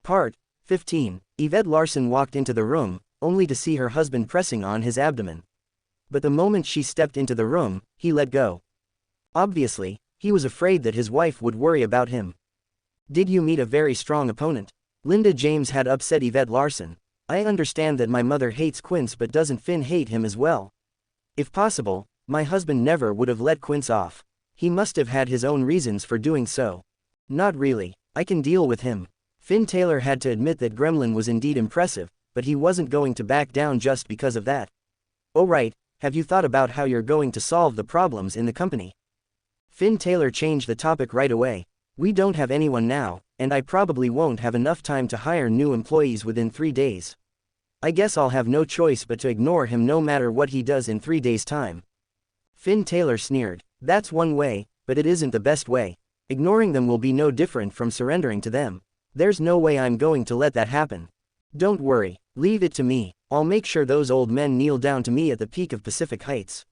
Part 15. Yvette Larson walked into the room, only to see her husband pressing on his abdomen. But the moment she stepped into the room, he let go. Obviously, he was afraid that his wife would worry about him. Did you meet a very strong opponent? Linda James had upset Yvette Larson. I understand that my mother hates Quince, but doesn't Finn hate him as well? If possible, my husband never would have let Quince off. He must have had his own reasons for doing so. Not really, I can deal with him. Finn Taylor had to admit that Gremlin was indeed impressive, but he wasn't going to back down just because of that. Oh right, have you thought about how you're going to solve the problems in the company? Finn Taylor changed the topic right away. We don't have anyone now, and I probably won't have enough time to hire new employees within 3 days. I guess I'll have no choice but to ignore him no matter what he does in 3 days' time. Finn Taylor sneered. That's one way, but it isn't the best way. Ignoring them will be no different from surrendering to them. There's no way I'm going to let that happen. Don't worry, leave it to me. I'll make sure those old men kneel down to me at the peak of Pacific Heights.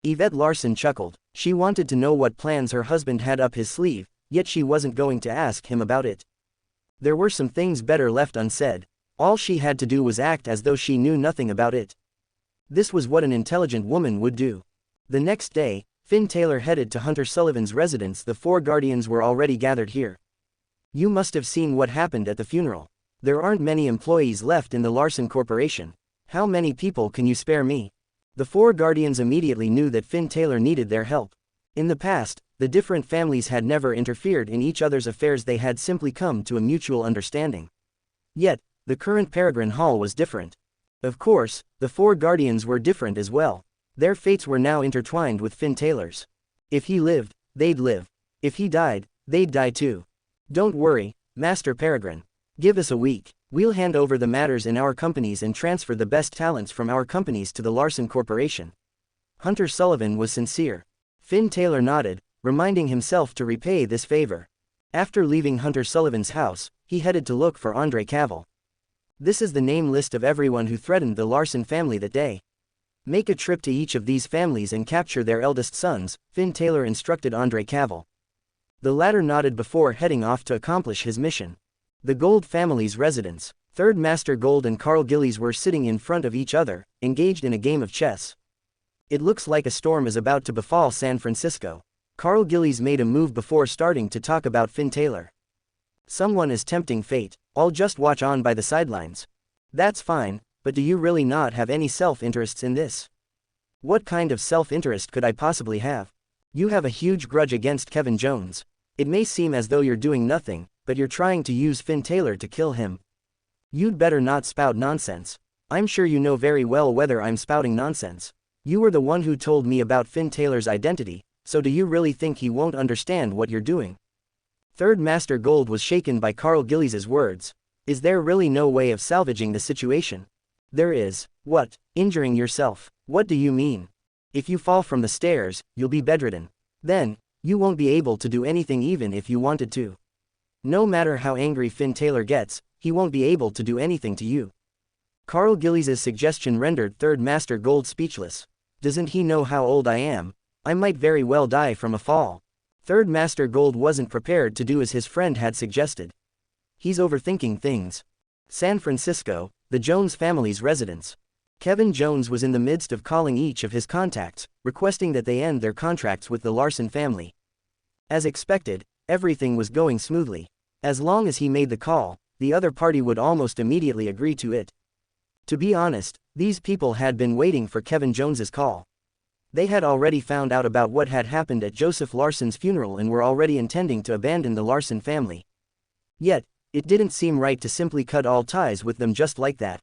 Yvette Larson chuckled. She wanted to know what plans her husband had up his sleeve, yet she wasn't going to ask him about it. There were some things better left unsaid. All she had to do was act as though she knew nothing about it. This was what an intelligent woman would do. The next day, Finn Taylor headed to Hunter Sullivan's residence. The 4 guardians were already gathered here. You must have seen what happened at the funeral. There aren't many employees left in the Larson Corporation. How many people can you spare me? The 4 guardians immediately knew that Finn Taylor needed their help. In the past, the different families had never interfered in each other's affairs. They had simply come to a mutual understanding. Yet, the current Peregrine Hall was different. Of course, the 4 guardians were different as well. Their fates were now intertwined with Finn Taylor's. If he lived, they'd live. If he died, they'd die too. Don't worry, Master Peregrine. Give us a week. We'll hand over the matters in our companies and transfer the best talents from our companies to the Larson Corporation. Hunter Sullivan was sincere. Finn Taylor nodded, reminding himself to repay this favor. After leaving Hunter Sullivan's house, he headed to look for Andre Cavill. This is the name list of everyone who threatened the Larson family that day. Make a trip to each of these families and capture their eldest sons, Finn Taylor instructed Andre Cavill. The latter nodded before heading off to accomplish his mission. The Gold family's residence. Third Master Gold and Carl Gillies were sitting in front of each other, engaged in a game of chess. It looks like a storm is about to befall San Francisco. Carl Gillies made a move before starting to talk about Finn Taylor. Someone is tempting fate. I'll just watch on by the sidelines. That's fine, but do you really not have any self-interests in this? What kind of self-interest could I possibly have? You have a huge grudge against Kevin Jones. It may seem as though you're doing nothing, but you're trying to use Finn Taylor to kill him. You'd better not spout nonsense. I'm sure you know very well whether I'm spouting nonsense. You were the one who told me about Finn Taylor's identity, so do you really think he won't understand what you're doing? Third Master Gold was shaken by Carl Gillies' words. Is there really no way of salvaging the situation? There is. What? Injuring yourself? What do you mean? If you fall from the stairs, you'll be bedridden. Then, you won't be able to do anything even if you wanted to. No matter how angry Finn Taylor gets, he won't be able to do anything to you. Carl Gillies' suggestion rendered Third Master Gold speechless. Doesn't he know how old I am? I might very well die from a fall. Third Master Gold wasn't prepared to do as his friend had suggested. He's overthinking things. San Francisco, the Jones family's residence. Kevin Jones was in the midst of calling each of his contacts, requesting that they end their contracts with the Larson family. As expected, everything was going smoothly. As long as he made the call, the other party would almost immediately agree to it. To be honest, these people had been waiting for Kevin Jones's call. They had already found out about what had happened at Joseph Larson's funeral and were already intending to abandon the Larson family. Yet, it didn't seem right to simply cut all ties with them just like that.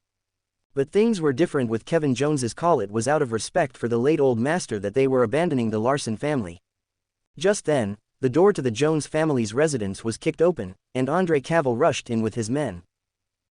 But things were different with Kevin Jones's call. It was out of respect for the late old master that they were abandoning the Larson family. Just then, the door to the Jones family's residence was kicked open, and Andre Cavill rushed in with his men.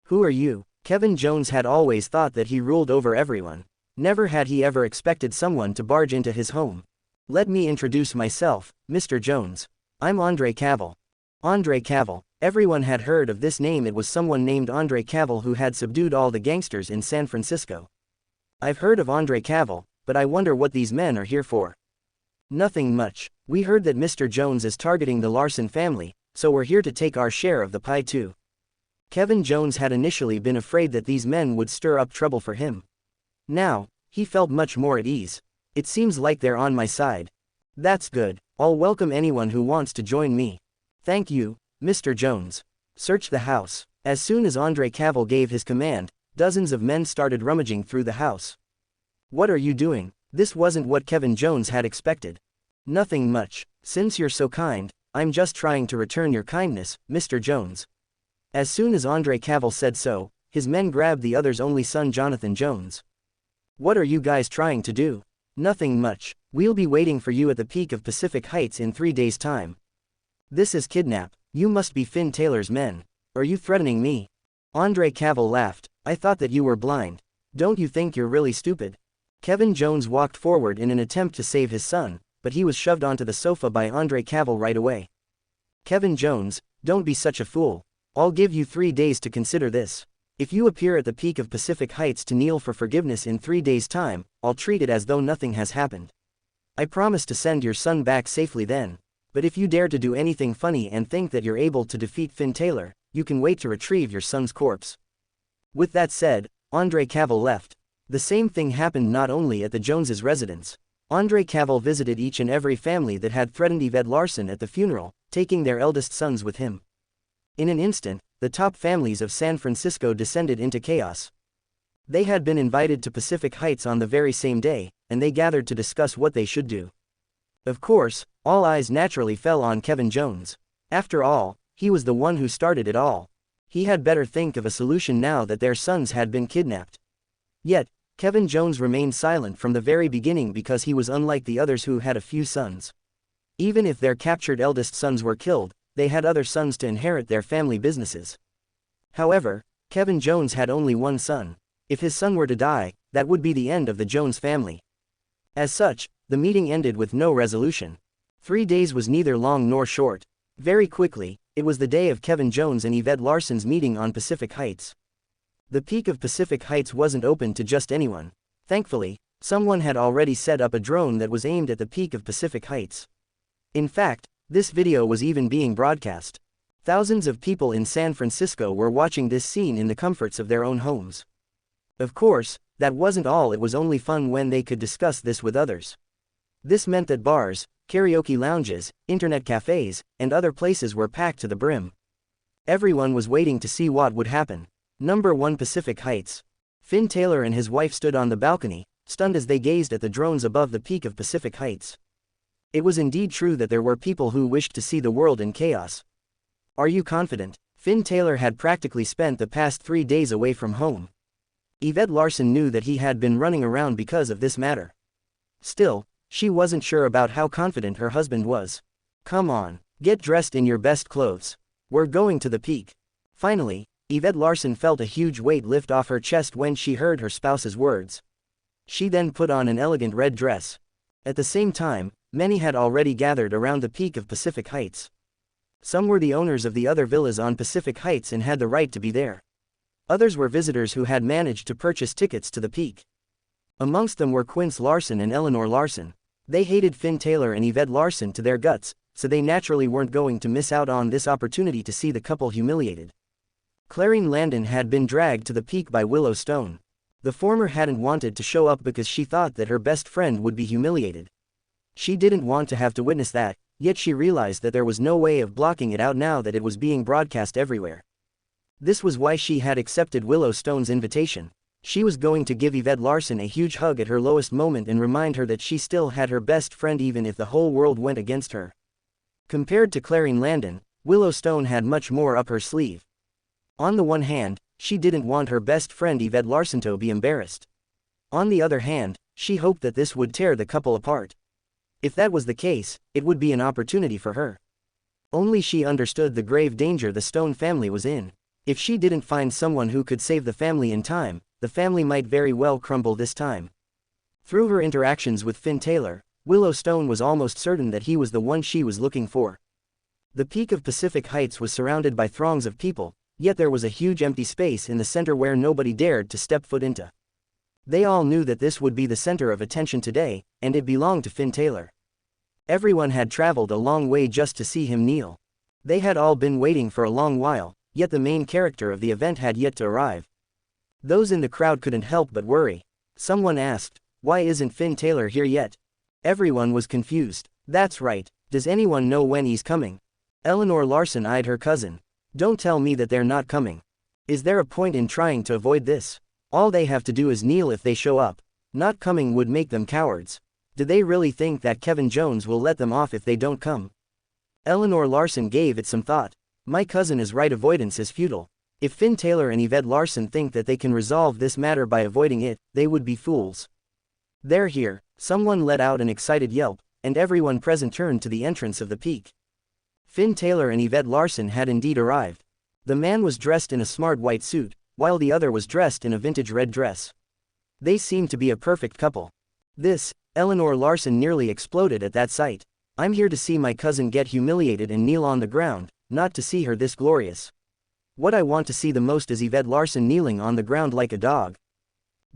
Who are you? Kevin Jones had always thought that he ruled over everyone. Never had he ever expected someone to barge into his home. Let me introduce myself, Mr. Jones. I'm Andre Cavill. Andre Cavill. Everyone had heard of this name. It was someone named Andre Cavill who had subdued all the gangsters in San Francisco. I've heard of Andre Cavill, but I wonder what these men are here for. Nothing much. We heard that Mr. Jones is targeting the Larson family, so we're here to take our share of the pie too. Kevin Jones had initially been afraid that these men would stir up trouble for him. Now, he felt much more at ease. It seems like they're on my side. That's good. I'll welcome anyone who wants to join me. Thank you, Mr. Jones. Search the house. As soon as Andre Cavill gave his command, dozens of men started rummaging through the house. What are you doing? This wasn't what Kevin Jones had expected. Nothing much. Since you're so kind, I'm just trying to return your kindness, Mr. Jones. As soon as Andre Cavill said so, his men grabbed the other's only son Jonathan Jones. What are you guys trying to do? Nothing much. We'll be waiting for you at the peak of Pacific Heights in 3 days' time. This is kidnap. You must be Finn Taylor's men. Are you threatening me? Andre Cavill laughed. I thought that you were blind. Don't you think you're really stupid? Kevin Jones walked forward in an attempt to save his son, but he was shoved onto the sofa by Andre Cavill right away. Kevin Jones, don't be such a fool. I'll give you 3 days to consider this. If you appear at the peak of Pacific Heights to kneel for forgiveness in 3 days' time, I'll treat it as though nothing has happened. I promise to send your son back safely then. But if you dare to do anything funny and think that you're able to defeat Finn Taylor, you can wait to retrieve your son's corpse. With that said, Andre Cavill left. The same thing happened not only at the Joneses' residence. Andre Cavill visited each and every family that had threatened Yvette Larson at the funeral, taking their eldest sons with him. In an instant, the top families of San Francisco descended into chaos. They had been invited to Pacific Heights on the very same day, and they gathered to discuss what they should do. Of course, all eyes naturally fell on Kevin Jones. After all, he was the one who started it all. He had better think of a solution now that their sons had been kidnapped. Yet, Kevin Jones remained silent from the very beginning because he was unlike the others who had a few sons. Even if their captured eldest sons were killed, they had other sons to inherit their family businesses. However, Kevin Jones had only one son. If his son were to die, that would be the end of the Jones family. As such, the meeting ended with no resolution. 3 days was neither long nor short. Very quickly, it was the day of Kevin Jones and Yvette Larson's meeting on Pacific Heights. The peak of Pacific Heights wasn't open to just anyone. Thankfully, someone had already set up a drone that was aimed at the peak of Pacific Heights. In fact, this video was even being broadcast. Thousands of people in San Francisco were watching this scene in the comforts of their own homes. Of course, that wasn't all. It was only fun when they could discuss this with others. This meant that bars, karaoke lounges, internet cafes, and other places were packed to the brim. Everyone was waiting to see what would happen. Number 1 Pacific Heights. Finn Taylor and his wife stood on the balcony, stunned as they gazed at the drones above the peak of Pacific Heights. It was indeed true that there were people who wished to see the world in chaos. Are you confident? Finn Taylor had practically spent the past 3 days away from home. Yvette Larson knew that he had been running around because of this matter. Still, she wasn't sure about how confident her husband was. Come on, get dressed in your best clothes. We're going to the peak. Finally, Yvette Larson felt a huge weight lift off her chest when she heard her spouse's words. She then put on an elegant red dress. At the same time, many had already gathered around the peak of Pacific Heights. Some were the owners of the other villas on Pacific Heights and had the right to be there. Others were visitors who had managed to purchase tickets to the peak. Amongst them were Quince Larson and Eleanor Larson. They hated Finn Taylor and Yvette Larson to their guts, so they naturally weren't going to miss out on this opportunity to see the couple humiliated. Clarine Landon had been dragged to the peak by Willow Stone. The former hadn't wanted to show up because she thought that her best friend would be humiliated. She didn't want to have to witness that, yet she realized that there was no way of blocking it out now that it was being broadcast everywhere. This was why she had accepted Willow Stone's invitation. She was going to give Yvette Larson a huge hug at her lowest moment and remind her that she still had her best friend even if the whole world went against her. Compared to Clarine Landon, Willow Stone had much more up her sleeve. On the one hand, she didn't want her best friend Yvette Larson to be embarrassed. On the other hand, she hoped that this would tear the couple apart. If that was the case, it would be an opportunity for her. Only she understood the grave danger the Stone family was in. If she didn't find someone who could save the family in time, the family might very well crumble this time. Through her interactions with Finn Taylor, Willow Stone was almost certain that he was the one she was looking for. The peak of Pacific Heights was surrounded by throngs of people, yet there was a huge empty space in the center where nobody dared to step foot into. They all knew that this would be the center of attention today, and it belonged to Finn Taylor. Everyone had traveled a long way just to see him kneel. They had all been waiting for a long while, yet the main character of the event had yet to arrive. Those in the crowd couldn't help but worry. Someone asked, "Why isn't Finn Taylor here yet?" Everyone was confused. "That's right, does anyone know when he's coming?" Eleanor Larson eyed her cousin. "Don't tell me that they're not coming. Is there a point in trying to avoid this? All they have to do is kneel if they show up. Not coming would make them cowards. Do they really think that Kevin Jones will let them off if they don't come?" Eleanor Larson gave it some thought. "My cousin is right, avoidance is futile. If Finn Taylor and Yvette Larson think that they can resolve this matter by avoiding it, they would be fools." "They're here," someone let out an excited yelp, and everyone present turned to the entrance of the peak. Finn Taylor and Yvette Larson had indeed arrived. The man was dressed in a smart white suit, while the other was dressed in a vintage red dress. They seemed to be a perfect couple. Eleanor Larson nearly exploded at that sight. "I'm here to see my cousin get humiliated and kneel on the ground, not to see her this glorious. What I want to see the most is Yvette Larson kneeling on the ground like a dog.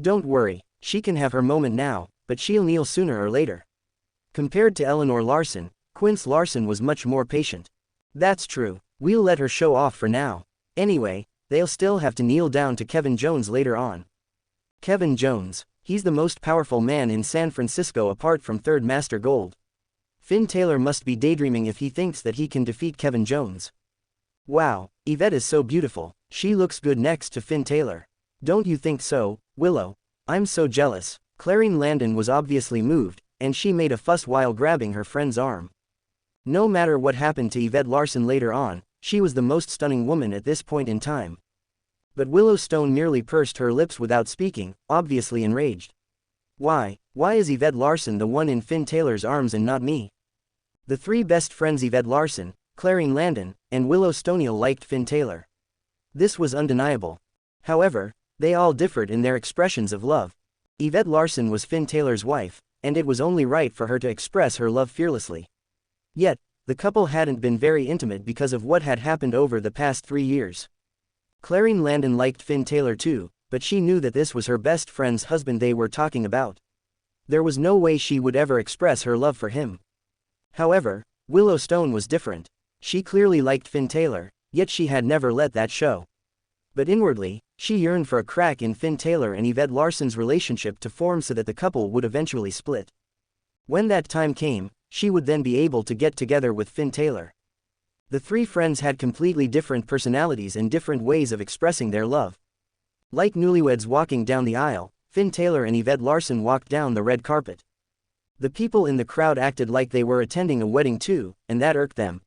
Don't worry, she can have her moment now, but she'll kneel sooner or later." Compared to Eleanor Larson, Quince Larson was much more patient. "That's true, we'll let her show off for now. Anyway, they'll still have to kneel down to Kevin Jones later on." Kevin Jones, he's the most powerful man in San Francisco apart from Third Master Gold. Finn Taylor must be daydreaming if he thinks that he can defeat Kevin Jones. "Wow, Yvette is so beautiful, she looks good next to Finn Taylor. Don't you think so, Willow? I'm so jealous." Clarine Landon was obviously moved, and she made a fuss while grabbing her friend's arm. No matter what happened to Yvette Larson later on, she was the most stunning woman at this point in time. But Willow Stone merely pursed her lips without speaking, obviously enraged. Why is Yvette Larson the one in Finn Taylor's arms and not me?" The three best friends Yvette Larson, Clarine Landon, and Willow Stoniel liked Finn Taylor. This was undeniable. However, they all differed in their expressions of love. Yvette Larson was Finn Taylor's wife, and it was only right for her to express her love fearlessly. Yet, the couple hadn't been very intimate because of what had happened over the past 3 years. Clarine Landon liked Finn Taylor too, but she knew that this was her best friend's husband they were talking about. There was no way she would ever express her love for him. However, Willow Stone was different. She clearly liked Finn Taylor, yet she had never let that show. But inwardly, she yearned for a crack in Finn Taylor and Yvette Larson's relationship to form so that the couple would eventually split. When that time came, she would then be able to get together with Finn Taylor. The three friends had completely different personalities and different ways of expressing their love. Like newlyweds walking down the aisle, Finn Taylor and Yvette Larson walked down the red carpet. The people in the crowd acted like they were attending a wedding too, and that irked them.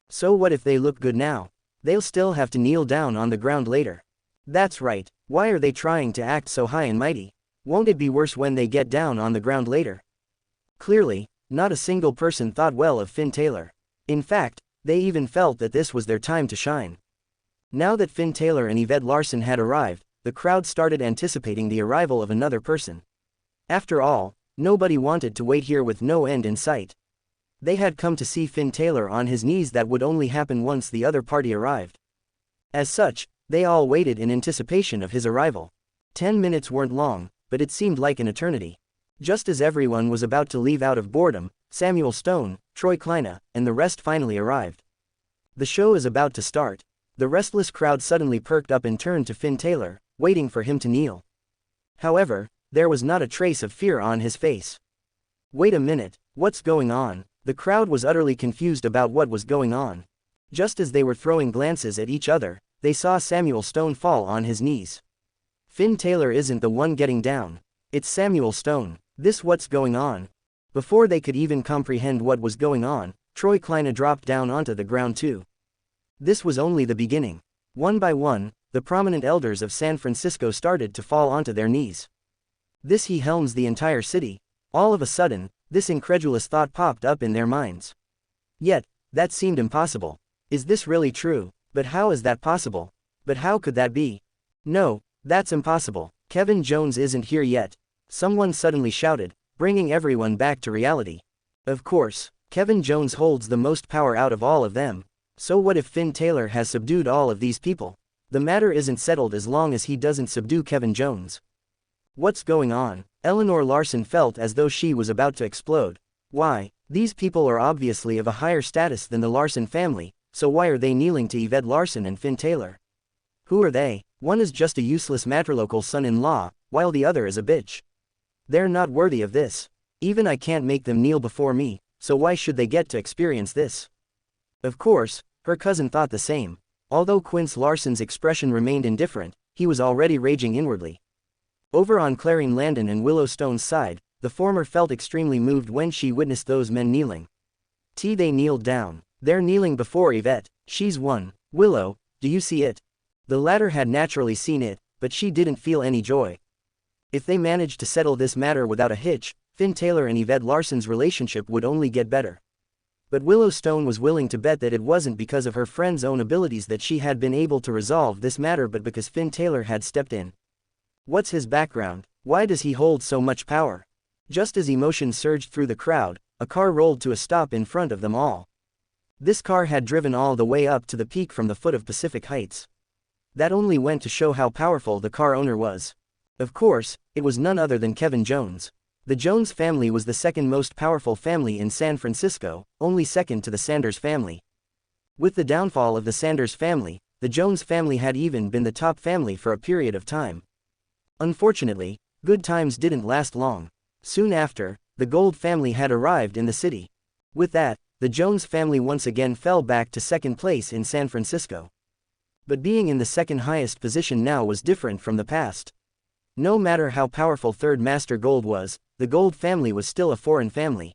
So what if they look good now? They'll still have to kneel down on the ground later. That's right, why are they trying to act so high and mighty? Won't it be worse when they get down on the ground later? Clearly, not a single person thought well of Finn Taylor. In fact, they even felt that this was their time to shine. Now that Finn Taylor and Yvette Larson had arrived, the crowd started anticipating the arrival of another person. After all, nobody wanted to wait here with no end in sight. They had come to see Finn Taylor on his knees. That would only happen once the other party arrived. As such, they all waited in anticipation of his arrival. 10 minutes weren't long, but it seemed like an eternity. Just as everyone was about to leave out of boredom, Samuel Stone, Troy Kleina, and the rest finally arrived. "The show is about to start." The restless crowd suddenly perked up and turned to Finn Taylor, waiting for him to kneel. However, there was not a trace of fear on his face. "Wait a minute, what's going on?" The crowd was utterly confused about what was going on. Just as they were throwing glances at each other, they saw Samuel Stone fall on his knees. Finn Taylor isn't the one getting down. It's Samuel Stone. What's going on? Before they could even comprehend what was going on, Troy Kleina dropped down onto the ground too. This was only the beginning. One by one, the prominent elders of San Francisco started to fall onto their knees. He helms the entire city. All of a sudden, this incredulous thought popped up in their minds. Yet, that seemed impossible. Is this really true? But how is that possible? But how could that be? No, that's impossible. Kevin Jones isn't here yet. Someone suddenly shouted, bringing everyone back to reality. Of course, Kevin Jones holds the most power out of all of them. So what if Finn Taylor has subdued all of these people? The matter isn't settled as long as he doesn't subdue Kevin Jones. What's going on? Eleanor Larson felt as though she was about to explode. Why, these people are obviously of a higher status than the Larson family, so why are they kneeling to Yvette Larson and Finn Taylor? Who are they? One is just a useless matrilocal son-in-law, while the other is a bitch. They're not worthy of this. Even I can't make them kneel before me, so why should they get to experience this? Of course, her cousin thought the same. Although Quince Larson's expression remained indifferent, he was already raging inwardly. Over on Clarine Landon and Willowstone's side, the former felt extremely moved when she witnessed those men kneeling. They kneeled down. They're kneeling before Yvette. She's won. Willow, do you see it? The latter had naturally seen it, but she didn't feel any joy. If they managed to settle this matter without a hitch, Finn Taylor and Yvette Larson's relationship would only get better. But Willowstone was willing to bet that it wasn't because of her friend's own abilities that she had been able to resolve this matter, but because Finn Taylor had stepped in. What's his background? Why does he hold so much power? Just as emotion surged through the crowd, a car rolled to a stop in front of them all. This car had driven all the way up to the peak from the foot of Pacific Heights. That only went to show how powerful the car owner was. Of course, it was none other than Kevin Jones. The Jones family was the second most powerful family in San Francisco, only second to the Sanders family. With the downfall of the Sanders family, the Jones family had even been the top family for a period of time. Unfortunately, good times didn't last long. Soon after, the Gold family had arrived in the city. With that, the Jones family once again fell back to second place in San Francisco. But being in the second highest position now was different from the past. No matter how powerful Third Master Gold was, the Gold family was still a foreign family.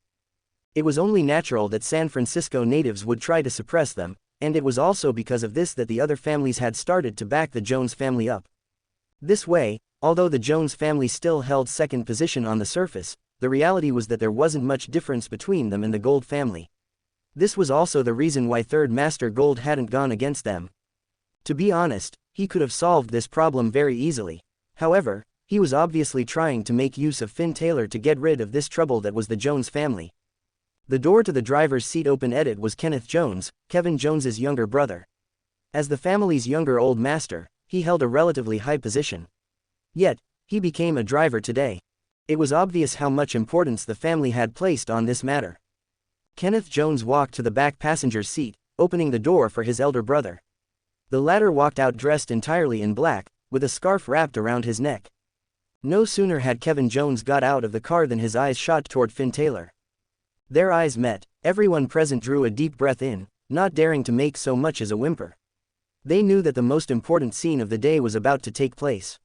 It was only natural that San Francisco natives would try to suppress them, and it was also because of this that the other families had started to back the Jones family up. This way, although the Jones family still held second position on the surface, the reality was that there wasn't much difference between them and the Gold family. This was also the reason why Third Master Gold hadn't gone against them. To be honest, he could have solved this problem very easily. However, he was obviously trying to make use of Finn Taylor to get rid of this trouble that was the Jones family. The door to the driver's seat open. It was Kenneth Jones, Kevin Jones's younger brother. As the family's younger old master, he held a relatively high position. Yet, he became a driver today. It was obvious how much importance the family had placed on this matter. Kenneth Jones walked to the back passenger's seat, opening the door for his elder brother. The latter walked out dressed entirely in black, with a scarf wrapped around his neck. No sooner had Kevin Jones got out of the car than his eyes shot toward Finn Taylor. Their eyes met. Everyone present drew a deep breath in, not daring to make so much as a whimper. They knew that the most important scene of the day was about to take place.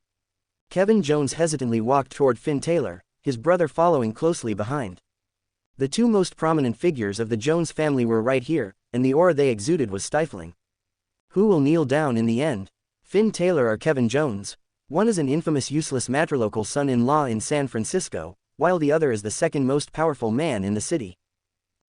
Kevin Jones hesitantly walked toward Finn Taylor, his brother following closely behind. The two most prominent figures of the Jones family were right here, and the aura they exuded was stifling. Who will kneel down in the end? Finn Taylor or Kevin Jones? One is an infamous useless matrilocal son-in-law in San Francisco, while the other is the second most powerful man in the city.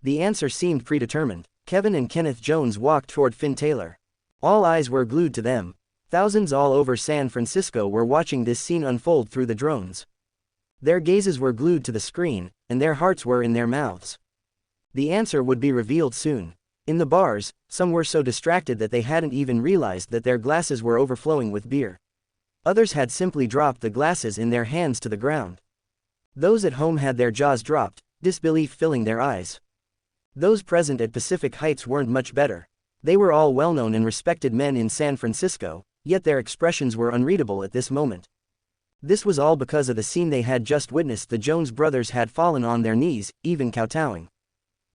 The answer seemed predetermined. Kevin and Kenneth Jones walked toward Finn Taylor. All eyes were glued to them. Thousands all over San Francisco were watching this scene unfold through the drones. Their gazes were glued to the screen, and their hearts were in their mouths. The answer would be revealed soon. In the bars, some were so distracted that they hadn't even realized that their glasses were overflowing with beer. Others had simply dropped the glasses in their hands to the ground. Those at home had their jaws dropped, disbelief filling their eyes. Those present at Pacific Heights weren't much better. They were all well-known and respected men in San Francisco, yet their expressions were unreadable at this moment. This was all because of the scene they had just witnessed. The Jones brothers had fallen on their knees, even kowtowing.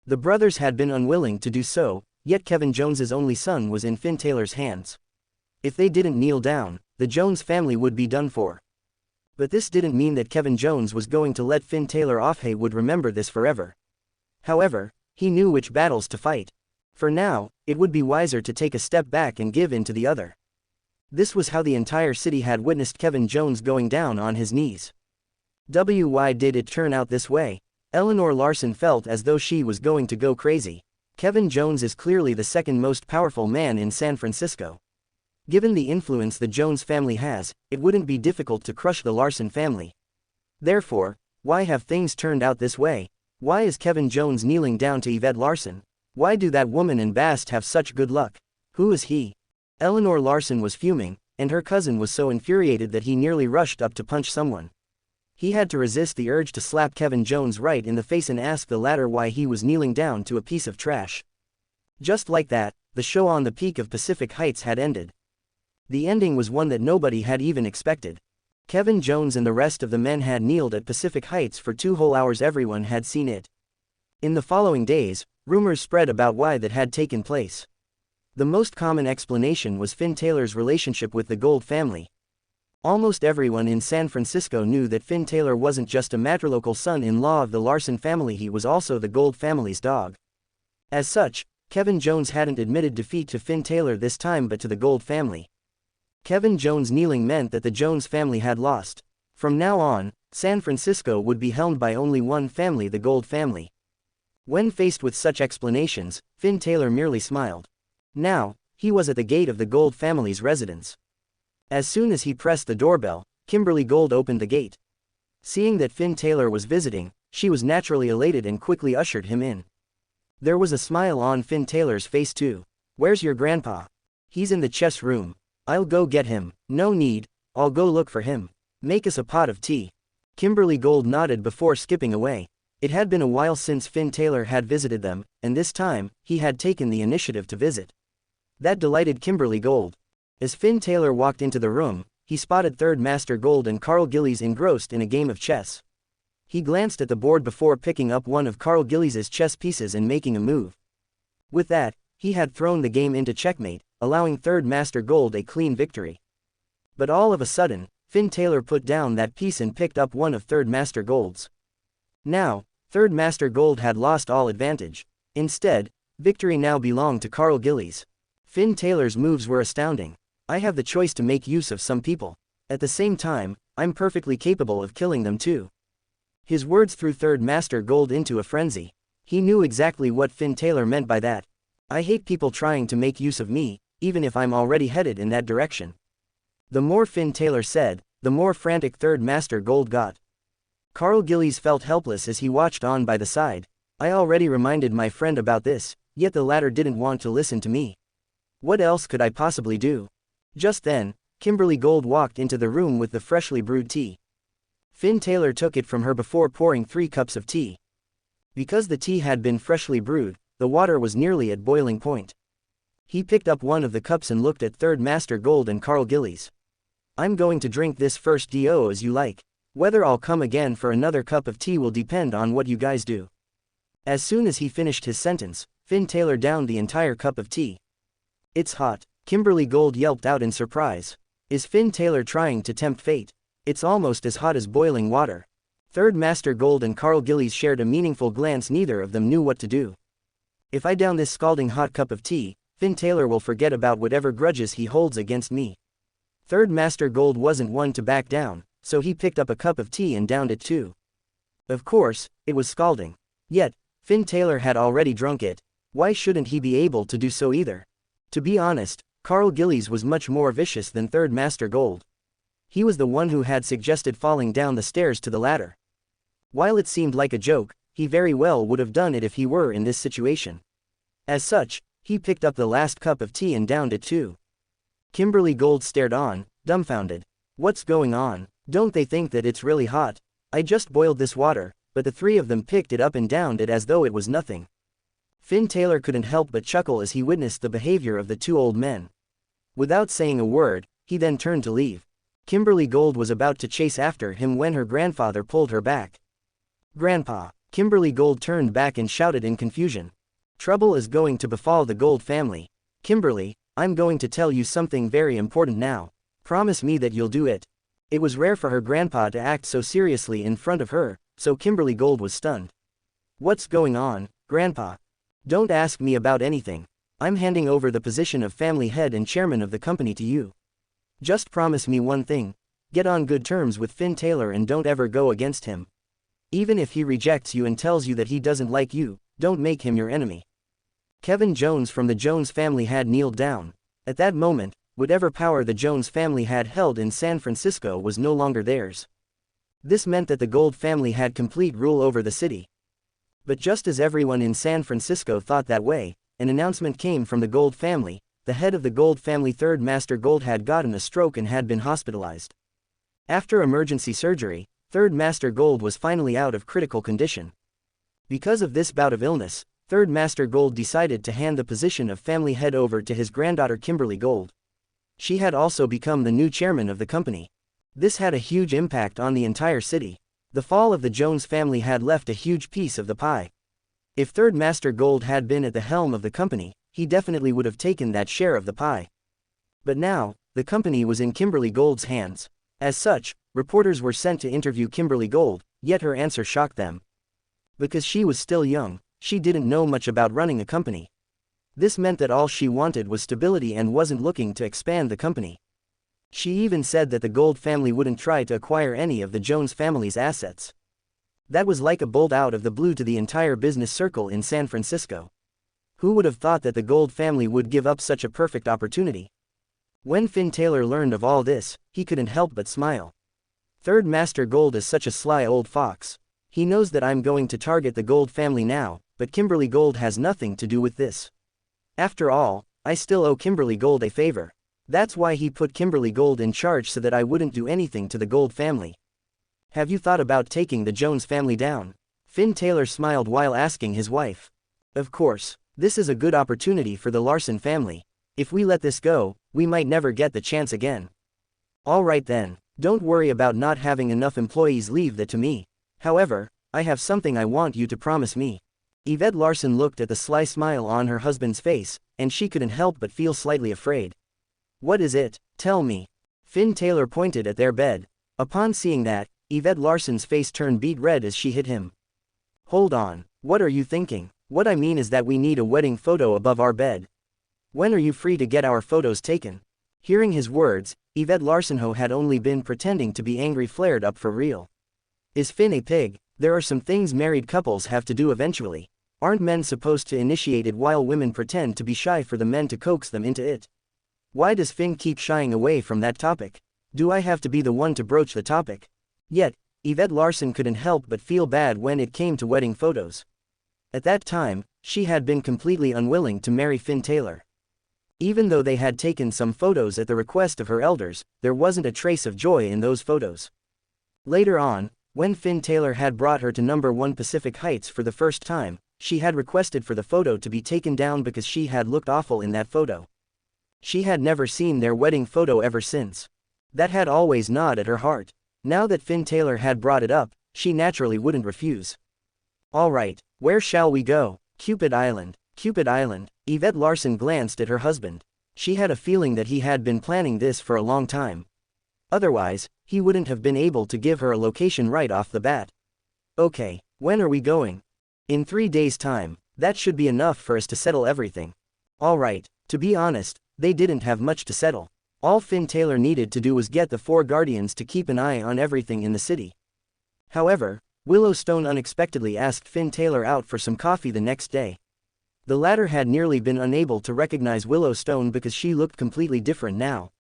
The brothers had been unwilling to do so, yet Kevin Jones's only son was in Finn Taylor's hands. If they didn't kneel down, the Jones family would be done for. But this didn't mean that Kevin Jones was going to let Finn Taylor off. He would remember this forever. However, he knew which battles to fight. For now, it would be wiser to take a step back and give in to the other. This was how the entire city had witnessed Kevin Jones going down on his knees. Why did it turn out this way? Eleanor Larson felt as though she was going to go crazy. Kevin Jones is clearly the second most powerful man in San Francisco. Given the influence the Jones family has, it wouldn't be difficult to crush the Larson family. Therefore, why have things turned out this way? Why is Kevin Jones kneeling down to Yvette Larson? Why do that woman and Bast have such good luck? Who is he? Eleanor Larson was fuming, and her cousin was so infuriated that he nearly rushed up to punch someone. He had to resist the urge to slap Kevin Jones right in the face and ask the latter why he was kneeling down to a piece of trash. Just like that, the show on the peak of Pacific Heights had ended. The ending was one that nobody had even expected. Kevin Jones and the rest of the men had kneeled at Pacific Heights for 2 whole hours. Everyone had seen it. In the following days, rumors spread about why that had taken place. The most common explanation was Finn Taylor's relationship with the Gold family. Almost everyone in San Francisco knew that Finn Taylor wasn't just a matrilocal son-in-law of the Larson family, he was also the Gold family's dog. As such, Kevin Jones hadn't admitted defeat to Finn Taylor this time but to the Gold family. Kevin Jones kneeling meant that the Jones family had lost. From now on, San Francisco would be helmed by only one family, the Gold family. When faced with such explanations, Finn Taylor merely smiled. Now, he was at the gate of the Gold family's residence. As soon as he pressed the doorbell, Kimberly Gold opened the gate. Seeing that Finn Taylor was visiting, she was naturally elated and quickly ushered him in. There was a smile on Finn Taylor's face too. "Where's your grandpa?" "He's in the chess room." "I'll go get him." "No need, I'll go look for him. Make us a pot of tea." Kimberly Gold nodded before skipping away. It had been a while since Finn Taylor had visited them, and this time, he had taken the initiative to visit. That delighted Kimberly Gold. As Finn Taylor walked into the room, he spotted Third Master Gold and Carl Gillies engrossed in a game of chess. He glanced at the board before picking up one of Carl Gillies' chess pieces and making a move. With that, he had thrown the game into checkmate, allowing Third Master Gold a clean victory. But all of a sudden, Finn Taylor put down that piece and picked up one of Third Master Gold's. Now, Third Master Gold had lost all advantage. Instead, victory now belonged to Carl Gillies. Finn Taylor's moves were astounding. "I have the choice to make use of some people. At the same time, I'm perfectly capable of killing them too." His words threw Third Master Gold into a frenzy. He knew exactly what Finn Taylor meant by that. "I hate people trying to make use of me, even if I'm already headed in that direction." The more Finn Taylor said, the more frantic Third Master Gold got. Carl Gillies felt helpless as he watched on by the side. "I already reminded my friend about this, yet the latter didn't want to listen to me. What else could I possibly do?" Just then, Kimberly Gold walked into the room with the freshly brewed tea. Finn Taylor took it from her before pouring 3 cups of tea. Because the tea had been freshly brewed, the water was nearly at boiling point. He picked up one of the cups and looked at Third Master Gold and Carl Gillies. "I'm going to drink this first, do as you like. Whether I'll come again for another cup of tea will depend on what you guys do." As soon as he finished his sentence, Finn Taylor downed the entire cup of tea. "It's hot," Kimberly Gold yelped out in surprise. Is Finn Taylor trying to tempt fate? "It's almost as hot as boiling water." Third Master Gold and Carl Gillies shared a meaningful glance. Neither of them knew what to do. "If I down this scalding hot cup of tea, Finn Taylor will forget about whatever grudges he holds against me." Third Master Gold wasn't one to back down, so he picked up a cup of tea and downed it too. Of course, it was scalding. Yet, Finn Taylor had already drunk it. Why shouldn't he be able to do so either? To be honest, Carl Gillies was much more vicious than Third Master Gold. He was the one who had suggested falling down the stairs to the ladder. While it seemed like a joke, he very well would have done it if he were in this situation. As such, he picked up the last cup of tea and downed it too. Kimberly Gold stared on, dumbfounded. "What's going on? Don't they think that it's really hot? I just boiled this water," but the 3 of them picked it up and downed it as though it was nothing. Finn Taylor couldn't help but chuckle as he witnessed the behavior of the 2 old men. Without saying a word, he then turned to leave. Kimberly Gold was about to chase after him when her grandfather pulled her back. "Grandpa!" Kimberly Gold turned back and shouted in confusion. "Trouble is going to befall the Gold family. Kimberly, I'm going to tell you something very important now. Promise me that you'll do it." It was rare for her grandpa to act so seriously in front of her, so Kimberly Gold was stunned. "What's going on, Grandpa?" "Don't ask me about anything. I'm handing over the position of family head and chairman of the company to you. Just promise me one thing. Get on good terms with Finn Taylor and don't ever go against him. Even if he rejects you and tells you that he doesn't like you, don't make him your enemy." Kevin Jones from the Jones family had kneeled down. At that moment, whatever power the Jones family had held in San Francisco was no longer theirs. This meant that the Gold family had complete rule over the city. But just as everyone in San Francisco thought that way, an announcement came from the Gold family. The head of the Gold family, Third Master Gold, had gotten a stroke and had been hospitalized. After emergency surgery, Third Master Gold was finally out of critical condition. Because of this bout of illness, Third Master Gold decided to hand the position of family head over to his granddaughter Kimberly Gold. She had also become the new chairman of the company. This had a huge impact on the entire city. The fall of the Jones family had left a huge piece of the pie. If Third Master Gold had been at the helm of the company, he definitely would have taken that share of the pie. But now, the company was in Kimberly Gold's hands. As such, reporters were sent to interview Kimberly Gold, yet her answer shocked them. Because she was still young, she didn't know much about running a company. This meant that all she wanted was stability and wasn't looking to expand the company. She even said that the Gold family wouldn't try to acquire any of the Jones family's assets. That was like a bolt out of the blue to the entire business circle in San Francisco. Who would have thought that the Gold family would give up such a perfect opportunity? When Finn Taylor learned of all this, he couldn't help but smile. Third Master Gold is such a sly old fox. He knows that I'm going to target the Gold family now, but Kimberly Gold has nothing to do with this. After all, I still owe Kimberly Gold a favor. That's why he put Kimberly Gold in charge so that I wouldn't do anything to the Gold family. Have you thought about taking the Jones family down? Finn Taylor smiled while asking his wife. Of course, this is a good opportunity for the Larson family. If we let this go, we might never get the chance again. All right then, don't worry about not having enough employees, leave that to me. However, I have something I want you to promise me. Yvette Larson looked at the sly smile on her husband's face, and she couldn't help but feel slightly afraid. What is it? Tell me. Finn Taylor pointed at their bed. Upon seeing that, Yvette Larson's face turned beet red as she hit him. Hold on, what are you thinking? What I mean is that we need a wedding photo above our bed. When are you free to get our photos taken? Hearing his words, Yvette Larson, who had only been pretending to be angry, flared up for real. Is Finn a pig? There are some things married couples have to do eventually. Aren't men supposed to initiate it while women pretend to be shy for the men to coax them into it? Why does Finn keep shying away from that topic? Do I have to be the one to broach the topic? Yet, Yvette Larson couldn't help but feel bad when it came to wedding photos. At that time, she had been completely unwilling to marry Finn Taylor. Even though they had taken some photos at the request of her elders, there wasn't a trace of joy in those photos. Later on, when Finn Taylor had brought her to number 1 Pacific Heights for the first time, she had requested for the photo to be taken down because she had looked awful in that photo. She had never seen their wedding photo ever since. That had always gnawed at her heart. Now that Finn Taylor had brought it up, she naturally wouldn't refuse. All right, where shall we go? Cupid Island. Cupid Island. Yvette Larson glanced at her husband. She had a feeling that he had been planning this for a long time. Otherwise, he wouldn't have been able to give her a location right off the bat. Okay, when are we going? In 3 days' time. That should be enough for us to settle everything. All right, to be honest, they didn't have much to settle. All Finn Taylor needed to do was get the 4 guardians to keep an eye on everything in the city. However, Willow Stone unexpectedly asked Finn Taylor out for some coffee the next day. The latter had nearly been unable to recognize Willow Stone because she looked completely different now.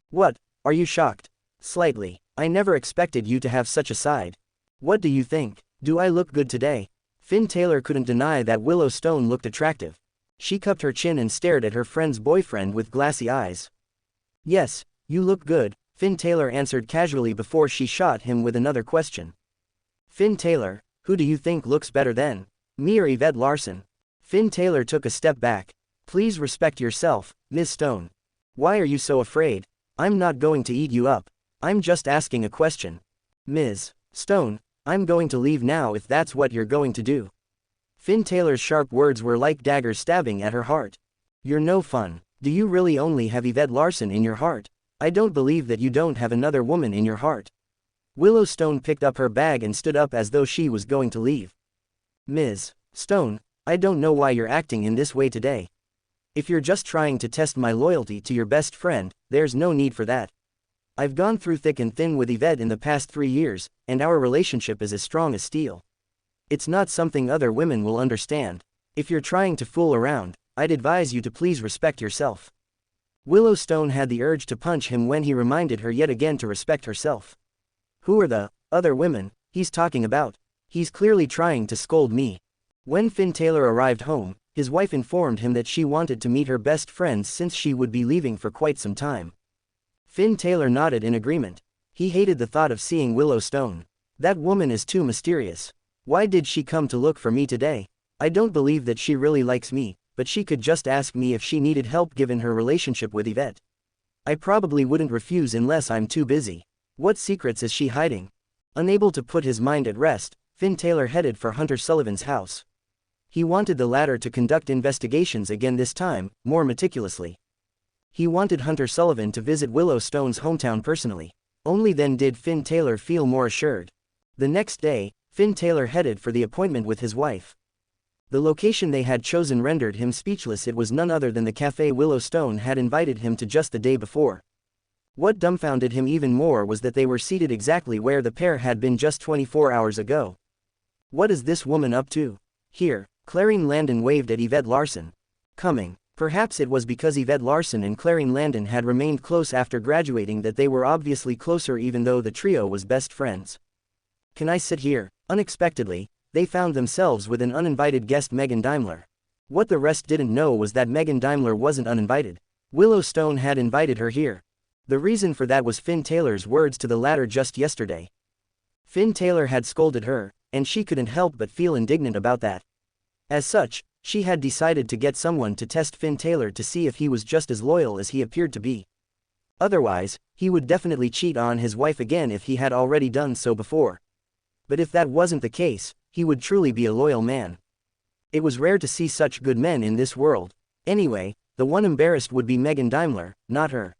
What, are you shocked? Slightly. I never expected you to have such a side. What do you think? Do I look good today? Finn Taylor couldn't deny that Willow Stone looked attractive. She cupped her chin and stared at her friend's boyfriend with glassy eyes. Yes, you look good, Finn Taylor answered casually before she shot him with another question. Finn Taylor, who do you think looks better then? Me or Yvette Larson? Finn Taylor took a step back. Please respect yourself, Ms. Stone. Why are you so afraid? I'm not going to eat you up. I'm just asking a question. Ms. Stone, I'm going to leave now if that's what you're going to do. Finn Taylor's sharp words were like daggers stabbing at her heart. You're no fun. Do you really only have Yvette Larson in your heart? I don't believe that you don't have another woman in your heart. Willow Stone picked up her bag and stood up as though she was going to leave. Ms. Stone, I don't know why you're acting in this way today. If you're just trying to test my loyalty to your best friend, there's no need for that. I've gone through thick and thin with Yvette in the past 3 years, and our relationship is as strong as steel. It's not something other women will understand. If you're trying to fool around, I'd advise you to please respect yourself. Willow Stone had the urge to punch him when he reminded her yet again to respect herself. Who are the other women he's talking about? He's clearly trying to scold me. When Finn Taylor arrived home, his wife informed him that she wanted to meet her best friends since she would be leaving for quite some time. Finn Taylor nodded in agreement. He hated the thought of seeing Willow Stone. That woman is too mysterious. Why did she come to look for me today? I don't believe that she really likes me, but she could just ask me if she needed help given her relationship with Yvette. I probably wouldn't refuse unless I'm too busy. What secrets is she hiding? Unable to put his mind at rest, Finn Taylor headed for Hunter Sullivan's house. He wanted the latter to conduct investigations again, this time, more meticulously. He wanted Hunter Sullivan to visit Willow Stone's hometown personally. Only then did Finn Taylor feel more assured. The next day, Finn Taylor headed for the appointment with his wife. The location they had chosen rendered him speechless. It was none other than the cafe Willow Stone had invited him to just the day before. What dumbfounded him even more was that they were seated exactly where the pair had been just 24 hours ago. What is this woman up to here? Clarine Landon waved at Yvette Larson. Coming. Perhaps it was because Yvette Larson and Clarine Landon had remained close after graduating that they were obviously closer, even though the trio was best friends. Can I sit here? Unexpectedly, they found themselves with an uninvited guest, Megan Daimler. What the rest didn't know was that Megan Daimler wasn't uninvited. Willow Stone had invited her here. The reason for that was Finn Taylor's words to the latter just yesterday. Finn Taylor had scolded her, and she couldn't help but feel indignant about that. As such, she had decided to get someone to test Finn Taylor to see if he was just as loyal as he appeared to be. Otherwise, he would definitely cheat on his wife again if he had already done so before. But if that wasn't the case, he would truly be a loyal man. It was rare to see such good men in this world. Anyway, the one embarrassed would be Megan Daimler, not her.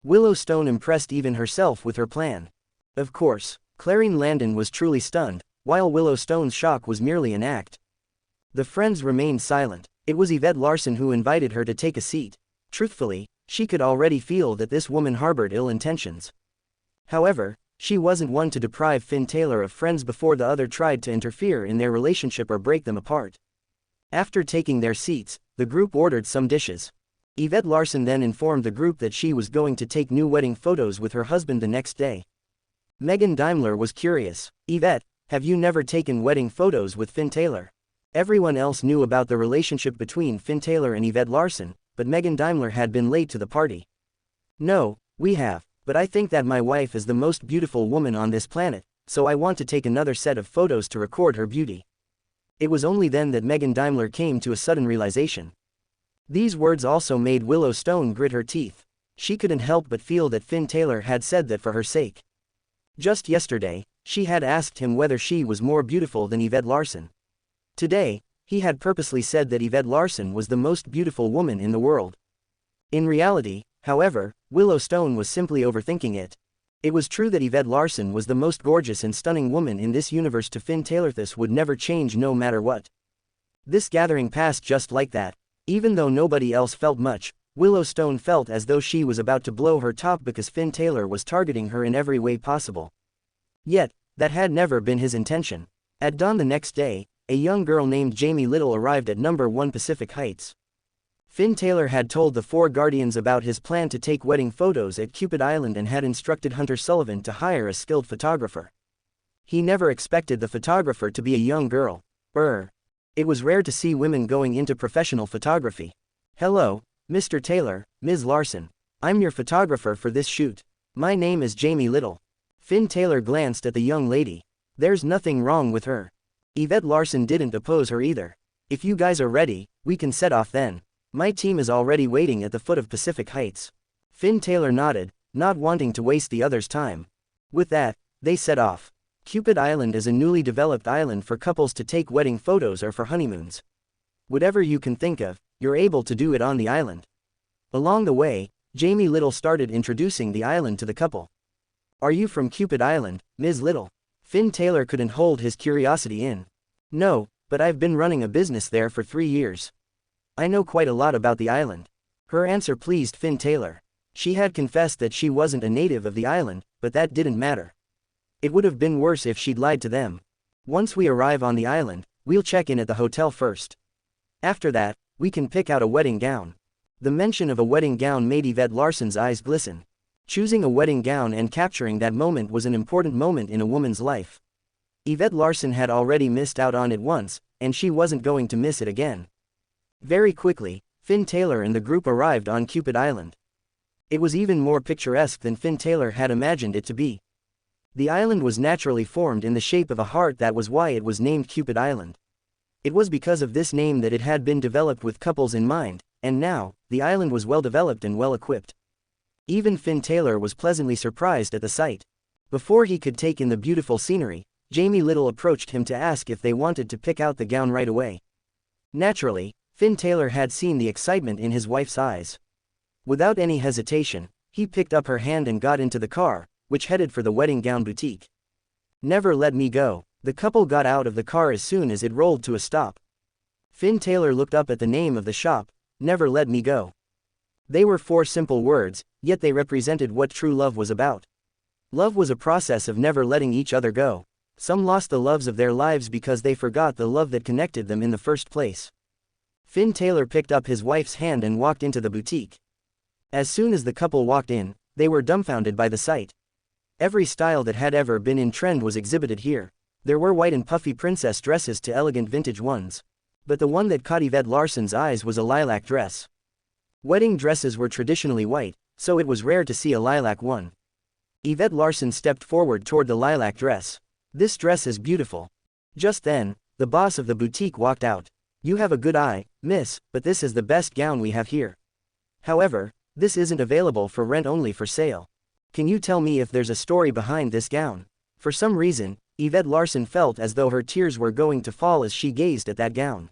Willow Stone impressed even herself with her plan. Of course, Clarine Landon was truly stunned, while Willow Stone's shock was merely an act. The friends remained silent. It was Yvette Larson who invited her to take a seat. Truthfully, she could already feel that this woman harbored ill intentions. However, she wasn't one to deprive Finn Taylor of friends before the other tried to interfere in their relationship or break them apart. After taking their seats, the group ordered some dishes. Yvette Larson then informed the group that she was going to take new wedding photos with her husband the next day. Megan Daimler was curious. Yvette, have you never taken wedding photos with Finn Taylor? Everyone else knew about the relationship between Finn Taylor and Yvette Larson, but Megan Daimler had been late to the party. No, we have, but I think that my wife is the most beautiful woman on this planet, so I want to take another set of photos to record her beauty. It was only then that Megan Daimler came to a sudden realization. These words also made Willow Stone grit her teeth. She couldn't help but feel that Finn Taylor had said that for her sake. Just yesterday, she had asked him whether she was more beautiful than Yvette Larson. Today, he had purposely said that Yvette Larson was the most beautiful woman in the world. In reality, however, Willow Stone was simply overthinking it. It was true that Yvette Larson was the most gorgeous and stunning woman in this universe to Finn Taylor. This would never change no matter what. This gathering passed just like that. Even though nobody else felt much, Willow Stone felt as though she was about to blow her top because Finn Taylor was targeting her in every way possible. Yet, that had never been his intention. At dawn the next day, a young girl named Jamie Little arrived at number 1 Pacific Heights. Finn Taylor had told the 4 Guardians about his plan to take wedding photos at Cupid Island and had instructed Hunter Sullivan to hire a skilled photographer. He never expected the photographer to be a young girl. It was rare to see women going into professional photography. Hello, Mr. Taylor, Ms. Larson. I'm your photographer for this shoot. My name is Jamie Little. Finn Taylor glanced at the young lady. There's nothing wrong with her. Yvette Larson didn't oppose her either. If you guys are ready, we can set off then. My team is already waiting at the foot of Pacific Heights. Finn Taylor nodded, not wanting to waste the others' time. With that, they set off. Cupid Island is a newly developed island for couples to take wedding photos or for honeymoons. Whatever you can think of, you're able to do it on the island. Along the way, Jamie Little started introducing the island to the couple. Are you from Cupid Island, Ms. Little? Finn Taylor couldn't hold his curiosity in. No, but I've been running a business there for 3 years. I know quite a lot about the island. Her answer pleased Finn Taylor. She had confessed that she wasn't a native of the island, but that didn't matter. It would have been worse if she'd lied to them. Once we arrive on the island, we'll check in at the hotel first. After that, we can pick out a wedding gown. The mention of a wedding gown made Yvette Larson's eyes glisten. Choosing a wedding gown and capturing that moment was an important moment in a woman's life. Yvette Larson had already missed out on it once, and she wasn't going to miss it again. Very quickly, Finn Taylor and the group arrived on Cupid Island. It was even more picturesque than Finn Taylor had imagined it to be. The island was naturally formed in the shape of a heart. That was why it was named Cupid Island. It was because of this name that it had been developed with couples in mind, and now, the island was well developed and well equipped. Even Finn Taylor was pleasantly surprised at the sight. Before he could take in the beautiful scenery, Jamie Little approached him to ask if they wanted to pick out the gown right away. Naturally, Finn Taylor had seen the excitement in his wife's eyes. Without any hesitation, he picked up her hand and got into the car, which headed for the wedding gown boutique. Never Let Me Go. The couple got out of the car as soon as it rolled to a stop. Finn Taylor looked up at the name of the shop, Never Let Me Go. They were 4 simple words, yet they represented what true love was about. Love was a process of never letting each other go. Some lost the loves of their lives because they forgot the love that connected them in the first place. Finn Taylor picked up his wife's hand and walked into the boutique. As soon as the couple walked in, they were dumbfounded by the sight. Every style that had ever been in trend was exhibited here. There were white and puffy princess dresses to elegant vintage ones. But the one that caught Yvette Larson's eyes was a lilac dress. Wedding dresses were traditionally white, so it was rare to see a lilac one. Yvette Larson stepped forward toward the lilac dress. This dress is beautiful. Just then, the boss of the boutique walked out. You have a good eye, miss, but this is the best gown we have here. However, this isn't available for rent, only for sale. Can you tell me if there's a story behind this gown? For some reason, Yvette Larson felt as though her tears were going to fall as she gazed at that gown.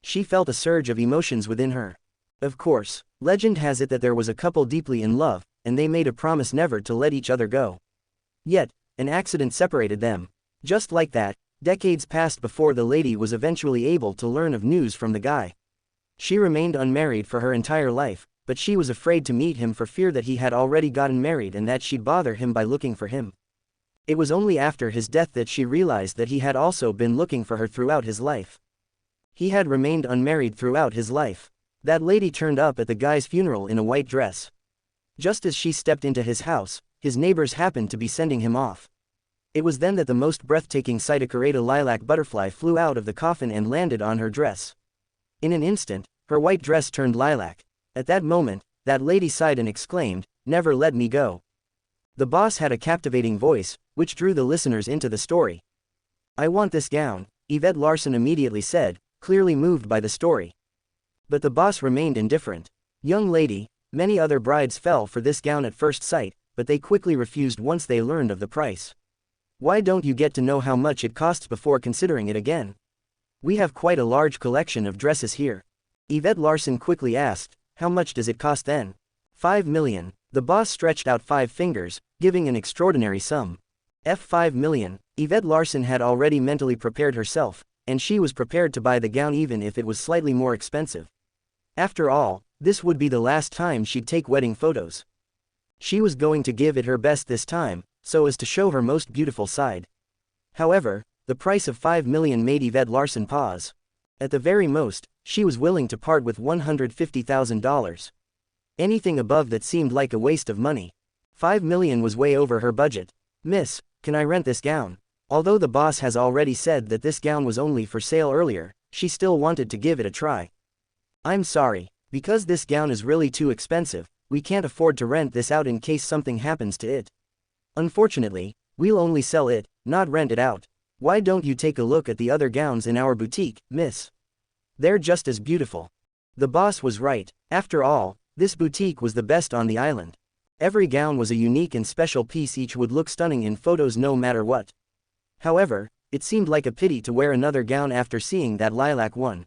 She felt a surge of emotions within her. Of course, legend has it that there was a couple deeply in love, and they made a promise never to let each other go. Yet, an accident separated them. Just like that, decades passed before the lady was eventually able to learn of news from the guy. She remained unmarried for her entire life, but she was afraid to meet him for fear that he had already gotten married and that she'd bother him by looking for him. It was only after his death that she realized that he had also been looking for her throughout his life. He had remained unmarried throughout his life. That lady turned up at the guy's funeral in a white dress. Just as she stepped into his house, his neighbors happened to be sending him off. It was then that the most breathtaking sight occurred. A lilac butterfly flew out of the coffin and landed on her dress. In an instant, her white dress turned lilac. At that moment, that lady sighed and exclaimed, "Never let me go." The boss had a captivating voice, which drew the listeners into the story. "I want this gown," Yvette Larson immediately said, clearly moved by the story. But the boss remained indifferent. "Young lady, many other brides fell for this gown at first sight, but they quickly refused once they learned of the price. Why don't you get to know how much it costs before considering it again? We have quite a large collection of dresses here." Yvette Larson quickly asked, "How much does it cost then?" "5 million. The boss stretched out 5 fingers, giving an extraordinary sum. $5 million. Yvette Larson had already mentally prepared herself, and she was prepared to buy the gown even if it was slightly more expensive. After all, this would be the last time she'd take wedding photos. She was going to give it her best this time, so as to show her most beautiful side. However, the price of 5 million made Yvette Larson pause. At the very most, she was willing to part with $150,000. Anything above that seemed like a waste of money. 5 million was way over her budget. "Miss, can I rent this gown?" Although the boss has already said that this gown was only for sale earlier, she still wanted to give it a try. "I'm sorry, because this gown is really too expensive, we can't afford to rent this out in case something happens to it. Unfortunately, we'll only sell it, not rent it out. Why don't you take a look at the other gowns in our boutique, miss? They're just as beautiful." The boss was right. After all, this boutique was the best on the island. Every gown was a unique and special piece. Each would look stunning in photos no matter what. However, it seemed like a pity to wear another gown after seeing that lilac one.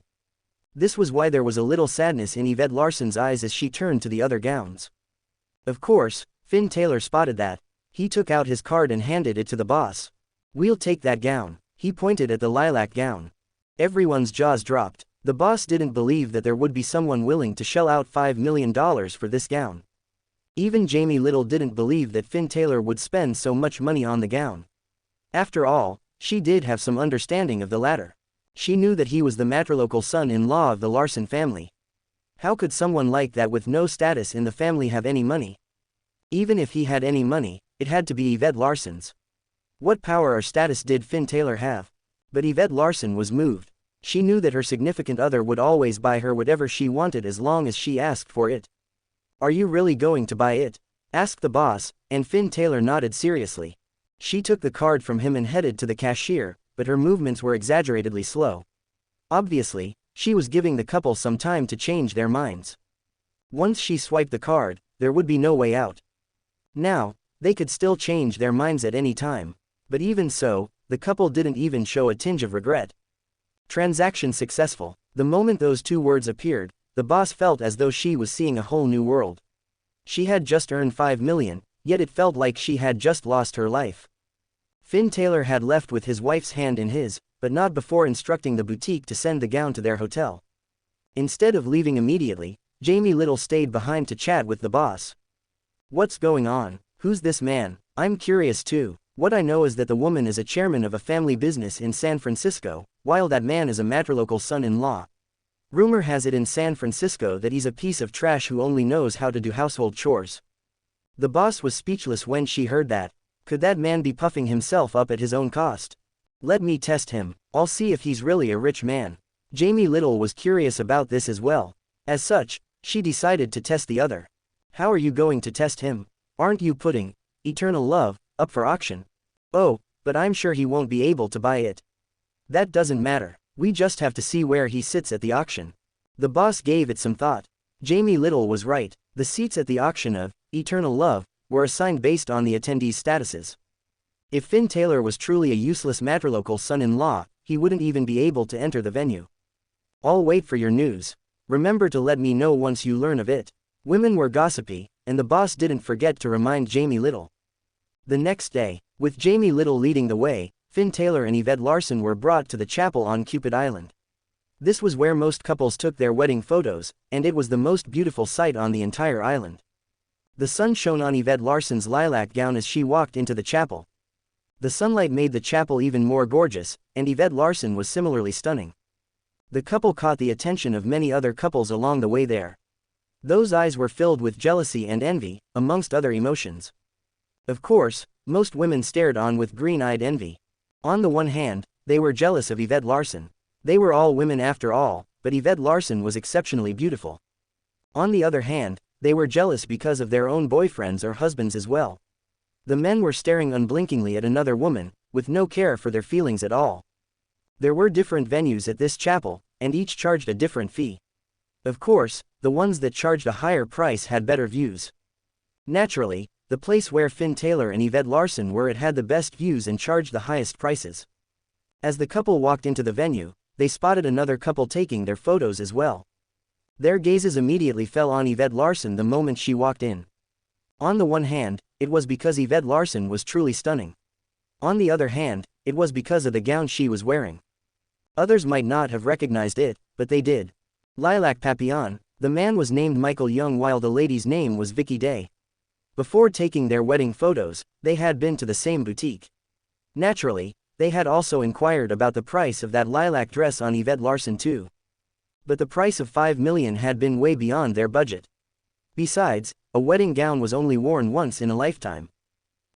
This was why there was a little sadness in Yvette Larson's eyes as she turned to the other gowns. Of course, Finn Taylor spotted that. He took out his card and handed it to the boss. "We'll take that gown." He pointed at the lilac gown. Everyone's jaws dropped. The boss didn't believe that there would be someone willing to shell out $5 million for this gown. Even Jamie Little didn't believe that Finn Taylor would spend so much money on the gown. After all, she did have some understanding of the latter. She knew that he was the matrilocal son-in-law of the Larson family. How could someone like that with no status in the family have any money? Even if he had any money, it had to be Yvette Larson's. What power or status did Finn Taylor have? But Yvette Larson was moved. She knew that her significant other would always buy her whatever she wanted as long as she asked for it. "Are you really going to buy it?" asked the boss, and Finn Taylor nodded seriously. She took the card from him and headed to the cashier, but her movements were exaggeratedly slow. Obviously, she was giving the couple some time to change their minds. Once she swiped the card, there would be no way out. Now, they could still change their minds at any time. But even so, the couple didn't even show a tinge of regret. Transaction successful. The moment those two words appeared, the boss felt as though she was seeing a whole new world. She had just earned 5 million, yet it felt like she had just lost her life. Finn Taylor had left with his wife's hand in his, but not before instructing the boutique to send the gown to their hotel. Instead of leaving immediately, Jamie Little stayed behind to chat with the boss. "What's going on? Who's this man? I'm curious too. What I know is that the woman is a chairman of a family business in San Francisco, while that man is a matrilocal son-in-law. Rumor has it in San Francisco that he's a piece of trash who only knows how to do household chores." The boss was speechless when she heard that. Could that man be puffing himself up at his own cost? "Let me test him. I'll see if he's really a rich man." Jamie Little was curious about this as well. As such, she decided to test the other. "How are you going to test him? Aren't you putting eternal love up for auction?" "Oh, but I'm sure he won't be able to buy it." "That doesn't matter. We just have to see where he sits at the auction." The boss gave it some thought. Jamie Little was right. The seats at the auction of eternal love were assigned based on the attendees' statuses. If Finn Taylor was truly a useless matrilocal son-in-law, he wouldn't even be able to enter the venue. "I'll wait for your news. Remember to let me know once you learn of it." Women were gossipy, and the boss didn't forget to remind Jamie Little. The next day, with Jamie Little leading the way, Finn Taylor and Yvette Larson were brought to the chapel on Cupid Island. This was where most couples took their wedding photos, and it was the most beautiful sight on the entire island. The sun shone on Yvette Larson's lilac gown as she walked into the chapel. The sunlight made the chapel even more gorgeous, and Yvette Larson was similarly stunning. The couple caught the attention of many other couples along the way there. Those eyes were filled with jealousy and envy, amongst other emotions. Of course, most women stared on with green-eyed envy. On the one hand, they were jealous of Yvette Larson. They were all women after all, but Yvette Larson was exceptionally beautiful. On the other hand, they were jealous because of their own boyfriends or husbands as well. The men were staring unblinkingly at another woman, with no care for their feelings at all. There were different venues at this chapel, and each charged a different fee. Of course, the ones that charged a higher price had better views. Naturally, the place where Finn Taylor and Yvette Larson were had the best views and charged the highest prices. As the couple walked into the venue, they spotted another couple taking their photos as well. Their gazes immediately fell on Yvette Larson the moment she walked in. On the one hand, it was because Yvette Larson was truly stunning. On the other hand, it was because of the gown she was wearing. Others might not have recognized it, but they did. Lilac Papillon, the man was named Michael Young while the lady's name was Vicky Day. Before taking their wedding photos, they had been to the same boutique. Naturally, they had also inquired about the price of that lilac dress on Yvette Larson too. But the price of 5 million had been way beyond their budget. Besides, a wedding gown was only worn once in a lifetime.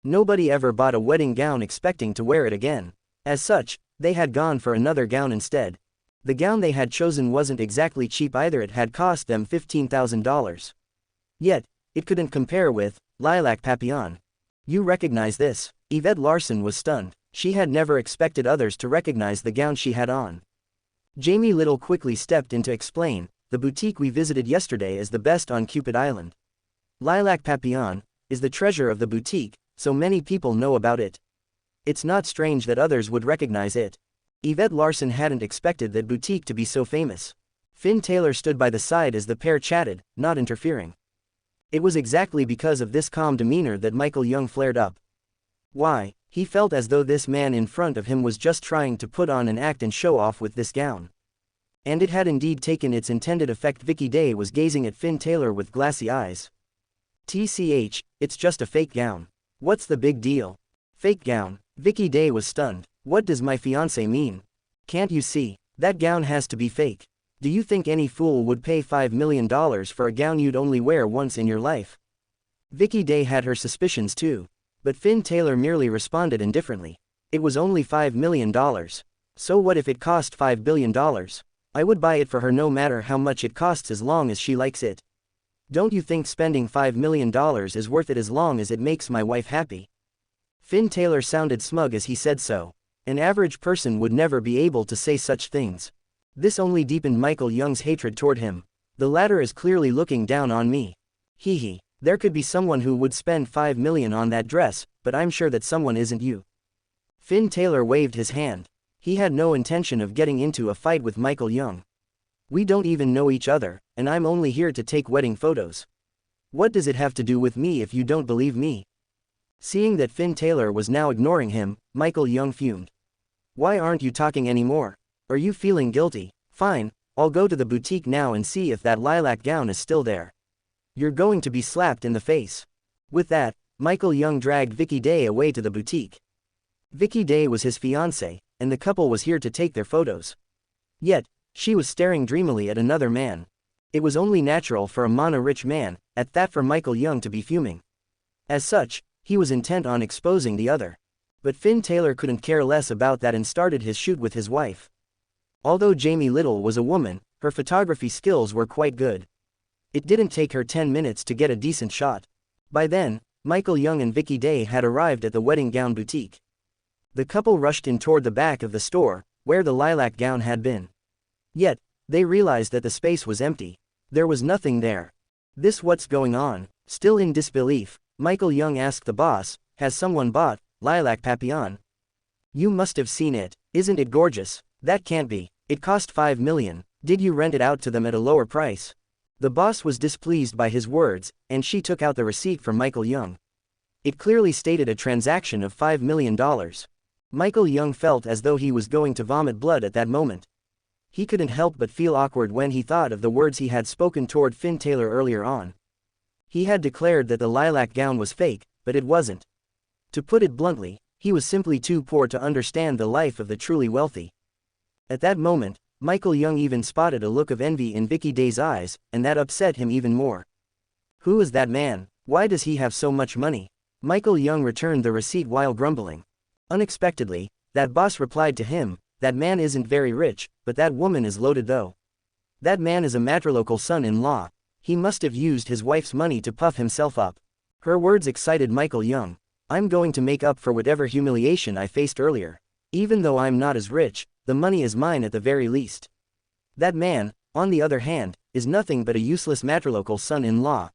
Nobody ever bought a wedding gown expecting to wear it again. As such, they had gone for another gown instead. The gown they had chosen wasn't exactly cheap either. It had cost them $15,000. Yet, it couldn't compare with Lilac Papillon. "You recognize this?" Yvette Larson was stunned. She had never expected others to recognize the gown she had on. Jamie Little quickly stepped in to explain, "The boutique we visited yesterday is the best on Cupid Island. Lilac Papillon is the treasure of the boutique, so many people know about it. It's not strange that others would recognize it." Yvette Larson hadn't expected that boutique to be so famous. Finn Taylor stood by the side as the pair chatted, not interfering. It was exactly because of this calm demeanor that Michael Young flared up. Why, he felt as though this man in front of him was just trying to put on an act and show off with this gown. And it had indeed taken its intended effect. Vicky Day was gazing at Finn Taylor with glassy eyes. "TCH, it's just a fake gown. What's the big deal?" "Fake gown?" Vicky Day was stunned. "What does my fiancé mean? Can't you see? That gown has to be fake. Do you think any fool would pay $5 million for a gown you'd only wear once in your life?" Vicky Day had her suspicions too. But Finn Taylor merely responded indifferently. "It was only $5 million. So what if it cost $5 billion? I would buy it for her no matter how much it costs as long as she likes it. Don't you think spending $5 million is worth it as long as it makes my wife happy?" Finn Taylor sounded smug as he said so. An average person would never be able to say such things. This only deepened Michael Young's hatred toward him. The latter is clearly looking down on me. Hee hee. There could be someone who would spend $5 million on that dress, but I'm sure that someone isn't you. Finn Taylor waved his hand. He had no intention of getting into a fight with Michael Young. We don't even know each other, and I'm only here to take wedding photos. What does it have to do with me if you don't believe me? Seeing that Finn Taylor was now ignoring him, Michael Young fumed. Why aren't you talking anymore? Are you feeling guilty? Fine, I'll go to the boutique now and see if that lilac gown is still there. You're going to be slapped in the face. With that, Michael Young dragged Vicky Day away to the boutique. Vicky Day was his fiancée, and the couple was here to take their photos. Yet, she was staring dreamily at another man. It was only natural for a mana-rich man, at that, for Michael Young to be fuming. As such, he was intent on exposing the other. But Finn Taylor couldn't care less about that and started his shoot with his wife. Although Jamie Little was a woman, her photography skills were quite good. It didn't take her 10 minutes to get a decent shot. By then, Michael Young and Vicky Day had arrived at the wedding gown boutique. The couple rushed in toward the back of the store, where the lilac gown had been. Yet, they realized that the space was empty. There was nothing there. What's going on? Still in disbelief, Michael Young asked the boss, has someone bought lilac papillon? You must have seen it. Isn't it gorgeous? That can't be. It cost $5 million. Did you rent it out to them at a lower price? The boss was displeased by his words, and she took out the receipt from Michael Young. It clearly stated a transaction of $5 million. Michael Young felt as though he was going to vomit blood at that moment. He couldn't help but feel awkward when he thought of the words he had spoken toward Finn Taylor earlier on. He had declared that the lilac gown was fake, but it wasn't. To put it bluntly, he was simply too poor to understand the life of the truly wealthy. At that moment, Michael Young even spotted a look of envy in Vicky Day's eyes, and that upset him even more. Who is that man? Why does he have so much money? Michael Young returned the receipt while grumbling. Unexpectedly, that boss replied to him, that man isn't very rich, but that woman is loaded though. That man is a martialarts son-in-law. He must have used his wife's money to puff himself up. Her words excited Michael Young. I'm going to make up for whatever humiliation I faced earlier. Even though I'm not as rich, the money is mine at the very least. That man, on the other hand, is nothing but a useless martialarts son-in-law.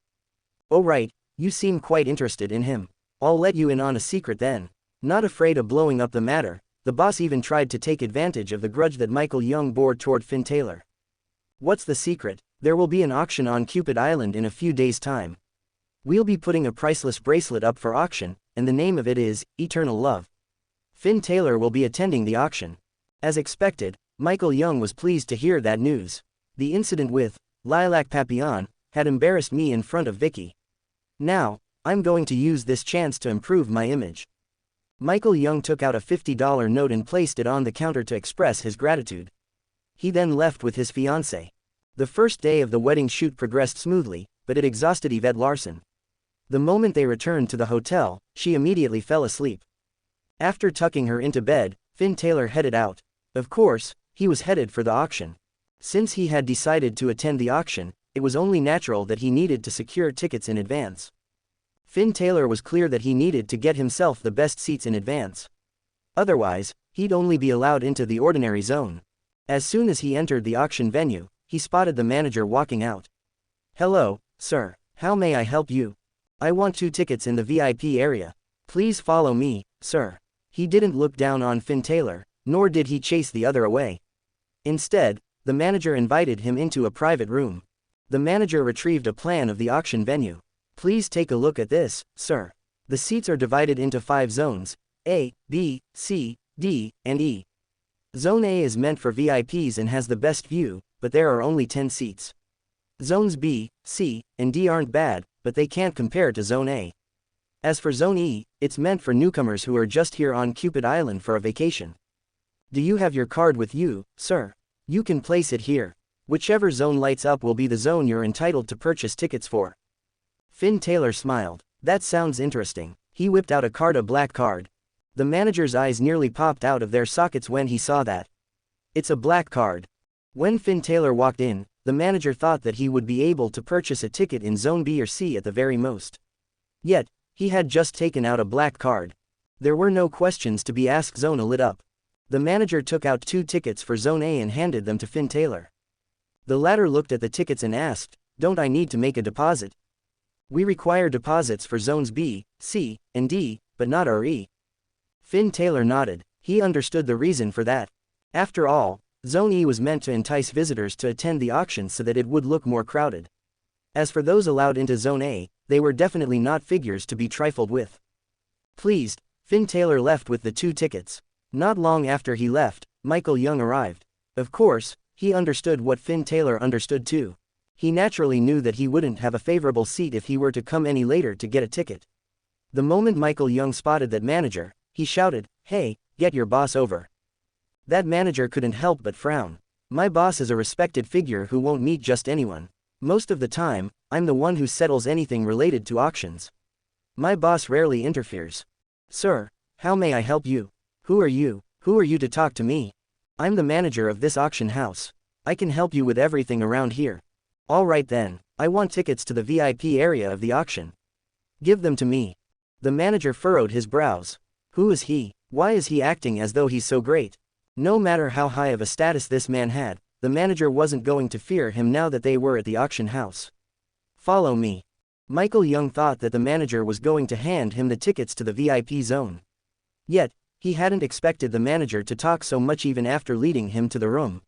Oh right, you seem quite interested in him. I'll let you in on a secret then. Not afraid of blowing up the matter, the boss even tried to take advantage of the grudge that Michael Young bore toward Finn Taylor. What's the secret? There will be an auction on Cupid Island in a few days' time. We'll be putting a priceless bracelet up for auction, and the name of it is Eternal Love. Finn Taylor will be attending the auction. As expected, Michael Young was pleased to hear that news. The incident with lilac papillon had embarrassed me in front of Vicky. Now, I'm going to use this chance to improve my image. Michael Young took out a $50 note and placed it on the counter to express his gratitude. He then left with his fiancée. The first day of the wedding shoot progressed smoothly, but it exhausted Yvette Larson. The moment they returned to the hotel, she immediately fell asleep. After tucking her into bed, Finn Taylor headed out. Of course, he was headed for the auction. Since he had decided to attend the auction, it was only natural that he needed to secure tickets in advance. Finn Taylor was clear that he needed to get himself the best seats in advance. Otherwise, he'd only be allowed into the ordinary zone. As soon as he entered the auction venue, he spotted the manager walking out. Hello, sir. How may I help you? I want 2 tickets in the VIP area. Please follow me, sir. He didn't look down on Finn Taylor, nor did he chase the other away. Instead, the manager invited him into a private room. The manager retrieved a plan of the auction venue. Please take a look at this, sir. The seats are divided into 5 zones, A, B, C, D, and E. Zone A is meant for VIPs and has the best view, but there are only 10 seats. Zones B, C, and D aren't bad, but they can't compare to Zone A. As for Zone E, it's meant for newcomers who are just here on Cupid Island for a vacation. Do you have your card with you, sir? You can place it here. Whichever zone lights up will be the zone you're entitled to purchase tickets for. Finn Taylor smiled. That sounds interesting. He whipped out a black card. The manager's eyes nearly popped out of their sockets when he saw that. It's a black card. When Finn Taylor walked in, the manager thought that he would be able to purchase a ticket in Zone B or C at the very most. Yet, he had just taken out a black card. There were no questions to be asked. Zone A lit up. The manager took out 2 tickets for Zone A and handed them to Finn Taylor. The latter looked at the tickets and asked, "Don't I need to make a deposit? We require deposits for Zones B, C, and D, but not RE." Finn Taylor nodded. He understood the reason for that. After all, Zone E was meant to entice visitors to attend the auction so that it would look more crowded. As for those allowed into Zone A, they were definitely not figures to be trifled with. Pleased, Finn Taylor left with the 2 tickets. Not long after he left, Michael Young arrived. Of course, he understood what Finn Taylor understood too. He naturally knew that he wouldn't have a favorable seat if he were to come any later to get a ticket. The moment Michael Young spotted that manager, he shouted, "Hey, get your boss over." That manager couldn't help but frown. My boss is a respected figure who won't meet just anyone. Most of the time, I'm the one who settles anything related to auctions. My boss rarely interferes. Sir, how may I help you? Who are you? Who are you to talk to me? I'm the manager of this auction house. I can help you with everything around here. All right then, I want tickets to the VIP area of the auction. Give them to me. The manager furrowed his brows. Who is he? Why is he acting as though he's so great? No matter how high of a status this man had, the manager wasn't going to fear him now that they were at the auction house. Follow me. Michael Young thought that the manager was going to hand him the tickets to the VIP zone. Yet, he hadn't expected the manager to talk so much even after leading him to the room.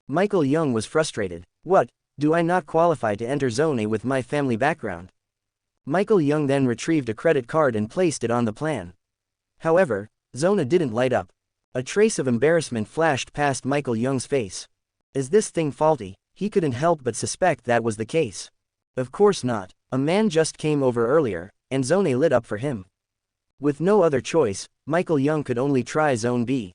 Michael Young was frustrated. What, do I not qualify to enter Zone A with my family background? Michael Young then retrieved a credit card and placed it on the plan. However, Zone A didn't light up. A trace of embarrassment flashed past Michael Young's face. Is this thing faulty? He couldn't help but suspect that was the case. Of course not. A man just came over earlier, and Zone A lit up for him. With no other choice, Michael Young could only try Zone B.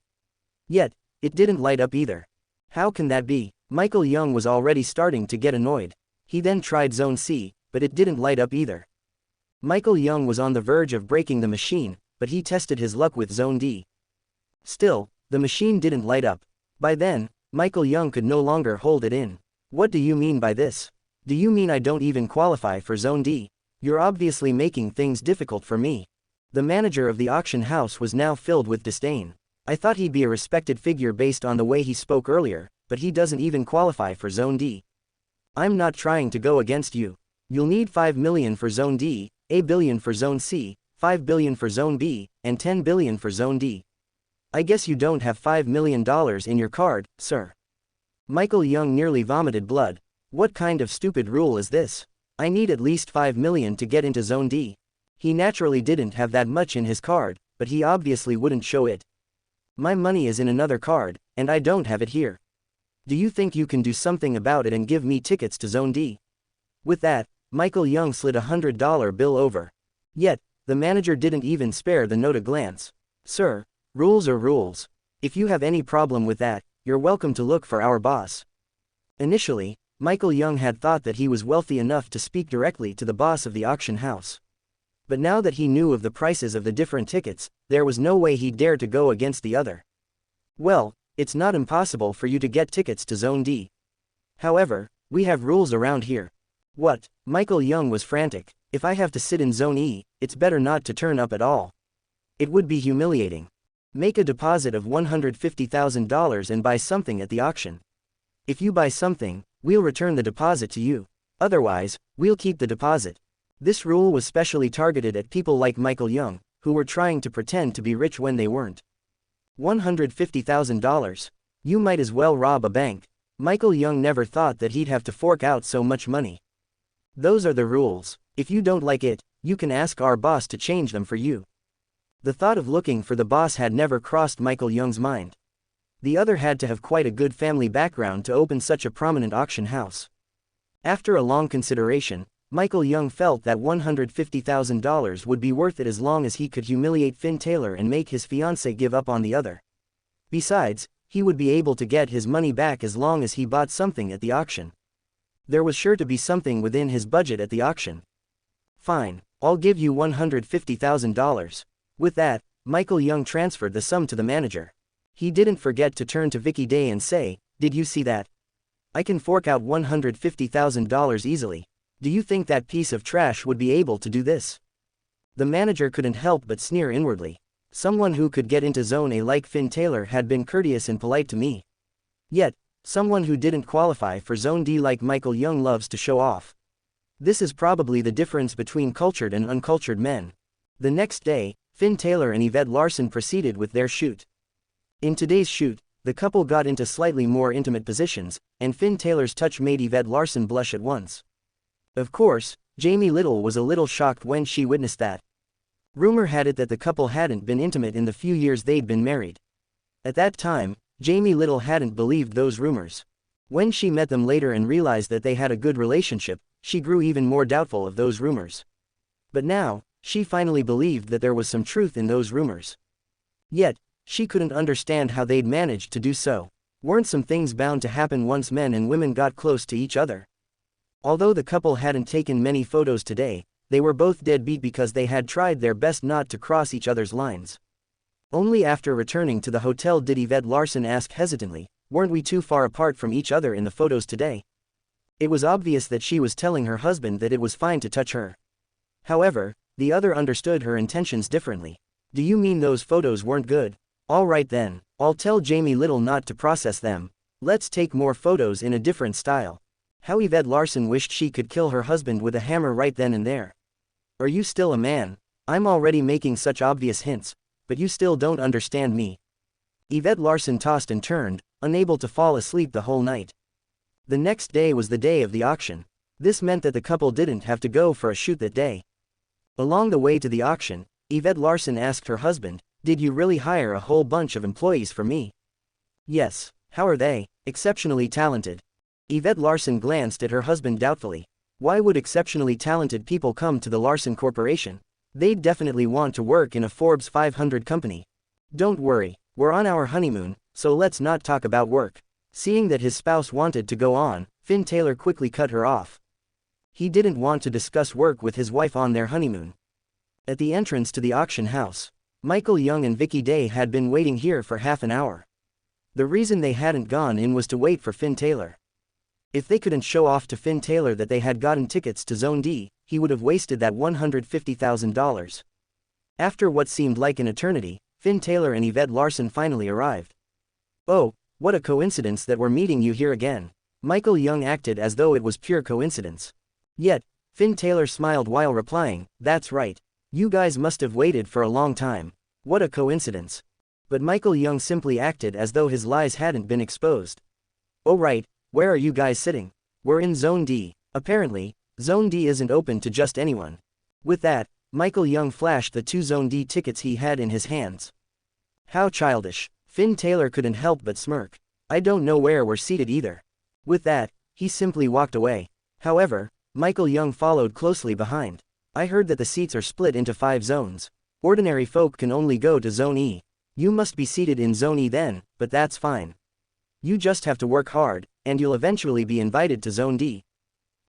Yet, it didn't light up either. How can that be? Michael Young was already starting to get annoyed. He then tried Zone C, but it didn't light up either. Michael Young was on the verge of breaking the machine, but he tested his luck with Zone D. Still, the machine didn't light up. By then, Michael Young could no longer hold it in. What do you mean by this? Do you mean I don't even qualify for Zone D? You're obviously making things difficult for me. The manager of the auction house was now filled with disdain. I thought he'd be a respected figure based on the way he spoke earlier, but he doesn't even qualify for Zone D. I'm not trying to go against you. You'll need 5 million for Zone D, $1 billion for Zone C, 5 billion for Zone B, and 10 billion for Zone D. I guess you don't have $5 million in your card, sir. Michael Young nearly vomited blood. What kind of stupid rule is this? I need at least 5 million to get into Zone D. He naturally didn't have that much in his card, but he obviously wouldn't show it. My money is in another card, and I don't have it here. Do you think you can do something about it and give me tickets to Zone D? With that, Michael Young slid a $100 bill over. Yet, the manager didn't even spare the note a glance. Sir, rules are rules. If you have any problem with that, you're welcome to look for our boss. Initially, Michael Young had thought that he was wealthy enough to speak directly to the boss of the auction house. But now that he knew of the prices of the different tickets, there was no way he'd dare to go against the other. Well, it's not impossible for you to get tickets to Zone D. However, we have rules around here. What? Michael Young was frantic. If I have to sit in Zone E, it's better not to turn up at all. It would be humiliating. Make a deposit of $150,000 and buy something at the auction. If you buy something, we'll return the deposit to you. Otherwise, we'll keep the deposit. This rule was specially targeted at people like Michael Young, who were trying to pretend to be rich when they weren't. $150,000. You might as well rob a bank. Michael Young never thought that he'd have to fork out so much money. Those are the rules. If you don't like it, you can ask our boss to change them for you. The thought of looking for the boss had never crossed Michael Young's mind. The other had to have quite a good family background to open such a prominent auction house. After a long consideration, Michael Young felt that $150,000 would be worth it as long as he could humiliate Finn Taylor and make his fiancée give up on the other. Besides, he would be able to get his money back as long as he bought something at the auction. There was sure to be something within his budget at the auction. Fine, I'll give you $150,000. With that, Michael Young transferred the sum to the manager. He didn't forget to turn to Vicky Day and say, "Did you see that? I can fork out $150,000 easily. Do you think that piece of trash would be able to do this?" The manager couldn't help but sneer inwardly. Someone who could get into Zone A like Finn Taylor had been courteous and polite to me. Yet, someone who didn't qualify for Zone D like Michael Young loves to show off. This is probably the difference between cultured and uncultured men. The next day, Finn Taylor and Yvette Larson proceeded with their shoot. In today's shoot, the couple got into slightly more intimate positions, and Finn Taylor's touch made Yvette Larson blush at once. Of course, Jamie Little was a little shocked when she witnessed that. Rumor had it that the couple hadn't been intimate in the few years they'd been married. At that time, Jamie Little hadn't believed those rumors. When she met them later and realized that they had a good relationship, she grew even more doubtful of those rumors. But now, she finally believed that there was some truth in those rumors. Yet, she couldn't understand how they'd managed to do so. Weren't some things bound to happen once men and women got close to each other? Although the couple hadn't taken many photos today, they were both deadbeat because they had tried their best not to cross each other's lines. Only after returning to the hotel did Yvette Larson ask hesitantly, "Weren't we too far apart from each other in the photos today?" It was obvious that she was telling her husband that it was fine to touch her. However, the other understood her intentions differently. "Do you mean those photos weren't good? All right then, I'll tell Jamie Little not to process them. Let's take more photos in a different style." How Yvette Larson wished she could kill her husband with a hammer right then and there. "Are you still a man? I'm already making such obvious hints, but you still don't understand me." Yvette Larson tossed and turned, unable to fall asleep the whole night. The next day was the day of the auction. This meant that the couple didn't have to go for a shoot that day. Along the way to the auction, Yvette Larson asked her husband, "Did you really hire a whole bunch of employees for me?" "Yes." "How are they?" "Exceptionally talented." Yvette Larson glanced at her husband doubtfully. Why would exceptionally talented people come to the Larson Corporation? They'd definitely want to work in a Forbes 500 company. "Don't worry, we're on our honeymoon, so let's not talk about work." Seeing that his spouse wanted to go on, Finn Taylor quickly cut her off. He didn't want to discuss work with his wife on their honeymoon. At the entrance to the auction house, Michael Young and Vicky Day had been waiting here for half an hour. The reason they hadn't gone in was to wait for Finn Taylor. If they couldn't show off to Finn Taylor that they had gotten tickets to Zone D, he would have wasted that $150,000. After what seemed like an eternity, Finn Taylor and Yvette Larson finally arrived. "Oh, what a coincidence that we're meeting you here again." Michael Young acted as though it was pure coincidence. Yet, Finn Taylor smiled while replying, "That's right. You guys must have waited for a long time. What a coincidence." But Michael Young simply acted as though his lies hadn't been exposed. "Oh right, where are you guys sitting?" "We're in Zone D. Apparently, Zone D isn't open to just anyone." With that, Michael Young flashed the 2 Zone D tickets he had in his hands. How childish. Finn Taylor couldn't help but smirk. "I don't know where we're seated either." With that, he simply walked away. However, Michael Young followed closely behind. "I heard that the seats are split into 5 zones. Ordinary folk can only go to Zone E. You must be seated in Zone E then, but that's fine. You just have to work hard, and you'll eventually be invited to Zone D."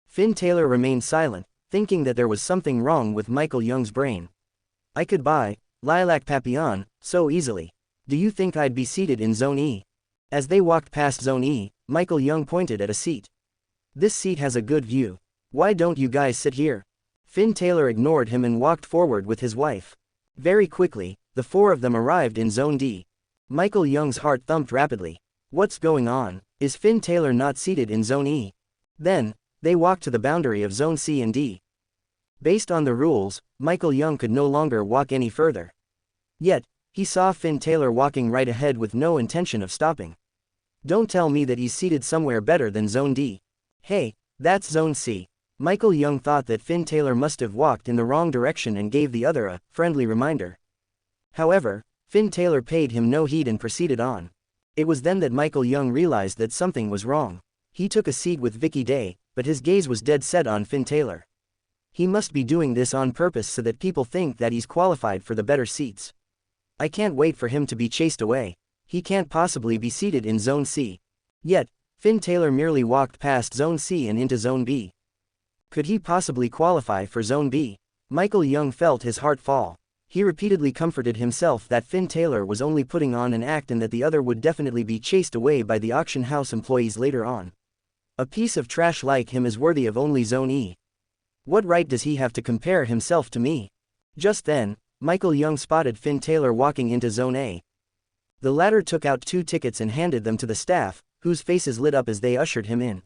Finn Taylor remained silent, thinking that there was something wrong with Michael Young's brain. "I could buy Lilac Papillon so easily. Do you think I'd be seated in Zone E?" As they walked past Zone E, Michael Young pointed at a seat. "This seat has a good view. Why don't you guys sit here?" Finn Taylor ignored him and walked forward with his wife. Very quickly, the 4 of them arrived in Zone D. Michael Young's heart thumped rapidly. What's going on? Is Finn Taylor not seated in Zone E? Then, they walked to the boundary of Zone C and D. Based on the rules, Michael Young could no longer walk any further. Yet, he saw Finn Taylor walking right ahead with no intention of stopping. Don't tell me that he's seated somewhere better than Zone D. Hey, that's Zone C. Michael Young thought that Finn Taylor must have walked in the wrong direction and gave the other a friendly reminder. However, Finn Taylor paid him no heed and proceeded on. It was then that Michael Young realized that something was wrong. He took a seat with Vicky Day, but his gaze was dead set on Finn Taylor. He must be doing this on purpose so that people think that he's qualified for the better seats. I can't wait for him to be chased away. He can't possibly be seated in Zone C. Yet, Finn Taylor merely walked past Zone C and into Zone B. Could he possibly qualify for Zone B? Michael Young felt his heart fall. He repeatedly comforted himself that Finn Taylor was only putting on an act and that the other would definitely be chased away by the auction house employees later on. A piece of trash like him is worthy of only Zone E. What right does he have to compare himself to me? Just then, Michael Young spotted Finn Taylor walking into Zone A. The latter took out 2 tickets and handed them to the staff, whose faces lit up as they ushered him in.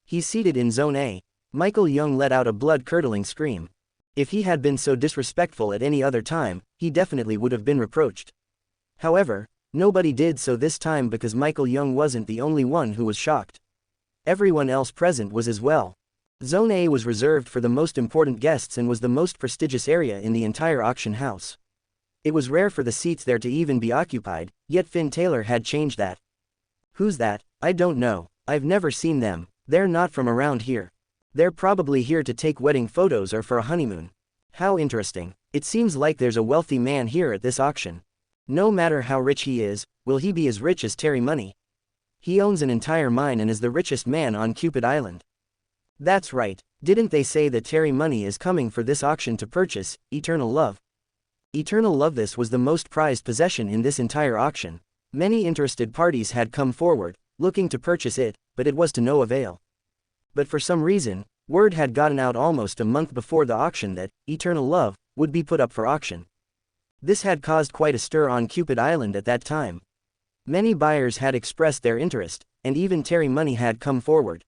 He's seated in Zone A. Michael Young let out a blood-curdling scream. If he had been so disrespectful at any other time, he definitely would have been reproached. However, nobody did so this time because Michael Young wasn't the only one who was shocked. Everyone else present was as well. Zone A was reserved for the most important guests and was the most prestigious area in the entire auction house. It was rare for the seats there to even be occupied, yet Finn Taylor had changed that. Who's that? I don't know. I've never seen them. They're not from around here. They're probably here to take wedding photos or for a honeymoon. How interesting. It seems like there's a wealthy man here at this auction. No matter how rich he is, will he be as rich as Terry Money? He owns an entire mine and is the richest man on Cupid Island. That's right. Didn't they say that Terry Money is coming for this auction to purchase Eternal Love? Eternal Love. This was the most prized possession in this entire auction. Many interested parties had come forward, looking to purchase it, but it was to no avail. But for some reason, word had gotten out almost a month before the auction that Eternal Love would be put up for auction. This had caused quite a stir on Cupid Island at that time. Many buyers had expressed their interest, and even Terry Money had come forward.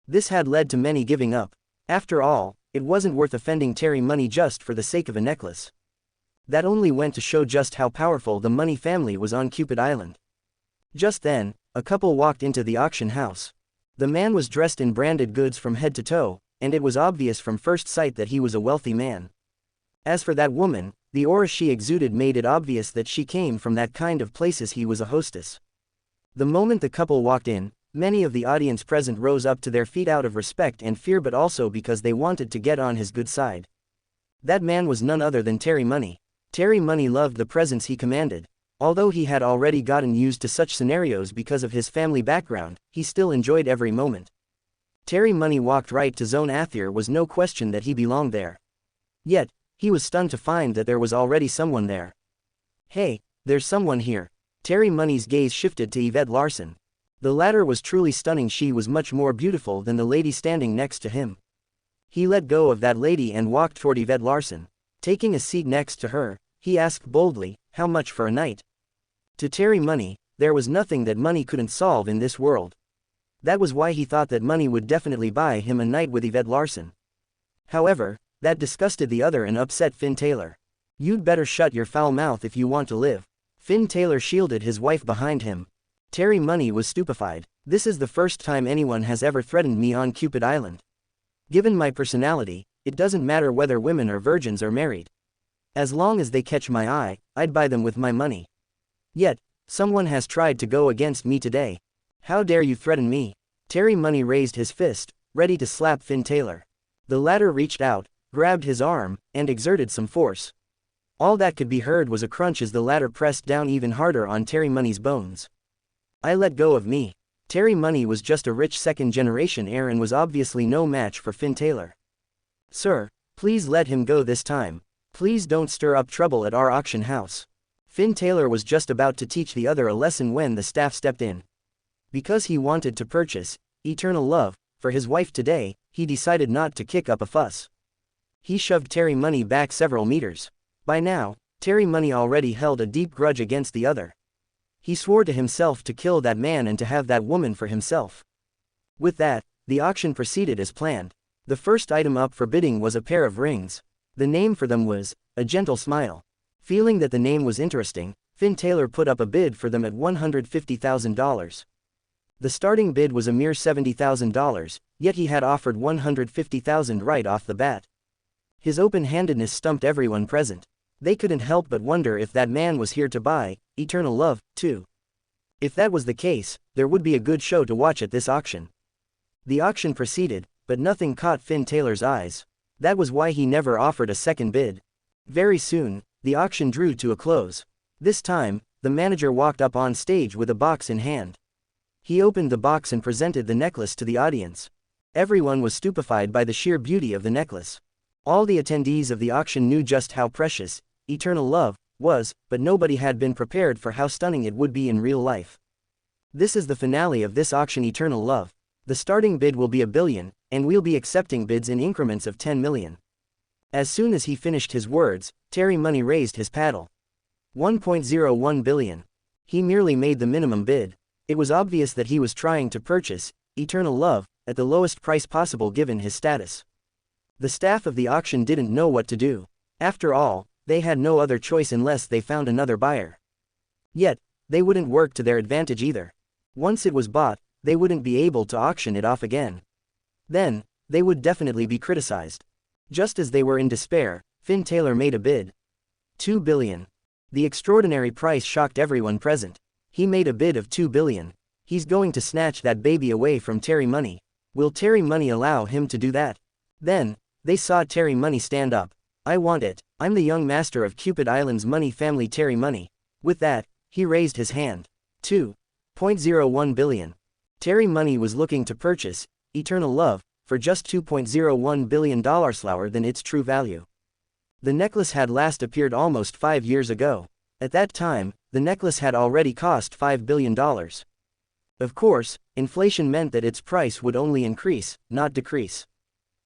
This had led to many giving up. After all, it wasn't worth offending Terry Money just for the sake of a necklace. That only went to show just how powerful the Money family was on Cupid Island. Just then, a couple walked into the auction house. The man was dressed in branded goods from head to toe, and it was obvious from first sight that he was a wealthy man. As for that woman, the aura she exuded made it obvious that she came from that kind of places. He was a hostess. The moment the couple walked in, many of the audience present rose up to their feet out of respect and fear, but also because they wanted to get on his good side. That man was none other than Terry Money. Terry Money loved the presence he commanded. Although he had already gotten used to such scenarios because of his family background, he still enjoyed every moment. Terry Money walked right to Zone A. There was no question that he belonged there. Yet, he was stunned to find that there was already someone there. Hey, there's someone here. Terry Money's gaze shifted to Yvette Larson. The latter was truly stunning. She was much more beautiful than the lady standing next to him. He let go of that lady and walked toward Yvette Larson. Taking a seat next to her, he asked boldly, "How much for a night?" To Terry Money, there was nothing that money couldn't solve in this world. That was why he thought that money would definitely buy him a night with Yvette Larson. However, that disgusted the other and upset Finn Taylor. "You'd better shut your foul mouth if you want to live." Finn Taylor shielded his wife behind him. Terry Money was stupefied. "This is the first time anyone has ever threatened me on Cupid Island. Given my personality, it doesn't matter whether women are virgins or married. As long as they catch my eye, I'd buy them with my money. Yet, someone has tried to go against me today. How dare you threaten me?" Terry Money raised his fist, ready to slap Finn Taylor. The latter reached out, grabbed his arm, and exerted some force. All that could be heard was a crunch as the latter pressed down even harder on Terry Money's bones. "I let go of me." Terry Money was just a rich second-generation heir and was obviously no match for Finn Taylor. "Sir, please let him go this time. Please don't stir up trouble at our auction house." Finn Taylor was just about to teach the other a lesson when the staff stepped in. Because he wanted to purchase Eternal Love for his wife today, he decided not to kick up a fuss. He shoved Terry Money back several meters. By now, Terry Money already held a deep grudge against the other. He swore to himself to kill that man and to have that woman for himself. With that, the auction proceeded as planned. The first item up for bidding was a pair of rings. The name for them was A Gentle Smile. Feeling that the name was interesting, Finn Taylor put up a bid for them at $150,000. The starting bid was a mere $70,000, yet he had offered $150,000 right off the bat. His open-handedness stumped everyone present. They couldn't help but wonder if that man was here to buy Eternal Love, too. If that was the case, there would be a good show to watch at this auction. The auction proceeded, but nothing caught Finn Taylor's eyes. That was why he never offered a second bid. Very soon, the auction drew to a close. This time, the manager walked up on stage with a box in hand. He opened the box and presented the necklace to the audience. Everyone was stupefied by the sheer beauty of the necklace. All the attendees of the auction knew just how precious Eternal Love was, but nobody had been prepared for how stunning it would be in real life. This is the finale of this auction, Eternal Love. The starting bid will be $1 billion, and we'll be accepting bids in increments of $10 million. As soon as he finished his words, Terry Money raised his paddle. 1.01 billion. He merely made the minimum bid. It was obvious that he was trying to purchase eternal love at the lowest price possible given his status. The staff of the auction didn't know what to do. After all, they had no other choice unless they found another buyer. Yet, they wouldn't work to their advantage either. Once it was bought, they wouldn't be able to auction it off again. Then, they would definitely be criticized. Just as they were in despair, Finn Taylor made a bid. 2 billion. The extraordinary price shocked everyone present. He made a bid of 2 billion. He's going to snatch that baby away from Terry Money. Will Terry Money allow him to do that? Then, they saw Terry Money stand up. I want it. I'm the young master of Cupid Island's money family, Terry Money. With that, he raised his hand. 2.01 billion. Terry Money was looking to purchase eternal love for just $2.01 billion lower than its true value. The necklace had last appeared almost 5 years ago. At that time, the necklace had already cost $5 billion. Of course, inflation meant that its price would only increase, not decrease.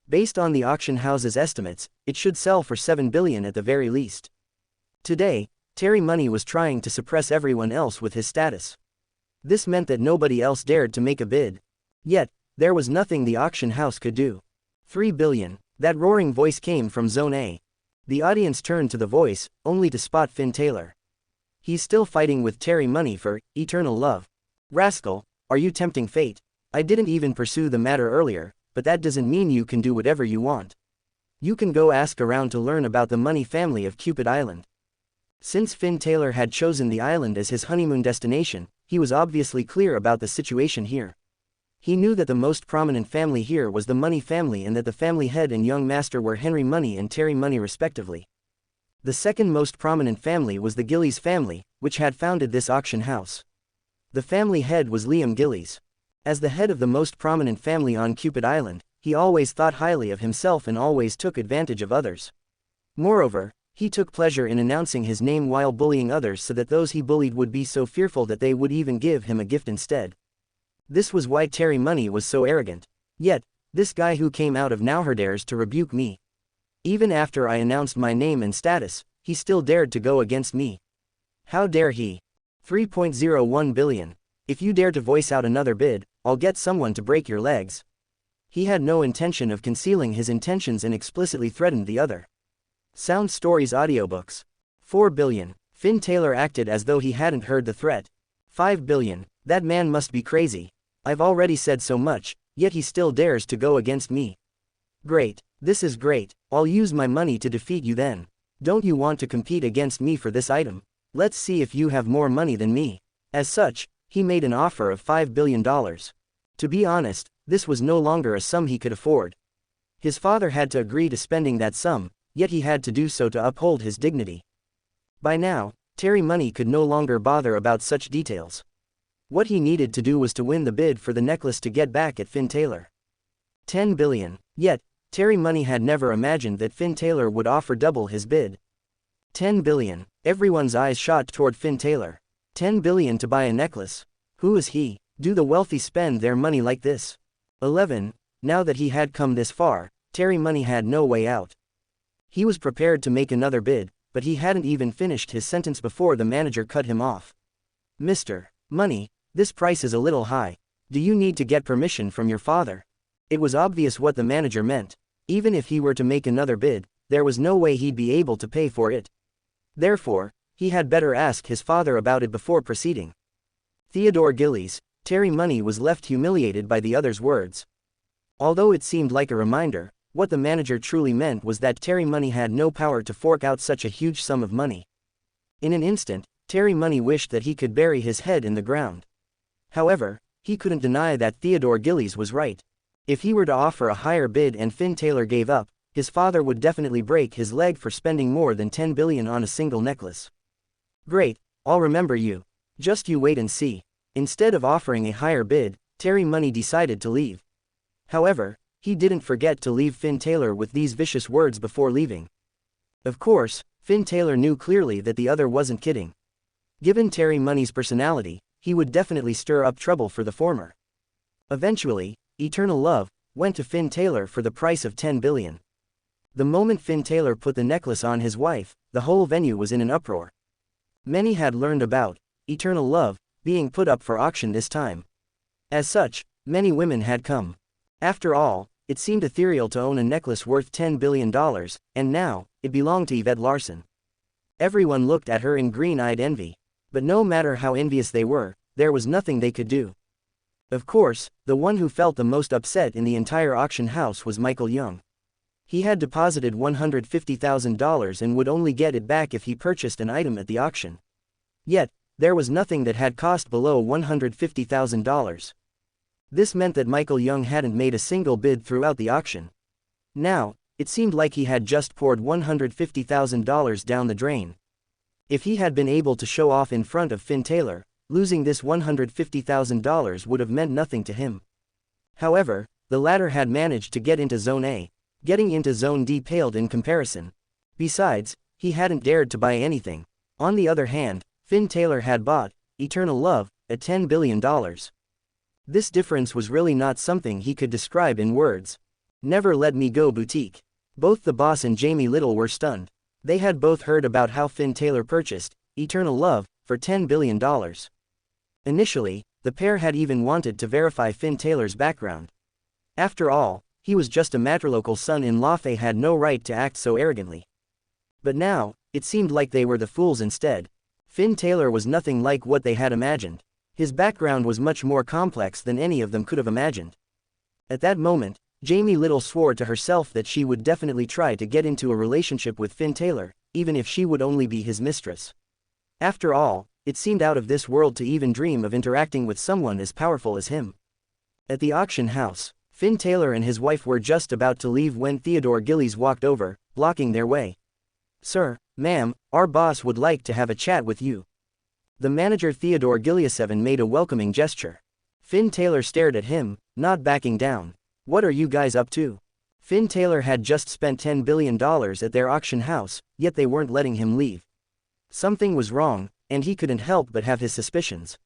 Based on the auction house's estimates, it should sell for $7 billion at the very least. Today, Terry Money was trying to suppress everyone else with his status. This meant that nobody else dared to make a bid. Yet, there was nothing the auction house could do. 3 billion. That roaring voice came from Zone A. The audience turned to the voice, only to spot Finn Taylor. He's still fighting with Terry Money for eternal love. Rascal, are you tempting fate? I didn't even pursue the matter earlier, but that doesn't mean you can do whatever you want. You can go ask around to learn about the money family of Cupid Island. Since Finn Taylor had chosen the island as his honeymoon destination, he was obviously clear about the situation here. He knew that the most prominent family here was the Money family and that the family head and young master were Henry Money and Terry Money respectively. The second most prominent family was the Gillies family, which had founded this auction house. The family head was Liam Gillies. As the head of the most prominent family on Cupid Island, he always thought highly of himself and always took advantage of others. Moreover, he took pleasure in announcing his name while bullying others so that those he bullied would be so fearful that they would even give him a gift instead. This was why Terry Money was so arrogant. Yet, this guy who came out of nowhere dares to rebuke me. Even after I announced my name and status, he still dared to go against me. How dare he? 3.01 billion. If you dare to voice out another bid, I'll get someone to break your legs. He had no intention of concealing his intentions and explicitly threatened the other. SoundStories audiobooks. 4 billion. Finn Taylor acted as though he hadn't heard the threat. 5 billion. That man must be crazy. I've already said so much, yet he still dares to go against me. Great. This is great. I'll use my money to defeat you then. Don't you want to compete against me for this item? Let's see if you have more money than me. As such, he made an offer of $5 billion. To be honest, this was no longer a sum he could afford. His father had to agree to spending that sum, yet he had to do so to uphold his dignity. By now, Terry Money could no longer bother about such details. What he needed to do was to win the bid for the necklace to get back at Finn Taylor. 10 billion. Yet, Terry Money had never imagined that Finn Taylor would offer double his bid. 10 billion. Everyone's eyes shot toward Finn Taylor. 10 billion to buy a necklace. Who is he? Do the wealthy spend their money like this? 11. Now that he had come this far, Terry Money had no way out. He was prepared to make another bid, but he hadn't even finished his sentence before the manager cut him off. Mr. Money, this price is a little high. Do you need to get permission from your father? It was obvious what the manager meant. Even if he were to make another bid, there was no way he'd be able to pay for it. Therefore, he had better ask his father about it before proceeding. Theodore Gillies, Terry Money was left humiliated by the other's words. Although it seemed like a reminder, what the manager truly meant was that Terry Money had no power to fork out such a huge sum of money. In an instant, Terry Money wished that he could bury his head in the ground. However, he couldn't deny that Theodore Gillies was right. If he were to offer a higher bid and Finn Taylor gave up, his father would definitely break his leg for spending more than 10 billion on a single necklace. Great, I'll remember you. Just you wait and see. Instead of offering a higher bid, Terry Money decided to leave. However, he didn't forget to leave Finn Taylor with these vicious words before leaving. Of course, Finn Taylor knew clearly that the other wasn't kidding. Given Terry Money's personality, he would definitely stir up trouble for the former. Eventually, Eternal Love went to Finn Taylor for the price of 10 billion. The moment Finn Taylor put the necklace on his wife, the whole venue was in an uproar. Many had learned about eternal love being put up for auction this time. As such, many women had come. After all, it seemed ethereal to own a necklace worth $10 billion, and now, it belonged to Yvette Larson. Everyone looked at her in green-eyed envy. But no matter how envious they were, there was nothing they could do. Of course, the one who felt the most upset in the entire auction house was Michael Young. He had deposited $150,000 and would only get it back if he purchased an item at the auction. Yet, there was nothing that had cost below $150,000. This meant that Michael Young hadn't made a single bid throughout the auction. Now, it seemed like he had just poured $150,000 down the drain. If he had been able to show off in front of Finn Taylor, losing this $150,000 would have meant nothing to him. However, the latter had managed to get into Zone A. Getting into Zone D paled in comparison. Besides, he hadn't dared to buy anything. On the other hand, Finn Taylor had bought eternal love at $10 billion. This difference was really not something he could describe in words. Never Let Me Go boutique. Both the boss and Jamie Little were stunned. They had both heard about how Finn Taylor purchased eternal love for $10 billion. Initially, the pair had even wanted to verify Finn Taylor's background. After all, he was just a matrilocal son-in-law. They had no right to act so arrogantly. But now, it seemed like they were the fools instead. Finn Taylor was nothing like what they had imagined. His background was much more complex than any of them could have imagined. At that moment, Jamie Little swore to herself that she would definitely try to get into a relationship with Finn Taylor, even if she would only be his mistress. After all, it seemed out of this world to even dream of interacting with someone as powerful as him. At the auction house, Finn Taylor and his wife were just about to leave when Theodore Gillies walked over, blocking their way. "Sir, ma'am, our boss would like to have a chat with you." The manager Theodore Gillies made a welcoming gesture. Finn Taylor stared at him, not backing down. "What are you guys up to?" Finn Taylor had just spent $10 billion at their auction house, yet they weren't letting him leave. Something was wrong, and he couldn't help but have his suspicions.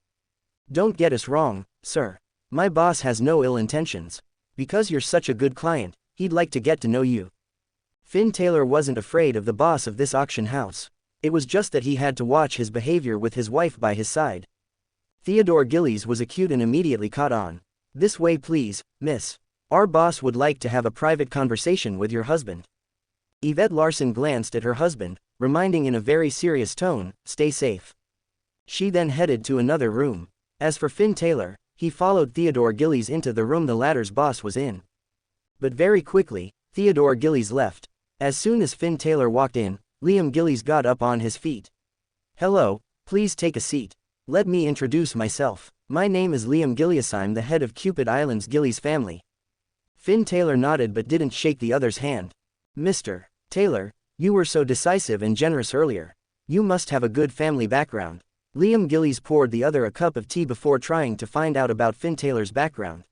"Don't get us wrong, sir. My boss has no ill intentions. Because you're such a good client, he'd like to get to know you." Finn Taylor wasn't afraid of the boss of this auction house. It was just that he had to watch his behavior with his wife by his side. Theodore Gillies was acute and immediately caught on. "This way please, miss. Our boss would like to have a private conversation with your husband." Yvette Larson glanced at her husband, reminding in a very serious tone, "Stay safe." She then headed to another room. As for Finn Taylor, he followed Theodore Gillies into the room the latter's boss was in. But very quickly, Theodore Gillies left. As soon as Finn Taylor walked in, Liam Gillies got up on his feet. "Hello, please take a seat. Let me introduce myself. My name is Liam Gillies. I'm the head of Cupid Island's Gillies family." Finn Taylor nodded but didn't shake the other's hand. "Mr. Taylor, you were so decisive and generous earlier. You must have a good family background." Liam Gillies poured the other a cup of tea before trying to find out about Finn Taylor's background.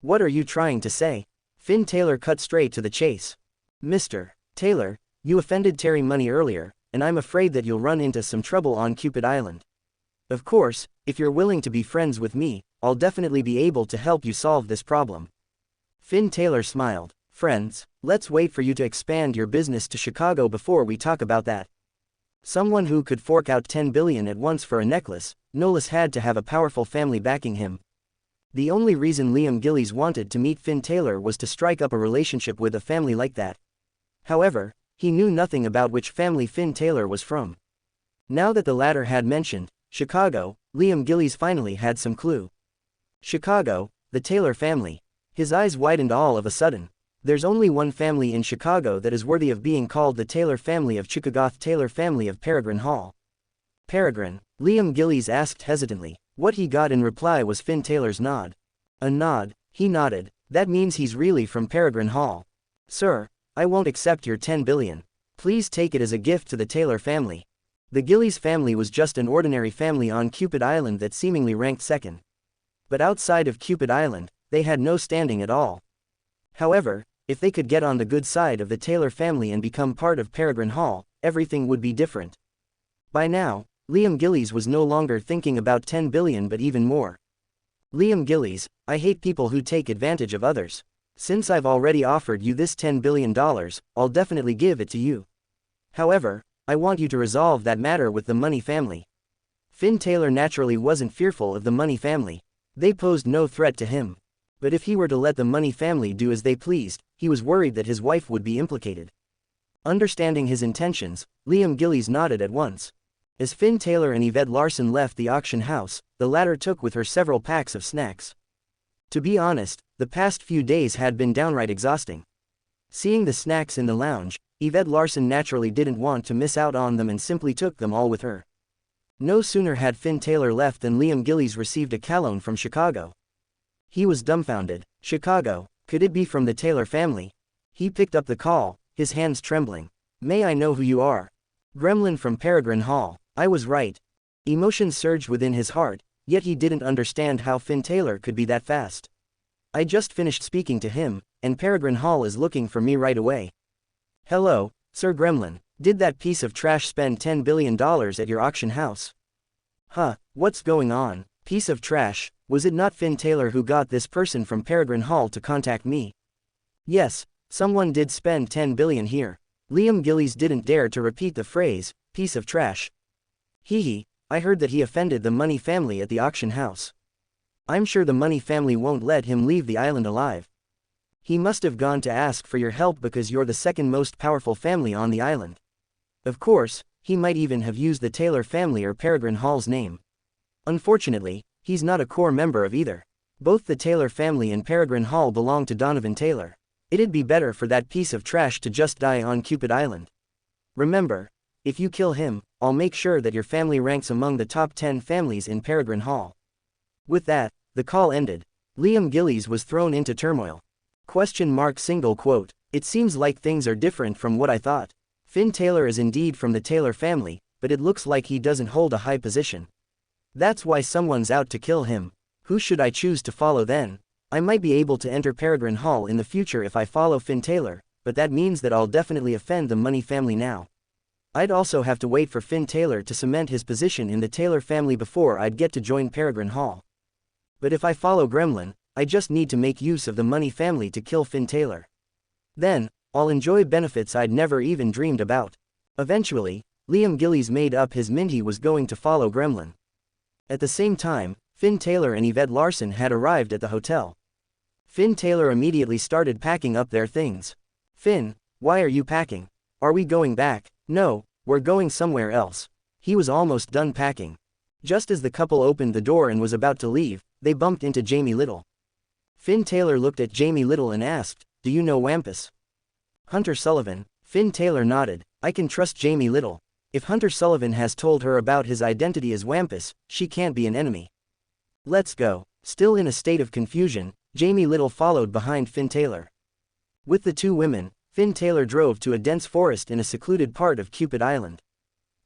"What are you trying to say?" Finn Taylor cut straight to the chase. "Mr. Taylor, you offended Terry Money earlier, and I'm afraid that you'll run into some trouble on Cupid Island. Of course, if you're willing to be friends with me, I'll definitely be able to help you solve this problem." Finn Taylor smiled. "Friends, let's wait for you to expand your business to Chicago before we talk about that." Someone who could fork out $10 billion at once for a necklace, no less had to have a powerful family backing him. The only reason Liam Gillies wanted to meet Finn Taylor was to strike up a relationship with a family like that. However, he knew nothing about which family Finn Taylor was from. Now that the latter had mentioned Chicago, Liam Gillies finally had some clue. Chicago, the Taylor family. His eyes widened all of a sudden. There's only one family in Chicago that is worthy of being called the Taylor family of Chicagoth Taylor family of Peregrine Hall. Peregrine? Liam Gillies asked hesitantly. What he got in reply was Finn Taylor's nod. A nod. He nodded. That means he's really from Peregrine Hall. "Sir, I won't accept your $10 billion. Please take it as a gift to the Taylor family." The Gillies family was just an ordinary family on Cupid Island that seemingly ranked second. But outside of Cupid Island, they had no standing at all. However, if they could get on the good side of the Taylor family and become part of Peregrine Hall, everything would be different. By now, Liam Gillies was no longer thinking about $10 billion but even more. "Liam Gillies, I hate people who take advantage of others. Since I've already offered you this $10 billion, I'll definitely give it to you. However, I want you to resolve that matter with the Money family. Finn Taylor naturally wasn't fearful of the Money family. They posed no threat to him. But if he were to let the Money family do as they pleased, he was worried that his wife would be implicated. Understanding his intentions, Liam Gillies nodded at once. As Finn Taylor and Yvette Larson left the auction house, the latter took with her several packs of snacks. To be honest, the past few days had been downright exhausting. Seeing the snacks in the lounge, Yvette Larson naturally didn't want to miss out on them and simply took them all with her. No sooner had Finn Taylor left than Liam Gillies received a call from Chicago. He was dumbfounded. Chicago? Could it be from the Taylor family? He picked up the call, his hands trembling. May I know who you are? Gremlin from Peregrine Hall. I was right. Emotions surged within his heart, yet he didn't understand how Finn Taylor could be that fast. I just finished speaking to him, and Peregrine Hall is looking for me right away. Hello, Sir Gremlin. Did that piece of trash spend $10 billion at your auction house? Huh, what's going on? Piece of trash? Was it not Finn Taylor who got this person from Peregrine Hall to contact me? Yes, someone did spend $10 billion here. Liam Gillies didn't dare to repeat the phrase, piece of trash. Hee, I heard that he offended the Money family at the auction house. I'm sure the Money family won't let him leave the island alive. He must have gone to ask for your help because you're the second most powerful family on the island. Of course, he might even have used the Taylor family or Peregrine Hall's name. Unfortunately, he's not a core member of either. Both the Taylor family and Peregrine Hall belong to Donovan Taylor. It'd be better for that piece of trash to just die on Cupid Island. Remember, if you kill him, I'll make sure that your family ranks among the top 10 families in Peregrine Hall. With that, the call ended. Liam Gillies was thrown into turmoil. It seems like things are different from what I thought. Finn Taylor is indeed from the Taylor family, but it looks like he doesn't hold a high position. That's why someone's out to kill him. Who should I choose to follow then? I might be able to enter Peregrine Hall in the future if I follow Finn Taylor, but that means that I'll definitely offend the Money family now. I'd also have to wait for Finn Taylor to cement his position in the Taylor family before I'd get to join Peregrine Hall. But if I follow Gremlin, I just need to make use of the Money family to kill Finn Taylor. Then, I'll enjoy benefits I'd never even dreamed about. Eventually, Liam Gillies made up his mind he was going to follow Gremlin. At the same time, Finn Taylor and Yvette Larson had arrived at the hotel. Finn Taylor immediately started packing up their things. Finn, why are you packing? Are we going back? No, we're going somewhere else. He was almost done packing. Just as the couple opened the door and was about to leave, they bumped into Jamie Little. Finn Taylor looked at Jamie Little and asked, "Do you know Wampus?" Hunter Sullivan. Finn Taylor nodded. I can trust Jamie Little. If Hunter Sullivan has told her about his identity as Wampus, she can't be an enemy. Let's go. Still in a state of confusion, Jamie Little followed behind Finn Taylor. With the two women, Finn Taylor drove to a dense forest in a secluded part of Cupid Island.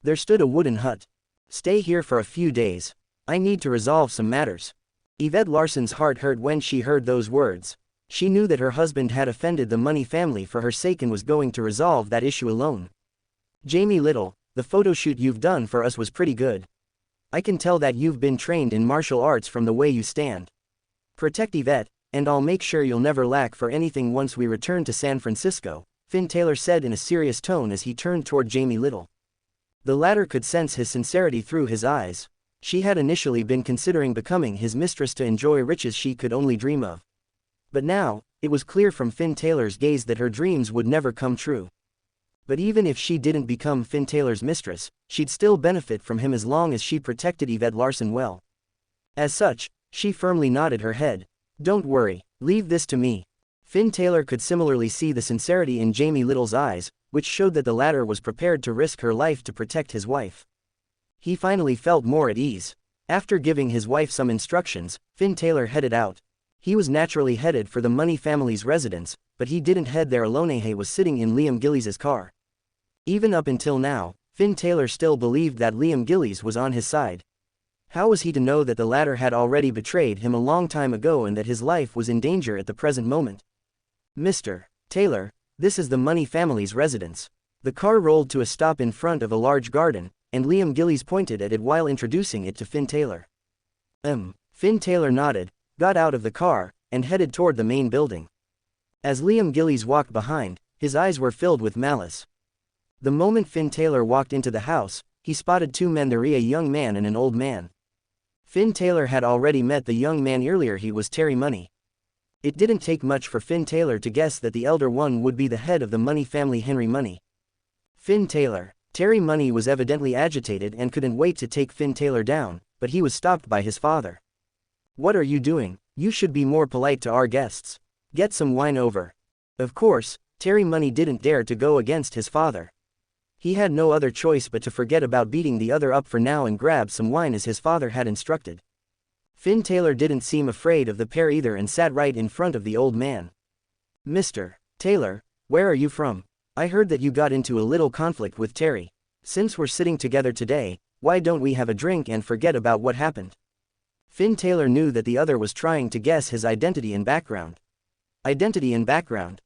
There stood a wooden hut. Stay here for a few days. I need to resolve some matters. Yvette Larson's heart hurt when she heard those words. She knew that her husband had offended the Money family for her sake and was going to resolve that issue alone. Jamie Little, the photo shoot you've done for us was pretty good. I can tell that you've been trained in martial arts from the way you stand. Protect Yvette, and I'll make sure you'll never lack for anything once we return to San Francisco, Finn Taylor said in a serious tone as he turned toward Jamie Little. The latter could sense his sincerity through his eyes. She had initially been considering becoming his mistress to enjoy riches she could only dream of. But now, it was clear from Finn Taylor's gaze that her dreams would never come true. But even if she didn't become Finn Taylor's mistress, she'd still benefit from him as long as she protected Yvette Larson well. As such, she firmly nodded her head. Don't worry, leave this to me. Finn Taylor could similarly see the sincerity in Jamie Little's eyes, which showed that the latter was prepared to risk her life to protect his wife. He finally felt more at ease. After giving his wife some instructions, Finn Taylor headed out. He was naturally headed for the Money family's residence, but he didn't head there alone. He was sitting in Liam Gillies' car. Even up until now, Finn Taylor still believed that Liam Gillies was on his side. How was he to know that the latter had already betrayed him a long time ago and that his life was in danger at the present moment? Mr. Taylor, this is the Money family's residence. The car rolled to a stop in front of a large garden, and Liam Gillies pointed at it while introducing it to Finn Taylor. Finn Taylor nodded, got out of the car, and headed toward the main building. As Liam Gillies walked behind, his eyes were filled with malice. The moment Finn Taylor walked into the house, he spotted two men there, a young man and an old man. Finn Taylor had already met the young man earlier. He was Terry Money. It didn't take much for Finn Taylor to guess that the elder one would be the head of the Money family, Henry Money. Finn Taylor. Terry Money was evidently agitated and couldn't wait to take Finn Taylor down, but he was stopped by his father. "What are you doing? You should be more polite to our guests. Get some wine over." Of course, Terry Money didn't dare to go against his father. He had no other choice but to forget about beating the other up for now and grab some wine as his father had instructed. Finn Taylor didn't seem afraid of the pair either and sat right in front of the old man. "Mr. Taylor, where are you from? I heard that you got into a little conflict with Terry. Since we're sitting together today, why don't we have a drink and forget about what happened?" Finn Taylor knew that the other was trying to guess his identity and background. Identity and background?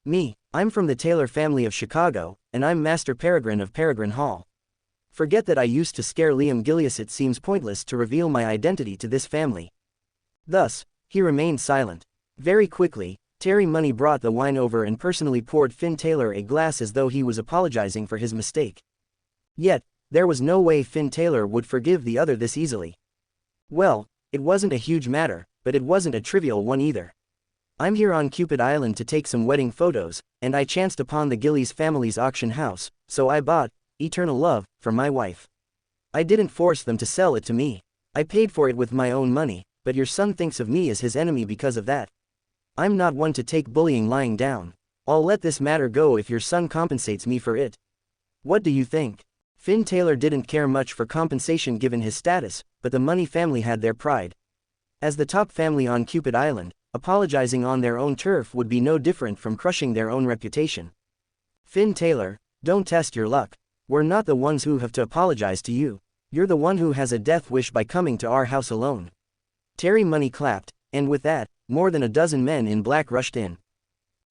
Me. I'm from the Taylor family of Chicago, and I'm Master Peregrine of Peregrine Hall. Forget that I used to scare Liam Gillies. It seems pointless to reveal my identity to this family. Thus, he remained silent. Very quickly, Terry Money brought the wine over and personally poured Finn Taylor a glass as though he was apologizing for his mistake. Yet, there was no way Finn Taylor would forgive the other this easily. Well, it wasn't a huge matter, but it wasn't a trivial one either. "I'm here on Cupid Island to take some wedding photos, and I chanced upon the Gillies family's auction house, so I bought Eternal Love for my wife. I didn't force them to sell it to me. I paid for it with my own money, but your son thinks of me as his enemy because of that. I'm not one to take bullying lying down. I'll let this matter go if your son compensates me for it. What do you think?" Finn Taylor didn't care much for compensation given his status, but the Money family had their pride. As the top family on Cupid Island, apologizing on their own turf would be no different from crushing their own reputation. "Finn Taylor, don't test your luck. We're not the ones who have to apologize to you. You're the one who has a death wish by coming to our house alone." Terry Money clapped, and with that, more than a dozen men in black rushed in.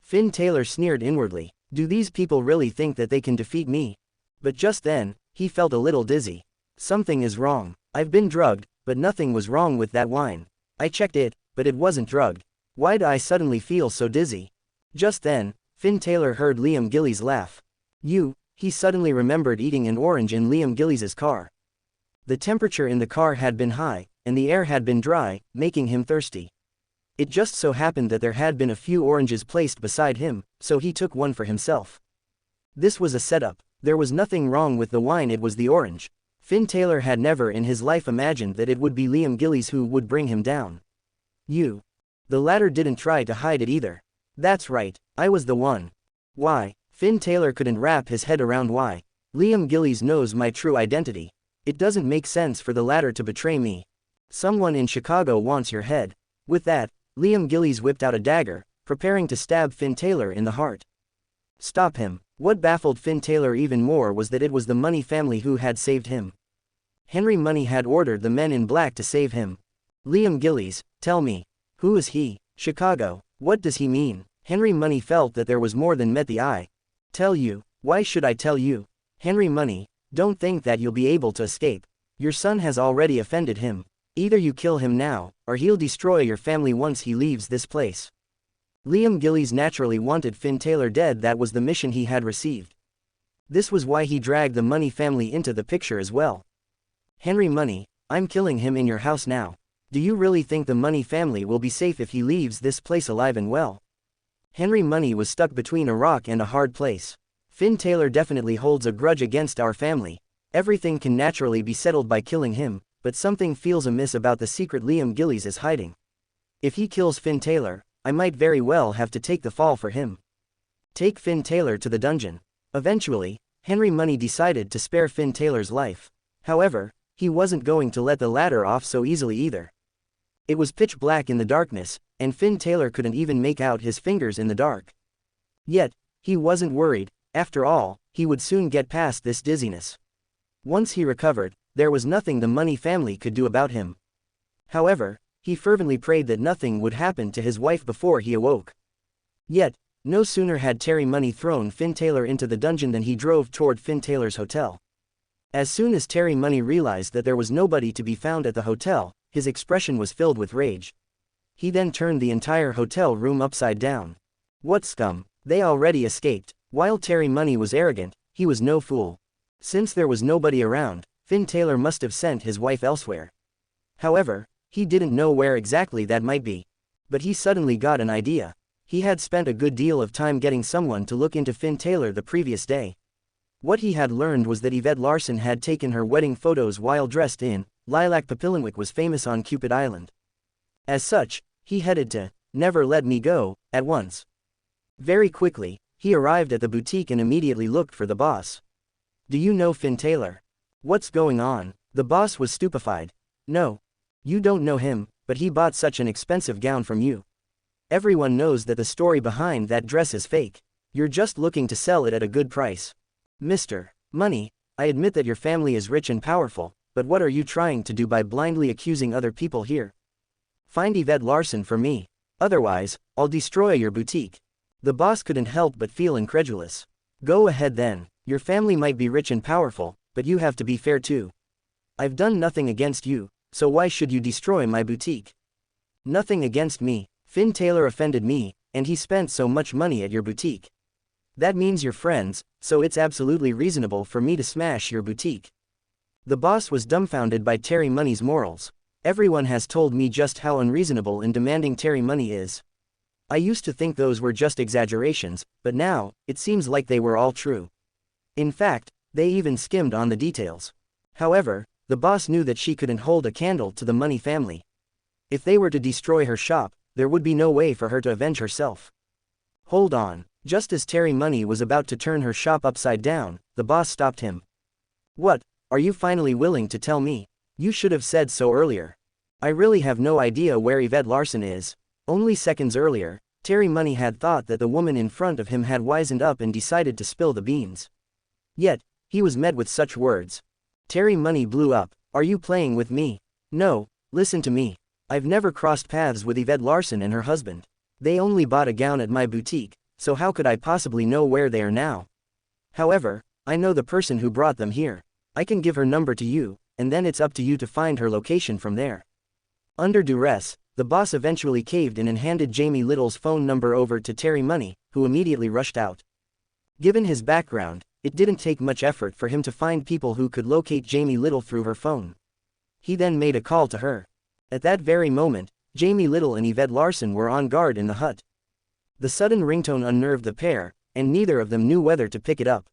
Finn Taylor sneered inwardly. Do these people really think that they can defeat me? But just then, he felt a little dizzy. Something is wrong. I've been drugged, but nothing was wrong with that wine. I checked it, but it wasn't drugged. Why'd I suddenly feel so dizzy? Just then, Finn Taylor heard Liam Gillies laugh. He suddenly remembered eating an orange in Liam Gillies' car. The temperature in the car had been high, and the air had been dry, making him thirsty. It just so happened that there had been a few oranges placed beside him, so he took one for himself. This was a setup. There was nothing wrong with the wine, it was the orange. Finn Taylor had never in his life imagined that it would be Liam Gillies who would bring him down. The latter didn't try to hide it either. "That's right, I was the one." "Why?" Finn Taylor couldn't wrap his head around why. "Liam Gillies knows my true identity. It doesn't make sense for the latter to betray me. Someone in Chicago wants your head." With that, Liam Gillies whipped out a dagger, preparing to stab Finn Taylor in the heart. Stop him. What baffled Finn Taylor even more was that it was the Money family who had saved him. Henry Money had ordered the men in black to save him. "Liam Gillies, tell me. Who is he? Chicago. What does he mean?" Henry Money felt that there was more than met the eye. "Tell you? Why should I tell you? Henry Money, don't think that you'll be able to escape. Your son has already offended him. Either you kill him now, or he'll destroy your family once he leaves this place." Liam Gillies naturally wanted Finn Taylor dead. That was the mission he had received. This was why he dragged the Money family into the picture as well. "Henry Money, I'm killing him in your house now. Do you really think the Money family will be safe if he leaves this place alive and well?" Henry Money was stuck between a rock and a hard place. "Finn Taylor definitely holds a grudge against our family. Everything can naturally be settled by killing him, but something feels amiss about the secret Liam Gillies is hiding. If he kills Finn Taylor, I might very well have to take the fall for him. Take Finn Taylor to the dungeon." Eventually, Henry Money decided to spare Finn Taylor's life. However, he wasn't going to let the latter off so easily either. It was pitch black in the darkness, and Finn Taylor couldn't even make out his fingers in the dark. Yet, he wasn't worried. After all, he would soon get past this dizziness. Once he recovered, there was nothing the Money family could do about him. However, he fervently prayed that nothing would happen to his wife before he awoke. Yet, no sooner had Terry Money thrown Finn Taylor into the dungeon than he drove toward Finn Taylor's hotel. As soon as Terry Money realized that there was nobody to be found at the hotel, his expression was filled with rage. He then turned the entire hotel room upside down. What scum, they already escaped. While Terry Money was arrogant, he was no fool. Since there was nobody around, Finn Taylor must have sent his wife elsewhere. However, he didn't know where exactly that might be. But he suddenly got an idea. He had spent a good deal of time getting someone to look into Finn Taylor the previous day. What he had learned was that Yvette Larson had taken her wedding photos while dressed in lilac. Papillenwick was famous on Cupid Island. As such, he headed to Never Let Me Go at once. Very quickly, he arrived at the boutique and immediately looked for the boss. Do you know Finn Taylor? What's going on? The boss was stupefied. No. You don't know him, but he bought such an expensive gown from you. Everyone knows that the story behind that dress is fake. You're just looking to sell it at a good price. Mr. Money, I admit that your family is rich and powerful, but what are you trying to do by blindly accusing other people here? Find Yvette Larson for me. Otherwise, I'll destroy your boutique. The boss couldn't help but feel incredulous. Go ahead then. Your family might be rich and powerful, but you have to be fair too. I've done nothing against you, so why should you destroy my boutique? Nothing against me. Finn Taylor offended me, and he spent so much money at your boutique. That means you're friends, so it's absolutely reasonable for me to smash your boutique. The boss was dumbfounded by Terry Money's morals. Everyone has told me just how unreasonable and demanding Terry Money is. I used to think those were just exaggerations, but now, it seems like they were all true. In fact, they even skimmed on the details. However, the boss knew that she couldn't hold a candle to the Money family. If they were to destroy her shop, there would be no way for her to avenge herself. Hold on. Just as Terry Money was about to turn her shop upside down, the boss stopped him. What, are you finally willing to tell me? You should have said so earlier. I really have no idea where Yvette Larson is. Only seconds earlier, Terry Money had thought that the woman in front of him had wisened up and decided to spill the beans. Yet, he was met with such words. Terry Money blew up. Are you playing with me? No, listen to me. I've never crossed paths with Yvette Larson and her husband. They only bought a gown at my boutique, so how could I possibly know where they are now? However, I know the person who brought them here. I can give her number to you, and then it's up to you to find her location from there. Under duress, the boss eventually caved in and handed Jamie Little's phone number over to Terry Money, who immediately rushed out. Given his background, it didn't take much effort for him to find people who could locate Jamie Little through her phone. He then made a call to her. At that very moment, Jamie Little and Yvette Larson were on guard in the hut. The sudden ringtone unnerved the pair, and neither of them knew whether to pick it up.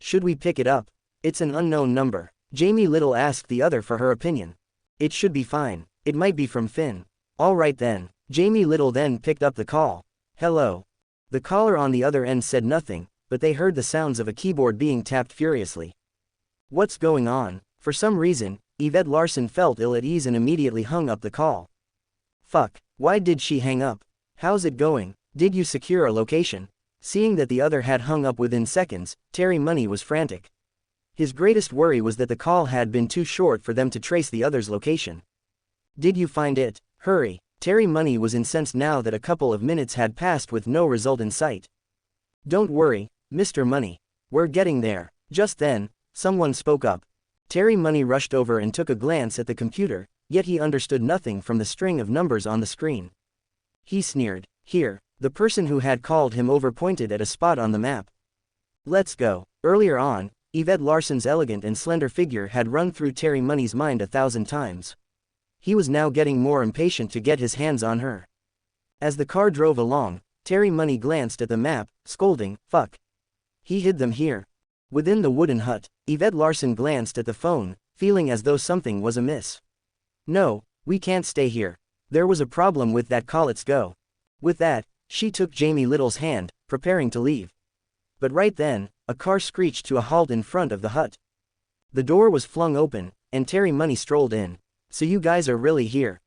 Should we pick it up? It's an unknown number. Jamie Little asked the other for her opinion. It should be fine. It might be from Finn. All right then. Jamie Little then picked up the call. Hello. The caller on the other end said nothing, but they heard the sounds of a keyboard being tapped furiously. What's going on? For some reason, Yvette Larson felt ill at ease and immediately hung up the call. Fuck, why did she hang up? How's it going? Did you secure a location? Seeing that the other had hung up within seconds, Terry Money was frantic. His greatest worry was that the call had been too short for them to trace the other's location. Did you find it? Hurry. Terry Money was incensed now that a couple of minutes had passed with no result in sight. Don't worry, Mr. Money. We're getting there. Just then, someone spoke up. Terry Money rushed over and took a glance at the computer, yet he understood nothing from the string of numbers on the screen. He sneered. Here. The person who had called him over pointed at a spot on the map. Let's go. Earlier on, Yvette Larson's elegant and slender figure had run through Terry Money's mind 1,000 times. He was now getting more impatient to get his hands on her. As the car drove along, Terry Money glanced at the map, scolding, fuck. He hid them here. Within the wooden hut, Yvette Larson glanced at the phone, feeling as though something was amiss. No, we can't stay here. There was a problem with that call, let's go. With that, she took Jamie Little's hand, preparing to leave. But right then, a car screeched to a halt in front of the hut. The door was flung open, and Terry Money strolled in. So you guys are really here.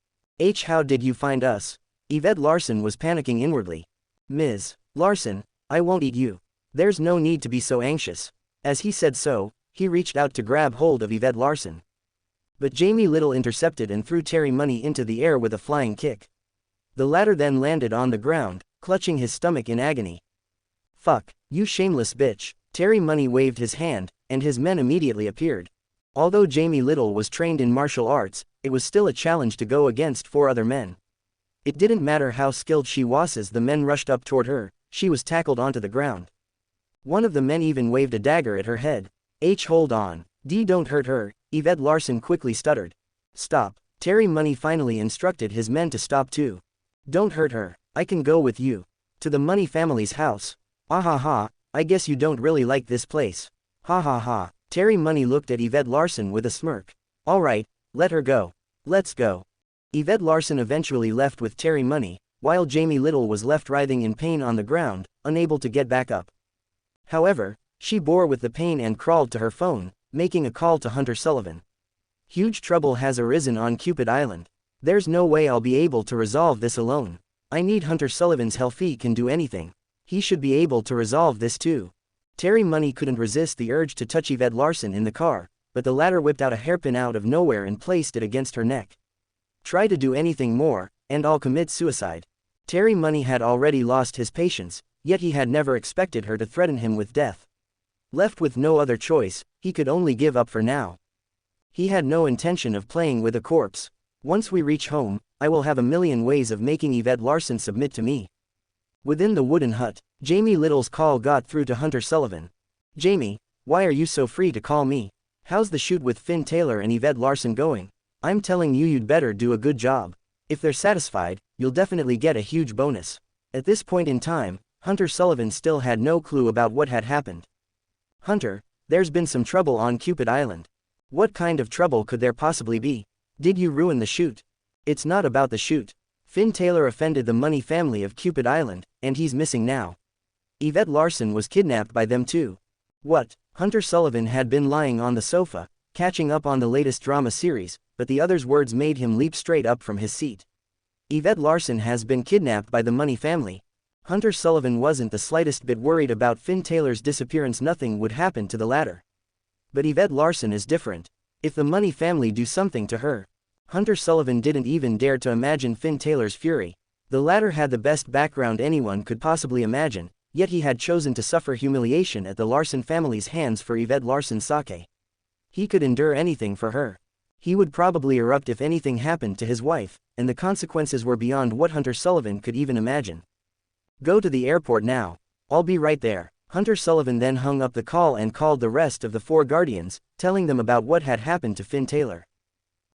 How did you find us? Yvette Larson was panicking inwardly. Ms. Larson, I won't eat you. There's no need to be so anxious. As he said so, he reached out to grab hold of Yvette Larson. But Jamie Little intercepted and threw Terry Money into the air with a flying kick. The latter then landed on the ground, clutching his stomach in agony. Fuck, you shameless bitch. Terry Money waved his hand, and his men immediately appeared. Although Jamie Little was trained in martial arts, it was still a challenge to go against 4 other men. It didn't matter how skilled she was as the men rushed up toward her, she was tackled onto the ground. One of the men even waved a dagger at her head. Hold on. Don't hurt her, Yvette Larson quickly stuttered. Stop. Terry Money finally instructed his men to stop too. Don't hurt her, I can go with you. To the Money family's house. Ah ha ha, I guess you don't really like this place. Ha ha ha. Terry Money looked at Yvette Larson with a smirk. Alright, let her go. Let's go. Yvette Larson eventually left with Terry Money, while Jamie Little was left writhing in pain on the ground, unable to get back up. However, she bore with the pain and crawled to her phone, making a call to Hunter Sullivan. Huge trouble has arisen on Cupid Island. There's no way I'll be able to resolve this alone. I need Hunter Sullivan's help. He can do anything. He should be able to resolve this too. Terry Money couldn't resist the urge to touch Yvette Larson in the car, but the latter whipped out a hairpin out of nowhere and placed it against her neck. Try to do anything more, and I'll commit suicide. Terry Money had already lost his patience, yet he had never expected her to threaten him with death. Left with no other choice, he could only give up for now. He had no intention of playing with a corpse. Once we reach home, I will have a million ways of making Yvette Larson submit to me. Within the wooden hut, Jamie Little's call got through to Hunter Sullivan. Jamie, why are you so free to call me? How's the shoot with Finn Taylor and Yvette Larson going? I'm telling you, you'd better do a good job. If they're satisfied, you'll definitely get a huge bonus. At this point in time, Hunter Sullivan still had no clue about what had happened. Hunter, there's been some trouble on Cupid Island. What kind of trouble could there possibly be? Did you ruin the shoot? It's not about the shoot. Finn Taylor offended the Money family of Cupid Island, and he's missing now. Yvette Larson was kidnapped by them too. What? Hunter Sullivan had been lying on the sofa, catching up on the latest drama series, but the other's words made him leap straight up from his seat. Yvette Larson has been kidnapped by the Money family. Hunter Sullivan wasn't the slightest bit worried about Finn Taylor's disappearance. Nothing would happen to the latter. But Yvette Larson is different. If the Money family do something to her, Hunter Sullivan didn't even dare to imagine Finn Taylor's fury. The latter had the best background anyone could possibly imagine, yet he had chosen to suffer humiliation at the Larson family's hands for Yvette Larson's sake. He could endure anything for her. He would probably erupt if anything happened to his wife, and the consequences were beyond what Hunter Sullivan could even imagine. Go to the airport now. I'll be right there. Hunter Sullivan then hung up the call and called the rest of the 4 guardians, telling them about what had happened to Finn Taylor.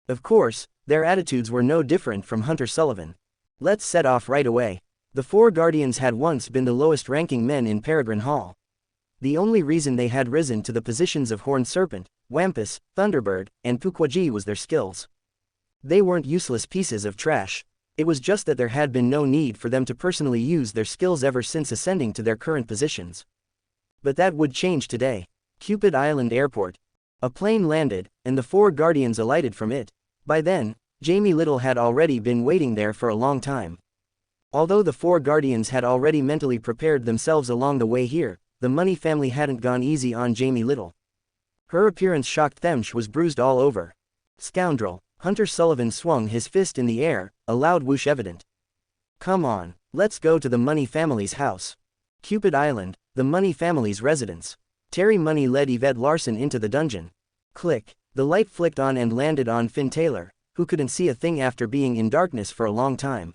Of course, their attitudes were no different from Hunter Sullivan. Let's set off right away. The 4 guardians had once been the lowest-ranking men in Peregrine Hall. The only reason they had risen to the positions of Horned Serpent, Wampus, Thunderbird, and Pukwudgie was their skills. They weren't useless pieces of trash. It was just that there had been no need for them to personally use their skills ever since ascending to their current positions. But that would change today. Cupid Island Airport. A plane landed, and the 4 guardians alighted from it. By then, Jamie Little had already been waiting there for a long time. Although the 4 guardians had already mentally prepared themselves along the way here, the Money family hadn't gone easy on Jamie Little. Her appearance shocked them. She was bruised all over. Scoundrel. Hunter Sullivan swung his fist in the air, a loud whoosh evident. Come on, let's go to the Money family's house. Cupid Island, the Money family's residence. Terry Money led Yvette Larson into the dungeon. Click. The light flicked on and landed on Finn Taylor, who couldn't see a thing after being in darkness for a long time.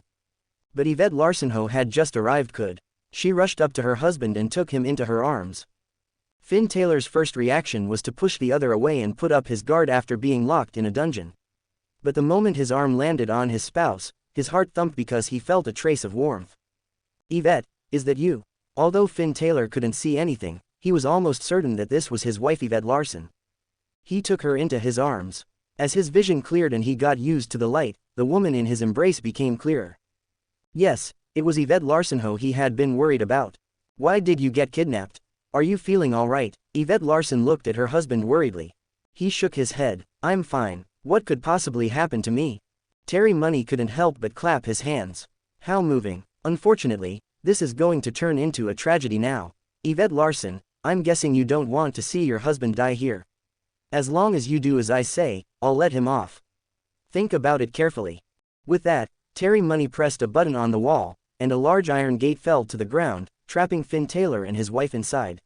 But Yvette Larson, who had just arrived, could. She rushed up to her husband and took him into her arms. Finn Taylor's first reaction was to push the other away and put up his guard after being locked in a dungeon. But the moment his arm landed on his spouse, his heart thumped because he felt a trace of warmth. Yvette, is that you? Although Finn Taylor couldn't see anything, he was almost certain that this was his wife Yvette Larson. He took her into his arms. As his vision cleared and he got used to the light, the woman in his embrace became clearer. Yes, it was Yvette Larson who he had been worried about. Why did you get kidnapped? Are you feeling all right? Yvette Larson looked at her husband worriedly. He shook his head. I'm fine. What could possibly happen to me? Terry Money couldn't help but clap his hands. How moving. Unfortunately, this is going to turn into a tragedy now. Yvette Larson, I'm guessing you don't want to see your husband die here. As long as you do as I say, I'll let him off. Think about it carefully. With that, Terry Money pressed a button on the wall, and a large iron gate fell to the ground, trapping Finn Taylor and his wife inside.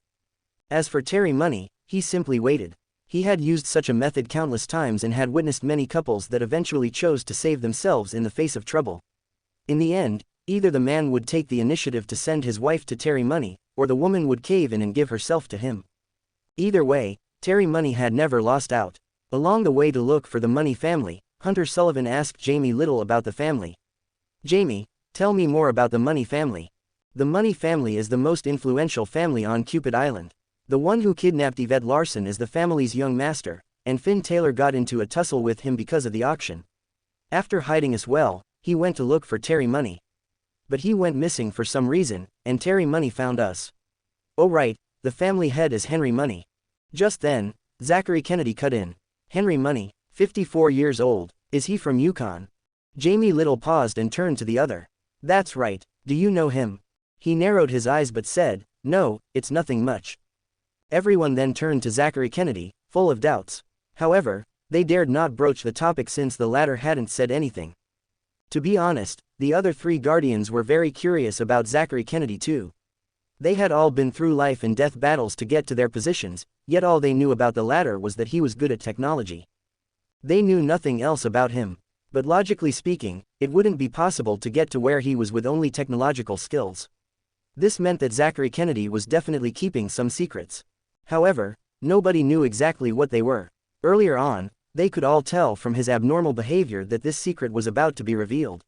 As for Terry Money, he simply waited. He had used such a method countless times and had witnessed many couples that eventually chose to save themselves in the face of trouble. In the end, Either the man would take the initiative to send his wife to Terry Money, or the woman would cave in and give herself to him. Either way, Terry Money had never lost out. Along the way to look for the Money family, Hunter Sullivan asked Jamie Little about the family. "Jamie, tell me more about the Money family." The Money family is the most influential family on Cupid Island. The one who kidnapped Yvette Larson is the family's young master, and Finn Taylor got into a tussle with him because of the auction. After hiding us well, he went to look for Terry Money. But he went missing for some reason, and Terry Money found us. "Oh right, the family head is Henry Money." Just then, Zachary Kennedy cut in. "Henry Money, 54 years old, is he from Yukon?" Jamie Little paused and turned to the other. "That's right, do you know him?" He narrowed his eyes but said, "No, it's nothing much." Everyone then turned to Zachary Kennedy, full of doubts. However, they dared not broach the topic since the latter hadn't said anything. To be honest, the other three guardians were very curious about Zachary Kennedy too. They had all been through life and death battles to get to their positions, yet all they knew about the latter was that he was good at technology. They knew nothing else about him. But logically speaking, it wouldn't be possible to get to where he was with only technological skills. This meant that Zachary Kennedy was definitely keeping some secrets. However, nobody knew exactly what they were. Earlier on, they could all tell from his abnormal behavior that this secret was about to be revealed.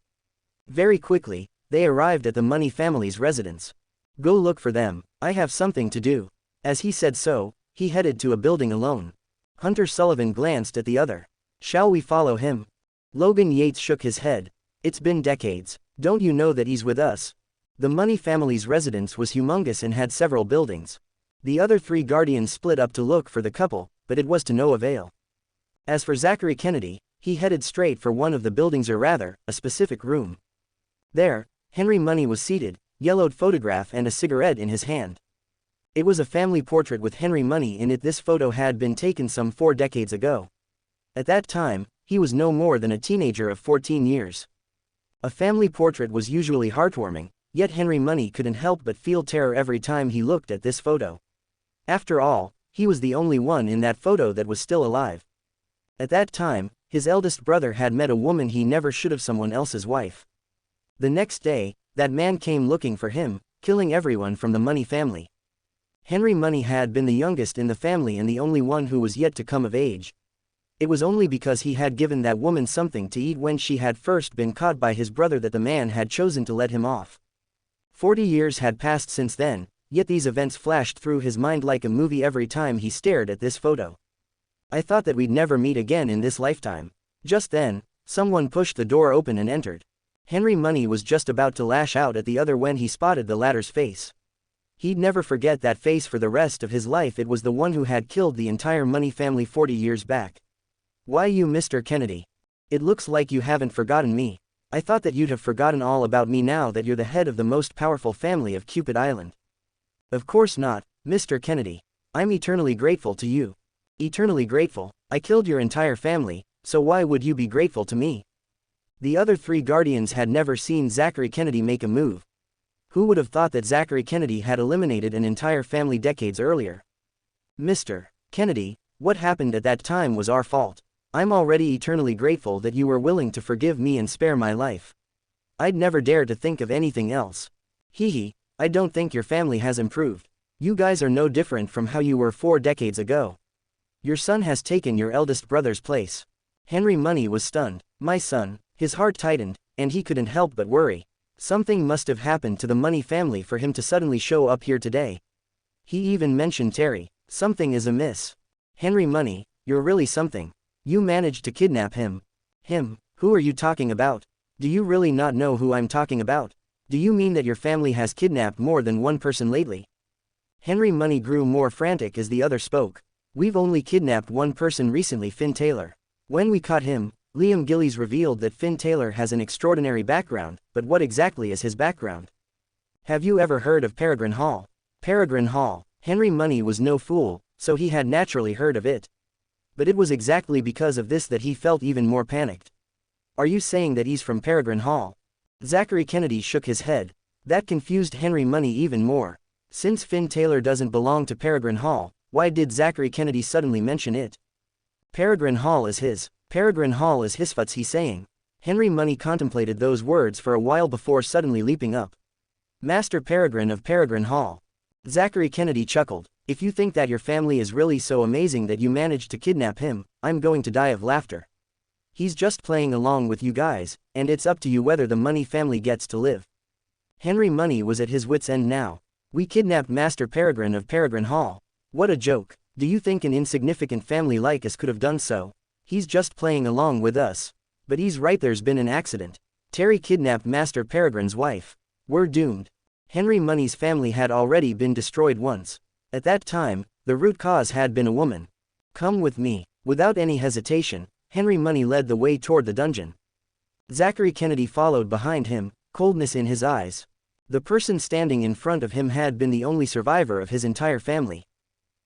Very quickly, they arrived at the Money family's residence. "Go look for them, I have something to do." As he said so, he headed to a building alone. Hunter Sullivan glanced at the other. "Shall we follow him?" Logan Yates shook his head. "It's been decades. Don't you know that he's with us?" The Money family's residence was humongous and had several buildings. The other three guardians split up to look for the couple, but it was to no avail. As for Zachary Kennedy, he headed straight for one of the buildings, or rather, a specific room. There, Henry Money was seated, yellowed photograph and a cigarette in his hand. It was a family portrait with Henry Money in it. This photo had been taken some 4 decades ago. At that time, he was no more than a teenager of 14 years. A family portrait was usually heartwarming, yet Henry Money couldn't help but feel terror every time he looked at this photo. After all, he was the only one in that photo that was still alive. At that time, his eldest brother had met a woman he never should have, someone else's wife. The next day, that man came looking for him, killing everyone from the Money family. Henry Money had been the youngest in the family and the only one who was yet to come of age. It was only because he had given that woman something to eat when she had first been caught by his brother that the man had chosen to let him off. 40 years had passed since then, yet these events flashed through his mind like a movie every time he stared at this photo. "I thought that we'd never meet again in this lifetime." Just then, someone pushed the door open and entered. Henry Money was just about to lash out at the other when he spotted the latter's face. He'd never forget that face for the rest of his life. It was the one who had killed the entire Money family 40 years back. "Why, you Mr. Kennedy. It looks like you haven't forgotten me. I thought that you'd have forgotten all about me now that you're the head of the most powerful family of Cupid Island." "Of course not, Mr. Kennedy. I'm eternally grateful to you." "Eternally grateful? I killed your entire family, so why would you be grateful to me?" The other three guardians had never seen Zachary Kennedy make a move. Who would have thought that Zachary Kennedy had eliminated an entire family decades earlier? "Mr. Kennedy, what happened at that time was our fault. I'm already eternally grateful that you were willing to forgive me and spare my life. I'd never dare to think of anything else. Hee, I don't think your family has improved. You guys are no different from how you were 4 decades ago. Your son has taken your eldest brother's place." Henry Money was stunned. "My son?" His heart tightened, and he couldn't help but worry. Something must have happened to the Money family for him to suddenly show up here today. He even mentioned Terry. Something is amiss. "Henry Money, you're really something. You managed to kidnap him." "Him? Who are you talking about? Do you really not know who I'm talking about? Do you mean that your family has kidnapped more than one person lately?" Henry Money grew more frantic as the other spoke. "We've only kidnapped one person recently, Finn Taylor. When we caught him, Liam Gillies revealed that Finn Taylor has an extraordinary background, but what exactly is his background? Have you ever heard of Peregrine Hall?" Peregrine Hall. Henry Money was no fool, so he had naturally heard of it. But it was exactly because of this that he felt even more panicked. "Are you saying that he's from Peregrine Hall?" Zachary Kennedy shook his head. That confused Henry Money even more. Since Finn Taylor doesn't belong to Peregrine Hall, why did Zachary Kennedy suddenly mention it? Peregrine Hall is his. What's he saying? Henry Money contemplated those words for a while before suddenly leaping up. Master Peregrine of Peregrine Hall. Zachary Kennedy chuckled. If you think that your family is really so amazing that you managed to kidnap him, I'm going to die of laughter. He's just playing along with you guys, and it's up to you whether the Money family gets to live. Henry Money was at his wits' end now. We kidnapped Master Peregrine of Peregrine Hall. What a joke. Do you think an insignificant family like us could have done so? He's just playing along with us. But he's right, there's been an accident. Terry kidnapped Master Peregrine's wife. We're doomed. Henry Money's family had already been destroyed once. At that time, the root cause had been a woman. Come with me. Without any hesitation, Henry Money led the way toward the dungeon. Zachary Kennedy followed behind him, coldness in his eyes. The person standing in front of him had been the only survivor of his entire family.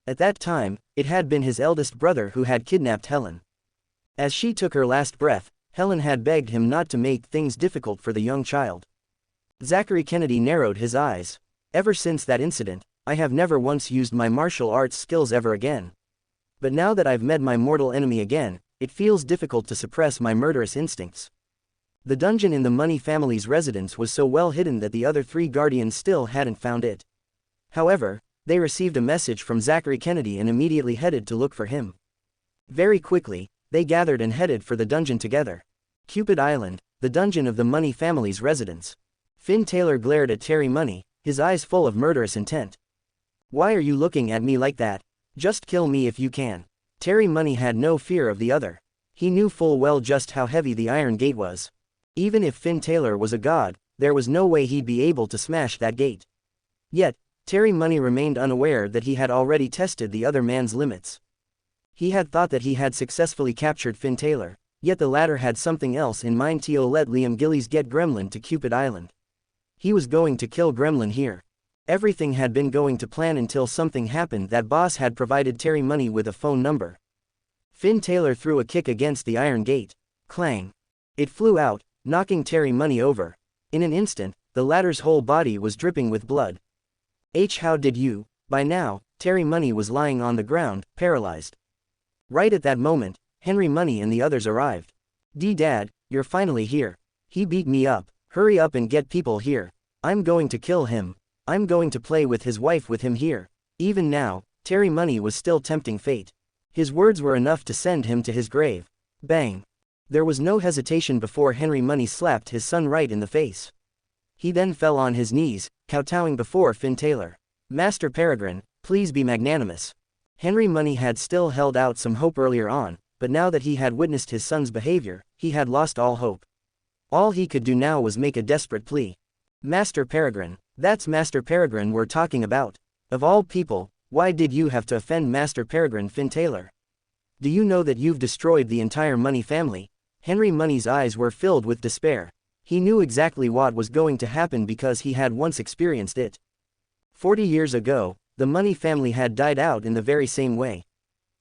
At that time, it had been his eldest brother who had kidnapped Helen. As she took her last breath, Helen had begged him not to make things difficult for the young child. Zachary Kennedy narrowed his eyes. Ever since that incident, I have never once used my martial arts skills ever again. But now that I've met my mortal enemy again, it feels difficult to suppress my murderous instincts. The dungeon in the Money family's residence was so well hidden that the other three guardians still hadn't found it. However, they received a message from Zachary Kennedy and immediately headed to look for him. Very quickly, they gathered and headed for the dungeon together. Cupid Island, the dungeon of the Money family's residence. Finn Taylor glared at Terry Money, his eyes full of murderous intent. Why are you looking at me like that? Just kill me if you can. Terry Money had no fear of the other. He knew full well just how heavy the iron gate was. Even if Finn Taylor was a god, there was no way he'd be able to smash that gate. Yet, Terry Money remained unaware that he had already tested the other man's limits. He had thought that he had successfully captured Finn Taylor, yet the latter had something else in mind. To let Liam Gillies get Gremlin to Cupid Island. He was going to kill Gremlin here. Everything had been going to plan until something happened. That boss had provided Terry Money with a phone number. Finn Taylor threw a kick against the iron gate. Clang. It flew out, knocking Terry Money over. In an instant, the latter's whole body was dripping with blood. How did you? By now, Terry Money was lying on the ground, paralyzed. Right at that moment, Henry Money and the others arrived. Dad, you're finally here. He beat me up. Hurry up and get people here. I'm going to kill him. I'm going to play with his wife with him here. Even now, Terry Money was still tempting fate. His words were enough to send him to his grave. Bang. There was no hesitation before Henry Money slapped his son right in the face. He then fell on his knees, kowtowing before Finn Taylor. Master Peregrine, please be magnanimous. Henry Money had still held out some hope earlier on, but now that he had witnessed his son's behavior, he had lost all hope. All he could do now was make a desperate plea. Master Peregrine, that's Master Peregrine we're talking about. Of all people, why did you have to offend Master Peregrine Finn Taylor? Do you know that you've destroyed the entire Money family? Henry Money's eyes were filled with despair. He knew exactly what was going to happen because he had once experienced it. 40 years ago, the Money family had died out in the very same way.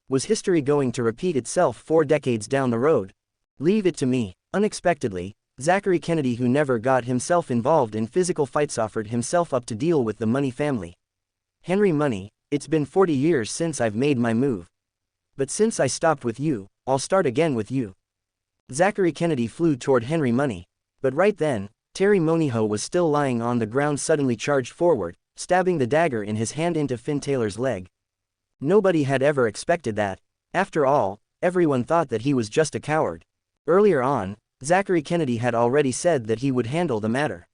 Was history going to repeat itself 4 decades down the road? Leave it to me. Unexpectedly, Zachary Kennedy, who never got himself involved in physical fights, offered himself up to deal with the Money family. Henry Money, it's been 40 years since I've made my move. But since I stopped with you, I'll start again with you. Zachary Kennedy flew toward Henry Money. But right then, Terry Moniho was still lying on the ground, suddenly charged forward, stabbing the dagger in his hand into Finn Taylor's leg. Nobody had ever expected that. After all, everyone thought that he was just a coward. Earlier on, Zachary Kennedy had already said that he would handle the matter.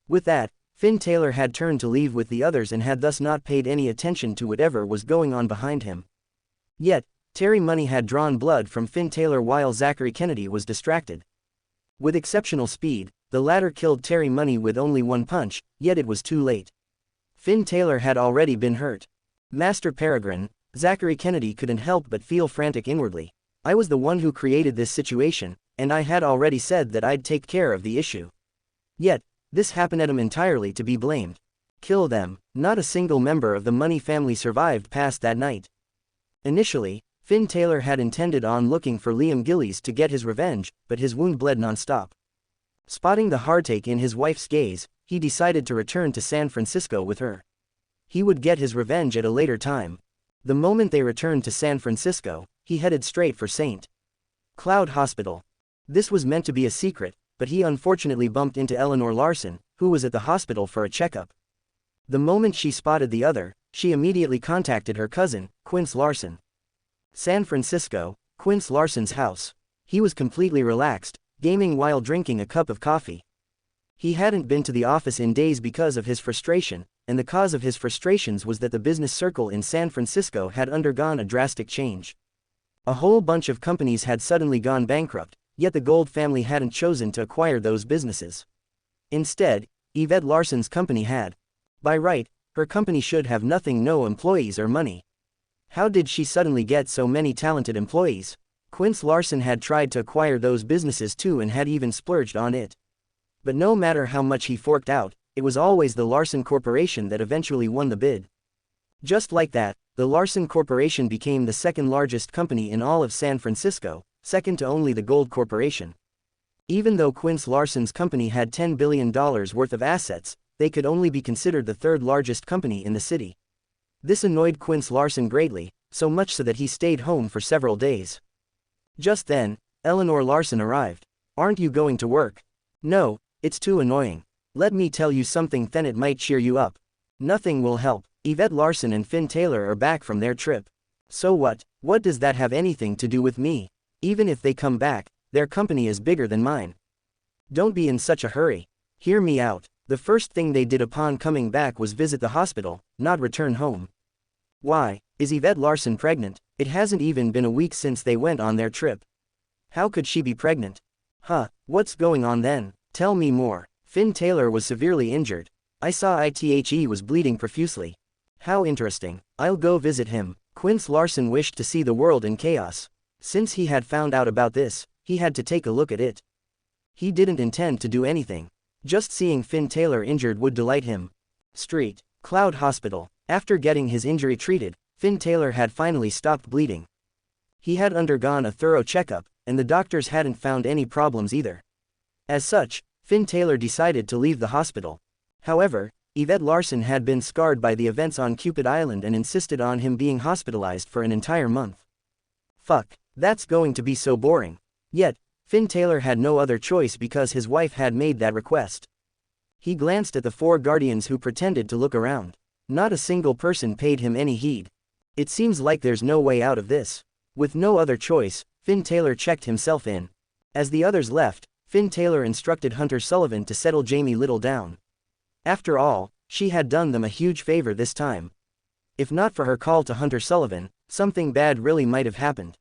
With that, Finn Taylor had turned to leave with the others and had thus not paid any attention to whatever was going on behind him. Yet, Terry Money had drawn blood from Finn Taylor while Zachary Kennedy was distracted. With exceptional speed, the latter killed Terry Money with only one punch, yet it was too late. Finn Taylor had already been hurt. Master Peregrine, Zachary Kennedy couldn't help but feel frantic inwardly. I was the one who created this situation, and I had already said that I'd take care of the issue. Yet, this happened at him entirely to be blamed. Kill them. Not a single member of the Money family survived past that night. Initially, Finn Taylor had intended on looking for Liam Gillies to get his revenge, but his wound bled non-stop. Spotting the heartache in his wife's gaze, he decided to return to San Francisco with her. He would get his revenge at a later time. The moment they returned to San Francisco, he headed straight for St. Cloud Hospital. This was meant to be a secret, but he unfortunately bumped into Eleanor Larson, who was at the hospital for a checkup. The moment she spotted the other, she immediately contacted her cousin, Quince Larson. San Francisco, Quince Larson's house. He was completely relaxed, gaming while drinking a cup of coffee. He hadn't been to the office in days because of his frustration, and the cause of his frustrations was that the business circle in San Francisco had undergone a drastic change. A whole bunch of companies had suddenly gone bankrupt, yet the Gold family hadn't chosen to acquire those businesses. Instead, Yvette Larson's company had. By right, her company should have no employees or money. How did she suddenly get so many talented employees? Quince Larson had tried to acquire those businesses too and had even splurged on it. But no matter how much he forked out, it was always the Larson Corporation that eventually won the bid. Just like that, the Larson Corporation became the second largest company in all of San Francisco, second to only the Gold Corporation. Even though Quince Larson's company had $10 billion worth of assets, they could only be considered the third largest company in the city. This annoyed Quince Larson greatly, so much so that he stayed home for several days. Just then, Eleanor Larson arrived. "Aren't you going to work?" "No, it's too annoying." "Let me tell you something, then it might cheer you up." "Nothing will help. Yvette Larson and Finn Taylor are back from their trip." "So what? What does that have anything to do with me? Even if they come back, their company is bigger than mine." "Don't be in such a hurry. Hear me out. The first thing they did upon coming back was visit the hospital, not return home." "Why, is Yvette Larson pregnant? It hasn't even been a week since they went on their trip." "How could she be pregnant?" "Huh, what's going on then? Tell me more." "Finn Taylor was severely injured. I saw he was bleeding profusely." "How interesting. I'll go visit him." Quince Larson wished to see the world in chaos. Since he had found out about this, he had to take a look at it. He didn't intend to do anything. Just seeing Finn Taylor injured would delight him. Street, Cloud Hospital. After getting his injury treated, Finn Taylor had finally stopped bleeding. He had undergone a thorough checkup, and the doctors hadn't found any problems either. As such, Finn Taylor decided to leave the hospital. However, Yvette Larson had been scarred by the events on Cupid Island and insisted on him being hospitalized for an entire month. Fuck, that's going to be so boring. Yet, Finn Taylor had no other choice because his wife had made that request. He glanced at the four guardians who pretended to look around. Not a single person paid him any heed. It seems like there's no way out of this. With no other choice, Finn Taylor checked himself in. As the others left, Finn Taylor instructed Hunter Sullivan to settle Jamie Little down. After all, she had done them a huge favor this time. If not for her call to Hunter Sullivan, something bad really might have happened.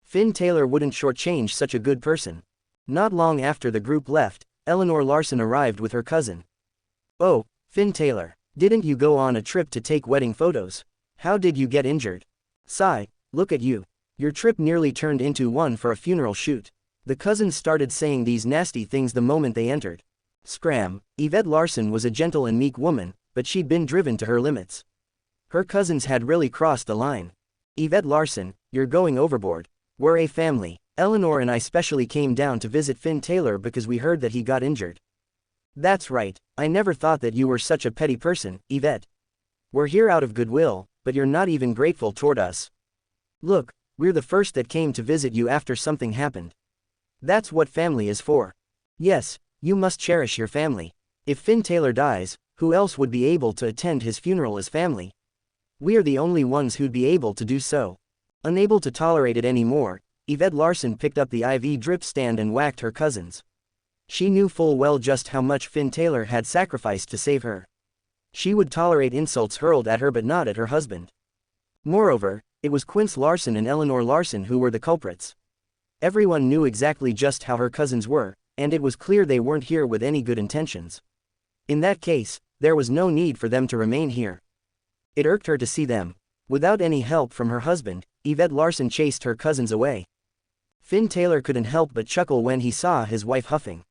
Finn Taylor wouldn't shortchange such a good person. Not long after the group left, Eleanor Larson arrived with her cousin. "Oh, Finn Taylor, didn't you go on a trip to take wedding photos? How did you get injured? Sigh, look at you. Your trip nearly turned into one for a funeral shoot." The cousins started saying these nasty things the moment they entered. Scram, Yvette Larson was a gentle and meek woman, but she'd been driven to her limits. Her cousins had really crossed the line. "Yvette Larson, you're going overboard. We're a family. Eleanor and I specially came down to visit Finn Taylor because we heard that he got injured." "That's right, I never thought that you were such a petty person, Yvette. We're here out of goodwill, but you're not even grateful toward us. Look, we're the first that came to visit you after something happened. That's what family is for. Yes, you must cherish your family. If Finn Taylor dies, who else would be able to attend his funeral as family? We are the only ones who'd be able to do so." Unable to tolerate it anymore, Yvette Larson picked up the IV drip stand and whacked her cousins. She knew full well just how much Finn Taylor had sacrificed to save her. She would tolerate insults hurled at her but not at her husband. Moreover, it was Quince Larson and Eleanor Larson who were the culprits. Everyone knew exactly just how her cousins were, and it was clear they weren't here with any good intentions. In that case, there was no need for them to remain here. It irked her to see them. Without any help from her husband, Yvette Larson chased her cousins away. Finn Taylor couldn't help but chuckle when he saw his wife huffing.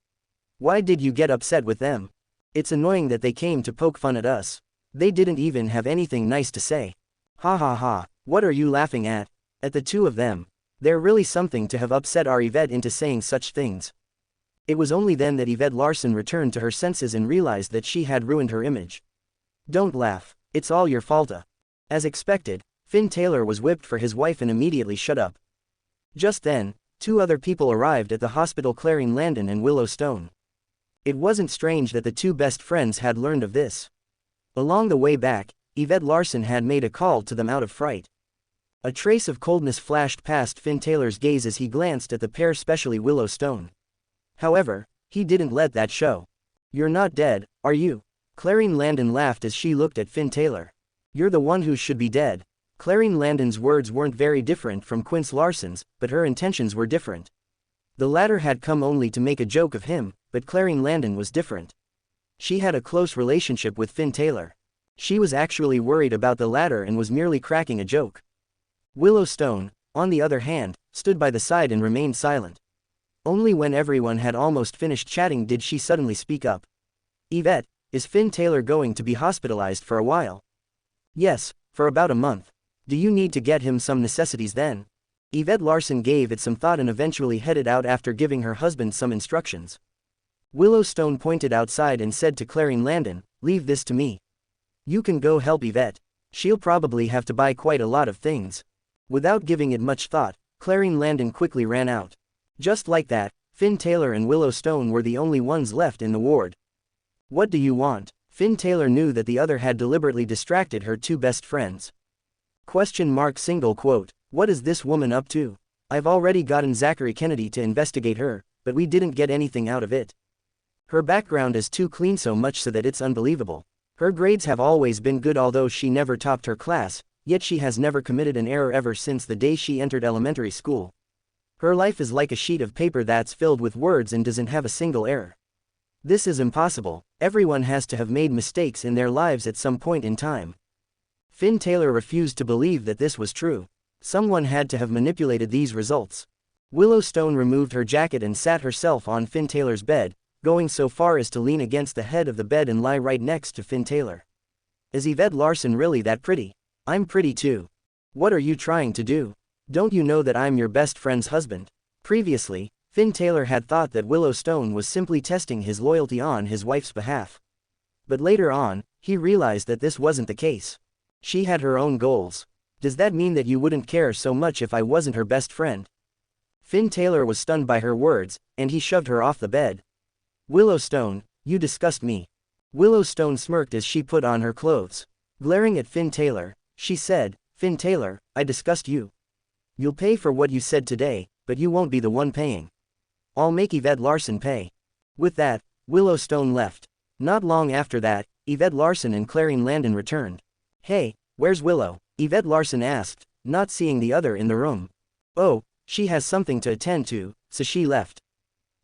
"Why did you get upset with them? It's annoying that they came to poke fun at us. They didn't even have anything nice to say." "Ha ha ha, what are you laughing at?" "At the two of them. They're really something to have upset our Yvette into saying such things." It was only then that Yvette Larson returned to her senses and realized that she had ruined her image. "Don't laugh, it's all your fault." As expected, Finn Taylor was whipped for his wife and immediately shut up. Just then, Two other people arrived at the hospital: Clarine Landon and Willow Stone. It wasn't strange that the two best friends had learned of this. Along the way back, Yvette Larson had made a call to them out of fright. A trace of coldness flashed past Finn Taylor's gaze as he glanced at the pair, especially Willow Stone. However, he didn't let that show. "You're not dead, are you?" Clarine Landon laughed as she looked at Finn Taylor. "You're the one who should be dead." Clarine Landon's words weren't very different from Quince Larson's, but her intentions were different. The latter had come only to make a joke of him, but Clarine Landon was different. She had a close relationship with Finn Taylor. She was actually worried about the latter and was merely cracking a joke. Willow Stone, on the other hand, stood by the side and remained silent. Only when everyone had almost finished chatting did she suddenly speak up. "Yvette, is Finn Taylor going to be hospitalized for a while?" "Yes, for about a month. Do you need to get him some necessities then?" Yvette Larson gave it some thought and eventually headed out after giving her husband some instructions. Willow Stone pointed outside and said to Clarine Landon, "Leave this to me. You can go help Yvette. She'll probably have to buy quite a lot of things." Without giving it much thought, Clarine Landon quickly ran out. Just like that, Finn Taylor and Willow Stone were the only ones left in the ward. "What do you want?" Finn Taylor knew that the other had deliberately distracted her two best friends. What is this woman up to? I've already gotten Zachary Kennedy to investigate her, but we didn't get anything out of it. Her background is too clean, so much so that it's unbelievable. Her grades have always been good, although she never topped her class, yet she has never committed an error ever since the day she entered elementary school. Her life is like a sheet of paper that's filled with words and doesn't have a single error. This is impossible. Everyone has to have made mistakes in their lives at some point in time. Finn Taylor refused to believe that this was true. Someone had to have manipulated these results. Willow Stone removed her jacket and sat herself on Finn Taylor's bed, going so far as to lean against the head of the bed and lie right next to Finn Taylor. "Is Yvette Larson really that pretty?" "I'm pretty too." "What are you trying to do? Don't you know that I'm your best friend's husband?" Previously, Finn Taylor had thought that Willow Stone was simply testing his loyalty on his wife's behalf. But later on, he realized that this wasn't the case. She had her own goals. "Does that mean that you wouldn't care so much if I wasn't her best friend?" Finn Taylor was stunned by her words, and he shoved her off the bed. "Willow Stone, you disgust me." Willow Stone smirked as she put on her clothes. Glaring at Finn Taylor, she said, "Finn Taylor, I disgust you. You'll pay for what you said today, but you won't be the one paying. I'll make Yvette Larson pay." With that, Willow Stone left. Not long after that, Yvette Larson and Clarine Landon returned. "Hey, where's Willow?" Yvette Larson asked, not seeing the other in the room. "Oh, she has something to attend to, so she left."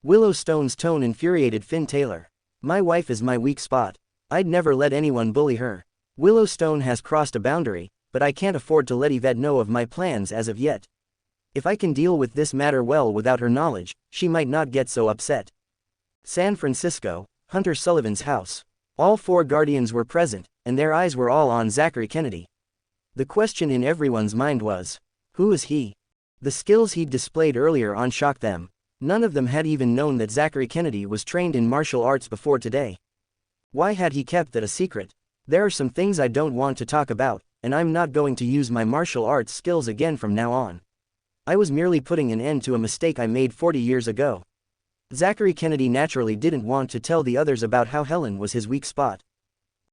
Willow Stone's tone infuriated Finn Taylor. "My wife is my weak spot. I'd never let anyone bully her. Willow Stone has crossed a boundary, but I can't afford to let Yvette know of my plans as of yet. If I can deal with this matter well without her knowledge, she might not get so upset." San Francisco, Hunter Sullivan's house. All four guardians were present, and their eyes were all on Zachary Kennedy. The question in everyone's mind was, who is he? The skills he'd displayed earlier on shocked them. None of them had even known that Zachary Kennedy was trained in martial arts before today. Why had he kept that a secret? "There are some things I don't want to talk about, and I'm not going to use my martial arts skills again from now on. I was merely putting an end to a mistake I made 40 years ago." Zachary Kennedy naturally didn't want to tell the others about how Helen was his weak spot.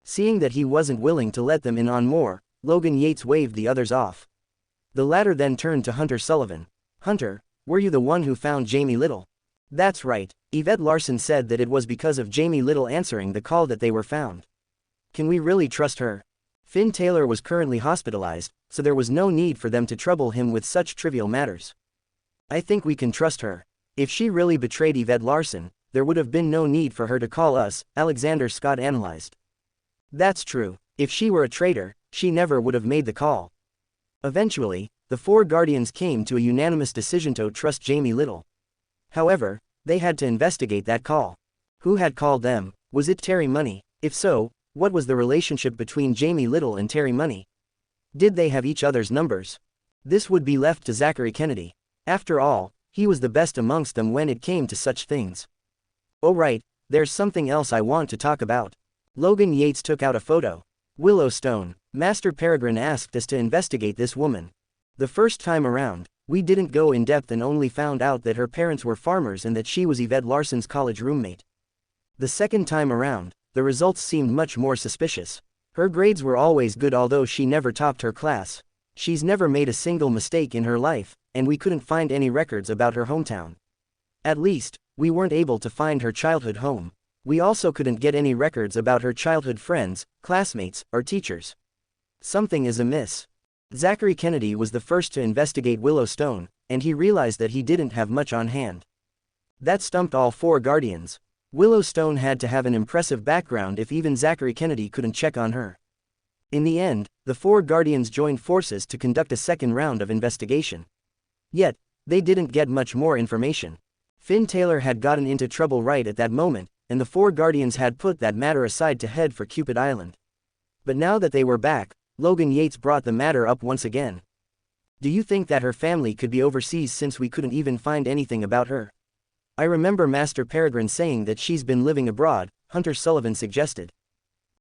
Seeing that he wasn't willing to let them in on more, Logan Yates waved the others off. The latter then turned to Hunter Sullivan. "Hunter, were you the one who found Jamie Little?" "That's right. Yvette Larson said that it was because of Jamie Little answering the call that they were found." "Can we really trust her?" Finn Taylor was currently hospitalized, so there was no need for them to trouble him with such trivial matters. "I think we can trust her. If she really betrayed Yvette Larson, there would have been no need for her to call us," Alexander Scott analyzed. "That's true. If she were a traitor, she never would have made the call." Eventually, the four guardians came to a unanimous decision to trust Jamie Little. However, they had to investigate that call. Who had called them? Was it Terry Money? If so, what was the relationship between Jamie Little and Terry Money? Did they have each other's numbers? This would be left to Zachary Kennedy. After all, he was the best amongst them when it came to such things. "Oh right, there's something else I want to talk about." Logan Yates took out a photo. "Willow Stone, Master Peregrine asked us to investigate this woman. The first time around, We didn't go in depth and only found out that her parents were farmers and that she was Yvette Larson's college roommate. The second time around, the results seemed much more suspicious. Her grades were always good although she never topped her class. She's never made a single mistake in her life, and we couldn't find any records about her hometown. At least, we weren't able to find her childhood home. We also couldn't get any records about her childhood friends, classmates, or teachers. Something is amiss. Zachary Kennedy was the first to investigate Willow Stone, and he realized that he didn't have much on hand. That stumped all four guardians. Willow Stone had to have an impressive background if even Zachary Kennedy couldn't check on her. In the end, the four guardians joined forces to conduct a second round of investigation. Yet, they didn't get much more information. Finn Taylor had gotten into trouble right at that moment, and the four guardians had put that matter aside to head for Cupid Island. But now that they were back, Logan Yates brought the matter up once again. Do you think that her family could be overseas since we couldn't even find anything about her? I remember Master Peregrine saying that she's been living abroad, Hunter Sullivan suggested.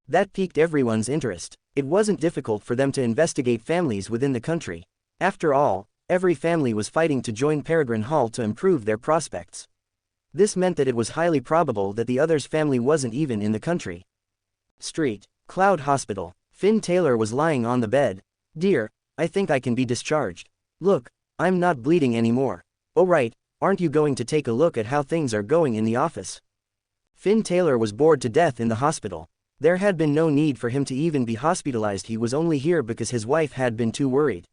That piqued everyone's interest. It wasn't difficult for them to investigate families within the country. After all, every family was fighting to join Peregrine Hall to improve their prospects. This meant that it was highly probable that the other's family wasn't even in the country. Street. Cloud Hospital. Finn Taylor was lying on the bed. Dear, I think I can be discharged. Look, I'm not bleeding anymore. Oh right, aren't you going to take a look at how things are going in the office? Finn Taylor was bored to death in the hospital. There had been no need for him to even be hospitalized. He was only here because his wife had been too worried.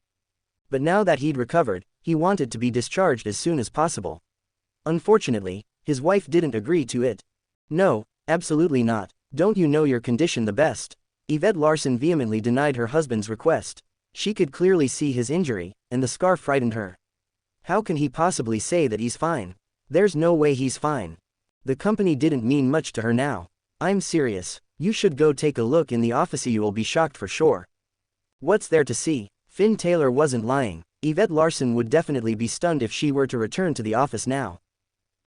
But now that he'd recovered, he wanted to be discharged as soon as possible. Unfortunately, his wife didn't agree to it. No, absolutely not. Don't you know your condition the best? Yvette Larson vehemently denied her husband's request. She could clearly see his injury, and the scar frightened her. How can he possibly say that he's fine? There's no way he's fine. The company didn't mean much to her now. I'm serious. You should go take a look in the office. You'll be shocked for sure. What's there to see? Finn Taylor wasn't lying. Yvette Larson would definitely be stunned if she were to return to the office now.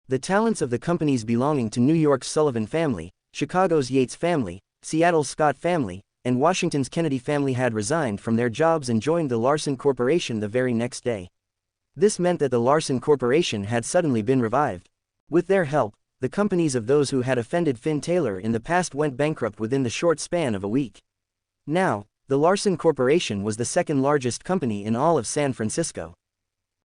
The talents of the companies belonging to New York's Sullivan family, Chicago's Yates family, Seattle's Scott family, and Washington's Kennedy family had resigned from their jobs and joined the Larson Corporation the very next day. This meant that the Larson Corporation had suddenly been revived. With their help, the companies of those who had offended Finn Taylor in the past went bankrupt within the short span of a week. Now, the Larson Corporation was the second largest company in all of San Francisco.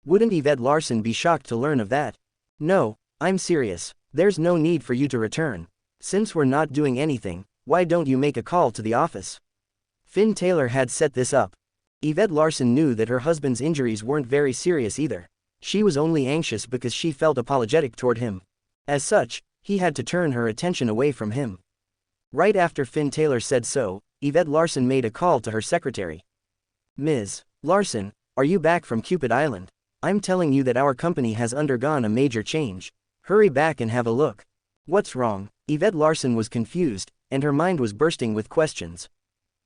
Wouldn't Yvette Larson be shocked to learn of that? No, I'm serious. There's no need for you to return. Since we're not doing anything, why don't you make a call to the office? Finn Taylor had set this up. Yvette Larson knew that her husband's injuries weren't very serious either. She was only anxious because she felt apologetic toward him. As such, he had to turn her attention away from him. Right after Finn Taylor said so, Yvette Larson made a call to her secretary. Ms. Larson, are you back from Cupid Island? I'm telling you that our company has undergone a major change. Hurry back and have a look. What's wrong? Yvette Larson was confused, and her mind was bursting with questions.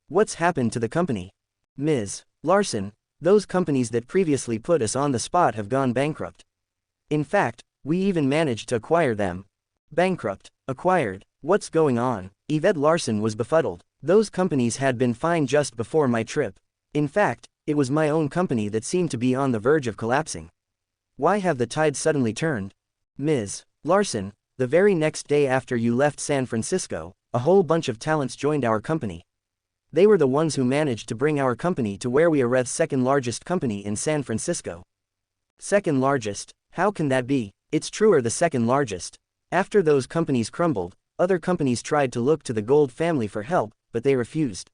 What's happened to the company? Ms. Larson, those companies that previously put us on the spot have gone bankrupt. In fact, we even managed to acquire them. Bankrupt, acquired, what's going on? Yvette Larson was befuddled. Those companies had been fine just before my trip. In fact, it was my own company that seemed to be on the verge of collapsing. Why have the tides suddenly turned? Ms. Larson, the very next day after you left San Francisco, a whole bunch of talents joined our company. They were the ones who managed to bring our company to where we are the second largest company in San Francisco. Second largest? How can that be? It's truer the second largest. After those companies crumbled, other companies tried to look to the Gold family for help, but they refused.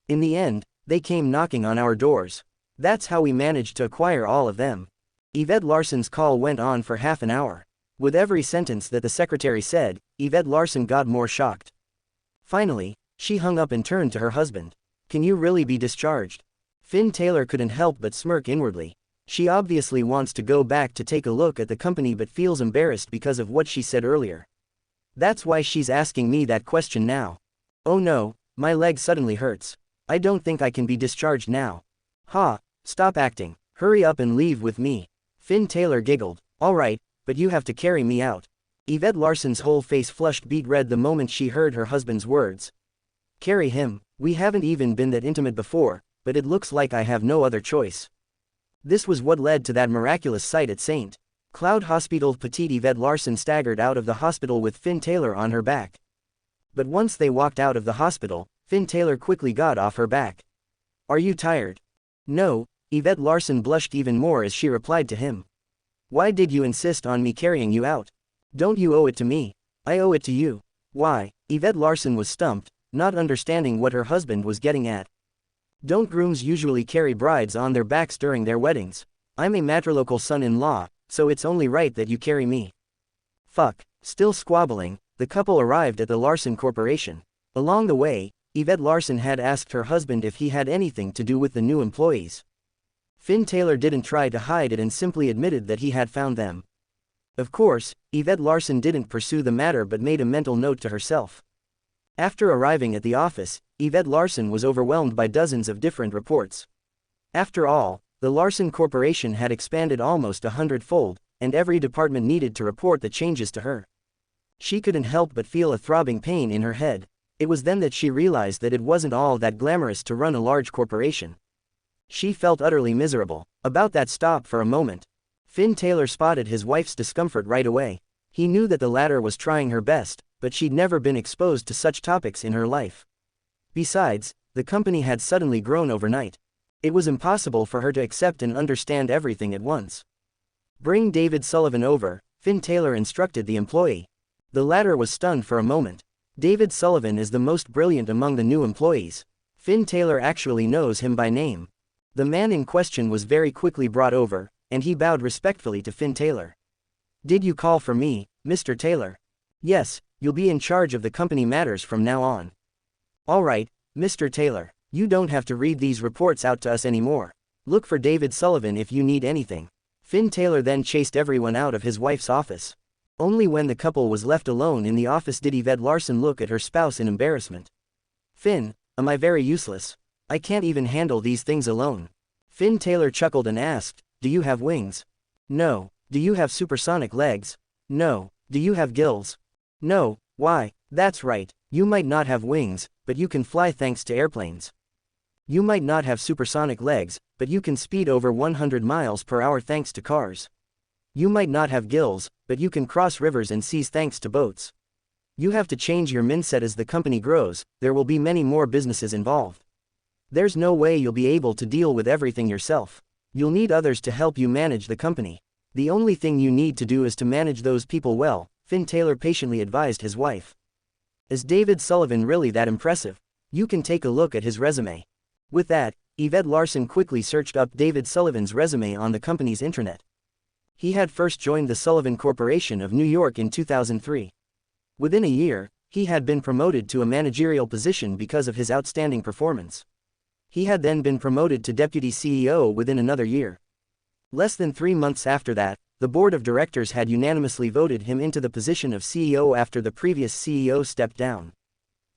In the end, they came knocking on our doors. That's how we managed to acquire all of them. Yvette Larson's call went on for half an hour. With every sentence that the secretary said, Yvette Larson got more shocked. Finally, she hung up and turned to her husband. Can you really be discharged? Finn Taylor couldn't help but smirk inwardly. She obviously wants to go back to take a look at the company but feels embarrassed because of what she said earlier. That's why she's asking me that question now. Oh no, my leg suddenly hurts. I don't think I can be discharged now. Ha, stop acting. Hurry up and leave with me. Finn Taylor giggled. All right, but you have to carry me out. Yvette Larson's whole face flushed beet red the moment she heard her husband's words. Carry him? We haven't even been that intimate before, but it looks like I have no other choice. This was what led to that miraculous sight at St. Cloud Hospital. Petite Yvette Larson staggered out of the hospital with Finn Taylor on her back. But once they walked out of the hospital, Finn Taylor quickly got off her back. "Are you tired?" "No," Yvette Larson blushed even more as she replied to him. "Why did you insist on me carrying you out? Don't you owe it to me? I owe it to you." "Why?" Yvette Larson was stumped, not understanding what her husband was getting at. "Don't grooms usually carry brides on their backs during their weddings? I'm a matrilocal son-in-law, so it's only right that you carry me." Fuck. Still squabbling, the couple arrived at the Larson Corporation. Along the way, Yvette Larson had asked her husband if he had anything to do with the new employees. Finn Taylor didn't try to hide it and simply admitted that he had found them. Of course, Yvette Larson didn't pursue the matter but made a mental note to herself. After arriving at the office, Yvette Larson was overwhelmed by dozens of different reports. After all, the Larson Corporation had expanded almost 100-fold, and every department needed to report the changes to her. She couldn't help but feel a throbbing pain in her head. It was then that she realized that it wasn't all that glamorous to run a large corporation. She felt utterly miserable. About that stop for a moment. Finn Taylor spotted his wife's discomfort right away. He knew that the latter was trying her best, but she'd never been exposed to such topics in her life. Besides, the company had suddenly grown overnight. It was impossible for her to accept and understand everything at once. "Bring David Sullivan over," Finn Taylor instructed the employee. The latter was stunned for a moment. David Sullivan is the most brilliant among the new employees. Finn Taylor actually knows him by name. The man in question was very quickly brought over, and he bowed respectfully to Finn Taylor. "Did you call for me, Mr. Taylor?" "Yes, you'll be in charge of the company matters from now on." "All right, Mr. Taylor, you don't have to read these reports out to us anymore. Look for David Sullivan if you need anything." Finn Taylor then chased everyone out of his wife's office. Only when the couple was left alone in the office did Yvette Larson look at her spouse in embarrassment. "Finn, am I very useless? I can't even handle these things alone." Finn Taylor chuckled and asked, "Do you have wings?" "No." "Do you have supersonic legs?" "No." "Do you have gills?" "No." "Why, that's right, you might not have wings, but you can fly thanks to airplanes. You might not have supersonic legs, but you can speed over 100 miles per hour thanks to cars. You might not have gills, but you can cross rivers and seas thanks to boats. You have to change your mindset as the company grows. There will be many more businesses involved. There's no way you'll be able to deal with everything yourself. You'll need others to help you manage the company. The only thing you need to do is to manage those people well," Finn Taylor patiently advised his wife. "Is David Sullivan really that impressive? You can take a look at his resume." With that, Yvette Larson quickly searched up David Sullivan's resume on the company's intranet. He had first joined the Sullivan Corporation of New York in 2003. Within a year, he had been promoted to a managerial position because of his outstanding performance. He had then been promoted to deputy CEO within another year. Less than 3 months after that, the board of directors had unanimously voted him into the position of CEO after the previous CEO stepped down.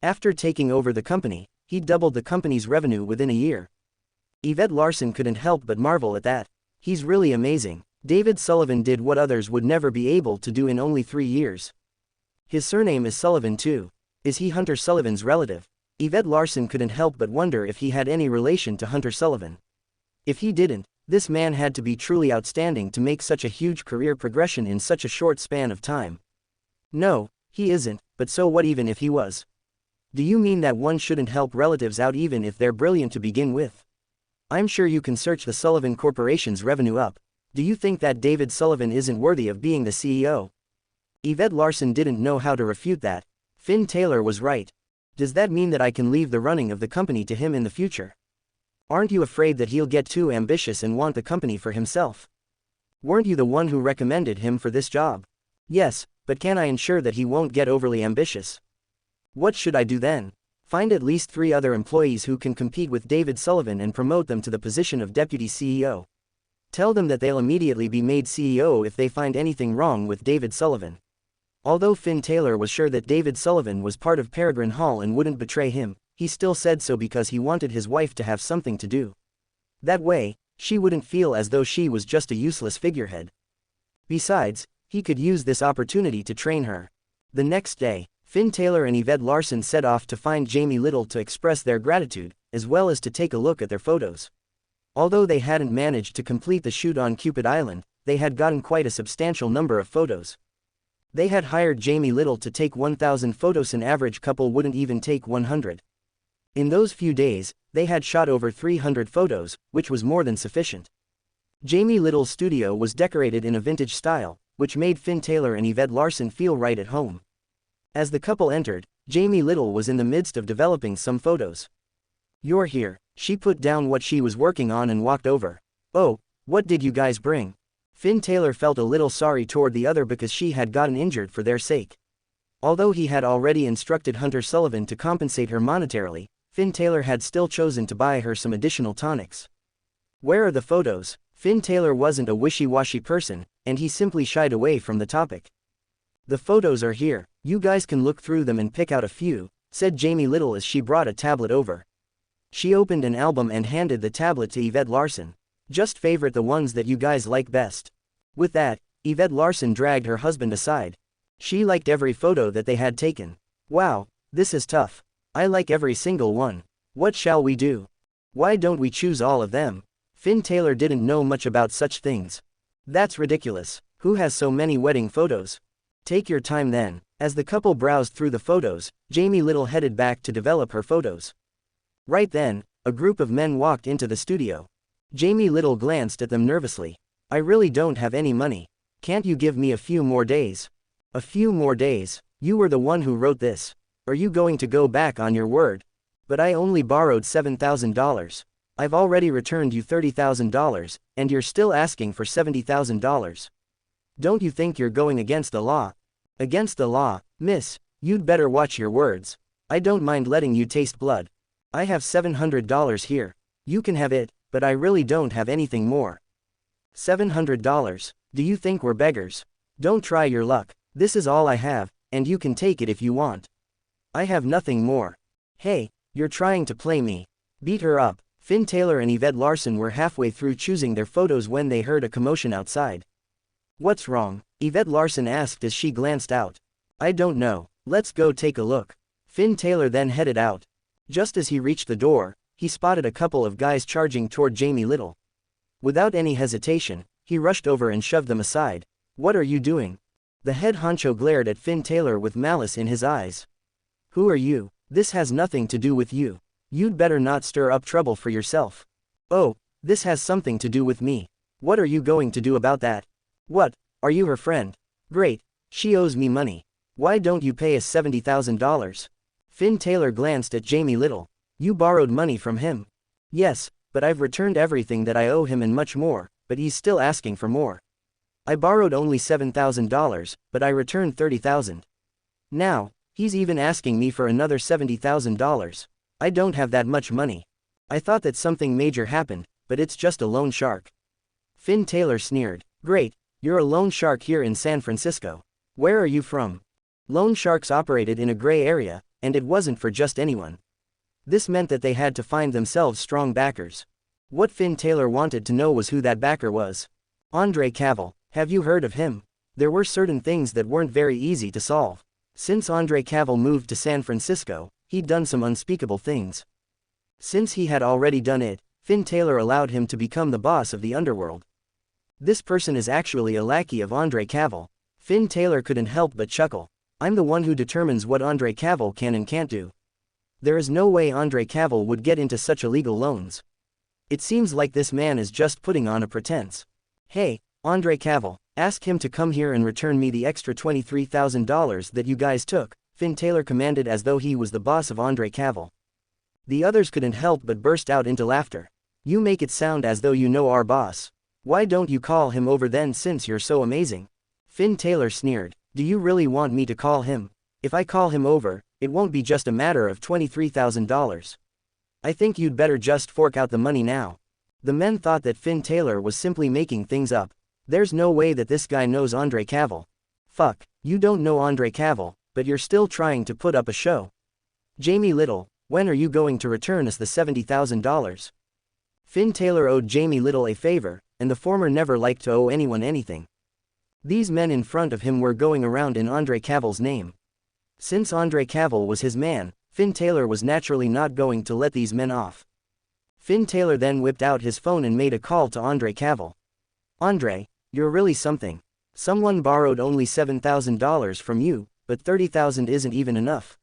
After taking over the company, he doubled the company's revenue within a year. Yvette Larson couldn't help but marvel at that. "He's really amazing. David Sullivan did what others would never be able to do in only 3 years. His surname is Sullivan too. Is he Hunter Sullivan's relative?" Yvette Larson couldn't help but wonder if he had any relation to Hunter Sullivan. If he didn't, this man had to be truly outstanding to make such a huge career progression in such a short span of time. "No, he isn't, but so what even if he was? Do you mean that one shouldn't help relatives out even if they're brilliant to begin with? I'm sure you can search the Sullivan Corporation's revenue up. Do you think that David Sullivan isn't worthy of being the CEO?" Yvette Larson didn't know how to refute that. Finn Taylor was right. "Does that mean that I can leave the running of the company to him in the future? Aren't you afraid that he'll get too ambitious and want the company for himself? Weren't you the one who recommended him for this job?" "Yes, but can I ensure that he won't get overly ambitious?" "What should I do then?" "Find at least 3 other employees who can compete with David Sullivan and promote them to the position of deputy CEO. Tell them that they'll immediately be made CEO if they find anything wrong with David Sullivan." Although Finn Taylor was sure that David Sullivan was part of Peregrine Hall and wouldn't betray him, he still said so because he wanted his wife to have something to do. That way, she wouldn't feel as though she was just a useless figurehead. Besides, he could use this opportunity to train her. The next day, Finn Taylor and Yvette Larson set off to find Jamie Little to express their gratitude, as well as to take a look at their photos. Although they hadn't managed to complete the shoot on Cupid Island, they had gotten quite a substantial number of photos. They had hired Jamie Little to take 1,000 photos. An average couple wouldn't even take 100. In those few days, they had shot over 300 photos, which was more than sufficient. Jamie Little's studio was decorated in a vintage style, which made Finn Taylor and Yvette Larson feel right at home. As the couple entered, Jamie Little was in the midst of developing some photos. "You're here." She put down what she was working on and walked over. "Oh, what did you guys bring?" Finn Taylor felt a little sorry toward the other because she had gotten injured for their sake. Although he had already instructed Hunter Sullivan to compensate her monetarily, Finn Taylor had still chosen to buy her some additional tonics. "Where are the photos?" Finn Taylor wasn't a wishy-washy person, and he simply shied away from the topic. "The photos are here, you guys can look through them and pick out a few," said Jamie Little as she brought a tablet over. She opened an album and handed the tablet to Yvette Larson. "Just favorite the ones that you guys like best." With that, Yvette Larson dragged her husband aside. She liked every photo that they had taken. "Wow, this is tough. I like every single one. What shall we do? Why don't we choose all of them?" Finn Taylor didn't know much about such things. "That's ridiculous. Who has so many wedding photos?" "Take your time then." As the couple browsed through the photos, Jamie Little headed back to develop her photos. Right then, a group of men walked into the studio. Jamie Little glanced at them nervously. "I really don't have any money. Can't you give me a few more days?" "A few more days? You were the one who wrote this. Are you going to go back on your word?" "But I only borrowed $7,000. I've already returned you $30,000, and you're still asking for $70,000. Don't you think you're going against the law?" "Against the law, miss? You'd better watch your words. I don't mind letting you taste blood. I have $700 here. You can have it, but I really don't have anything more." $700? Do you think we're beggars? Don't try your luck. This is all I have, and you can take it if you want. I have nothing more. Hey, you're trying to play me. Beat her up." Finn Taylor and Yvette Larson were halfway through choosing their photos when they heard a commotion outside. "What's wrong?" Yvette Larson asked as she glanced out. "I don't know. Let's go take a look." Finn Taylor then headed out. Just as he reached the door, he spotted a couple of guys charging toward Jamie Little. Without any hesitation, he rushed over and shoved them aside. "What are you doing?" The head honcho glared at Finn Taylor with malice in his eyes. "Who are you? This has nothing to do with you. You'd better not stir up trouble for yourself." "Oh, this has something to do with me. What are you going to do about that?" "What, are you her friend? Great, she owes me money. Why don't you pay us $70,000? Finn Taylor glanced at Jamie Little. "You borrowed money from him?" "Yes, but I've returned everything that I owe him and much more, but he's still asking for more. I borrowed only $7,000, but I returned $30,000. Now, he's even asking me for another $70,000. I don't have that much money. I thought that something major happened, but it's just a loan shark." Finn Taylor sneered. "Great, you're a loan shark here in San Francisco. Where are you from?" Loan sharks operated in a gray area, and it wasn't for just anyone. This meant that they had to find themselves strong backers. What Finn Taylor wanted to know was who that backer was. "Andre Cavill, have you heard of him?" There were certain things that weren't very easy to solve. Since Andre Cavill moved to San Francisco, he'd done some unspeakable things. Since he had already done it, Finn Taylor allowed him to become the boss of the underworld. "This person is actually a lackey of Andre Cavill." Finn Taylor couldn't help but chuckle. "I'm the one who determines what Andre Cavill can and can't do. There is no way Andre Cavill would get into such illegal loans. It seems like this man is just putting on a pretense. Hey, Andre Cavill, ask him to come here and return me the extra $23,000 that you guys took," Finn Taylor commanded as though he was the boss of Andre Cavill. The others couldn't help but burst out into laughter. "You make it sound as though you know our boss. Why don't you call him over then since you're so amazing?" Finn Taylor sneered. "Do you really want me to call him? If I call him over, it won't be just a matter of $23,000. I think you'd better just fork out the money now." The men thought that Finn Taylor was simply making things up. "There's no way that this guy knows Andre Cavill." "Fuck, you don't know Andre Cavill, but you're still trying to put up a show. Jamie Little, when are you going to return us the $70,000? Finn Taylor owed Jamie Little a favor, and the former never liked to owe anyone anything. These men in front of him were going around in Andre Cavill's name. Since Andre Cavill was his man, Finn Taylor was naturally not going to let these men off. Finn Taylor then whipped out his phone and made a call to Andre Cavill. Andre, you're really something. Someone borrowed only $7,000 from you, but $30,000 isn't even enough.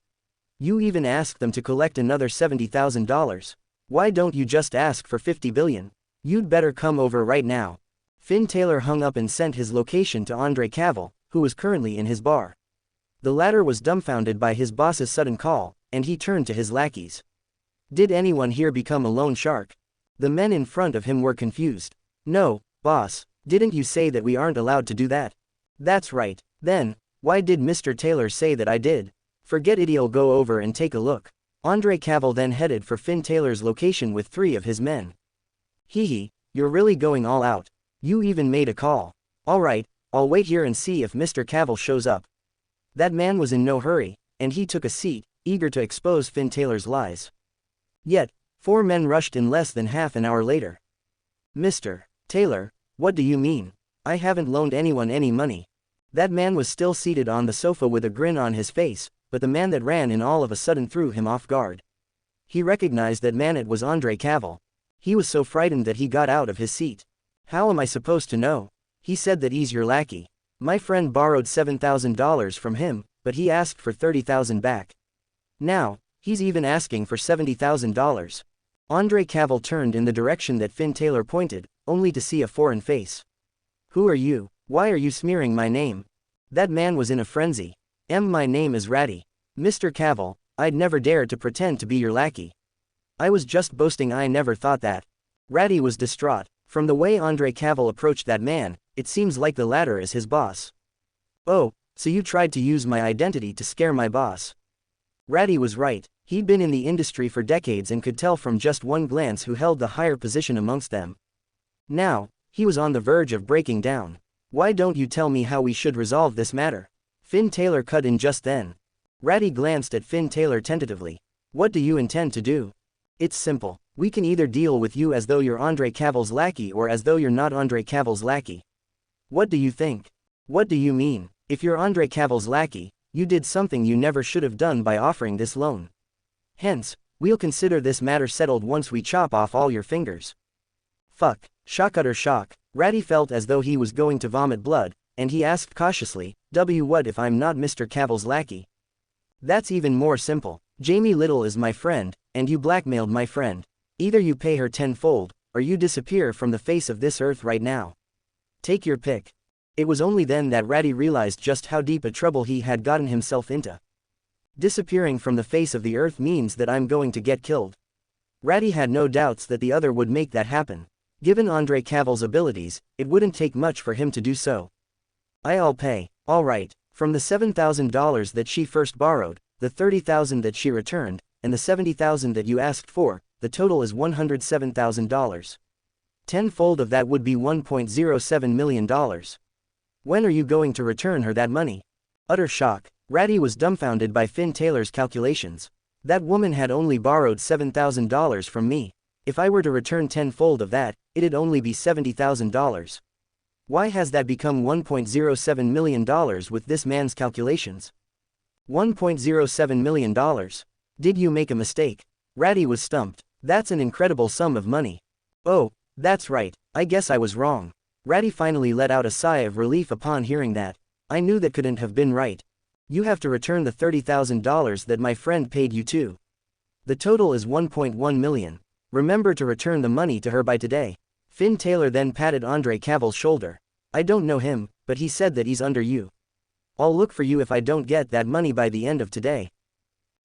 You even asked them to collect another $70,000. Why don't you just ask for $50 billion? You'd better come over right now. Finn Taylor hung up and sent his location to Andre Cavill, who was currently in his bar. The latter was dumbfounded by his boss's sudden call, and he turned to his lackeys. Did anyone here become a loan shark? The men in front of him were confused. No, boss, didn't you say that we aren't allowed to do that? That's right. Then, why did Mr. Taylor say that I did? Forget it, he'll go over and take a look. Andre Cavill then headed for Finn Taylor's location with 3 of his men. Hee, you're really going all out. You even made a call. Alright, I'll wait here and see if Mr. Cavill shows up. That man was in no hurry, and he took a seat, eager to expose Finn Taylor's lies. Yet, 4 men rushed in less than half an hour later. Mr. Taylor, what do you mean? I haven't loaned anyone any money. That man was still seated on the sofa with a grin on his face, but the man that ran in all of a sudden threw him off guard. He recognized that man, it was Andre Cavill. He was so frightened that he got out of his seat. How am I supposed to know? He said that he's your lackey. My friend borrowed $7,000 from him, but he asked for $30,000 back. Now, he's even asking for $70,000. Andre Cavill turned in the direction that Finn Taylor pointed, only to see a foreign face. Who are you? Why are you smearing my name? That man was in a frenzy. My name is Ratty. Mr. Cavill, I'd never dare to pretend to be your lackey. I was just boasting, I never thought that. Ratty was distraught. From the way Andre Cavill approached that man, it seems like the latter is his boss. Oh, so you tried to use my identity to scare my boss. Ratty was right. He'd been in the industry for decades and could tell from just one glance who held the higher position amongst them. Now, he was on the verge of breaking down. Why don't you tell me how we should resolve this matter? Finn Taylor cut in just then. Ratty glanced at Finn Taylor tentatively. What do you intend to do? It's simple. We can either deal with you as though you're Andre Cavill's lackey or as though you're not Andre Cavill's lackey. What do you think? What do you mean? If you're Andre Cavill's lackey, you did something you never should have done by offering this loan. Hence, we'll consider this matter settled once we chop off all your fingers. Fuck. Shock, utter shock. Ratty felt as though he was going to vomit blood, and he asked cautiously, what if I'm not Mr. Cavill's lackey? That's even more simple. Jamie Little is my friend, and you blackmailed my friend. Either you pay her tenfold, or you disappear from the face of this earth right now. Take your pick. It was only then that Ratty realized just how deep a trouble he had gotten himself into. Disappearing from the face of the earth means that I'm going to get killed. Ratty had no doubts that the other would make that happen. Given Andre Cavill's abilities, it wouldn't take much for him to do so. I'll pay. Alright, from the $7,000 that she first borrowed, the $30,000 that she returned, and the $70,000 that you asked for, the total is $107,000. Tenfold of that would be $1.07 million. When are you going to return her that money? Utter shock. Ratty was dumbfounded by Finn Taylor's calculations. That woman had only borrowed $7,000 from me. If I were to return tenfold of that, it'd only be $70,000. Why has that become $1.07 million with this man's calculations? $1.07 million. Did you make a mistake? Ratty was stumped. That's an incredible sum of money. Oh, that's right, I guess I was wrong. Ratty finally let out a sigh of relief upon hearing that. I knew that couldn't have been right. You have to return the $30,000 that my friend paid you too. The total is $1.1 million. Remember to return the money to her by today. Finn Taylor then patted Andre Cavill's shoulder. I don't know him, but he said that he's under you. I'll look for you if I don't get that money by the end of today.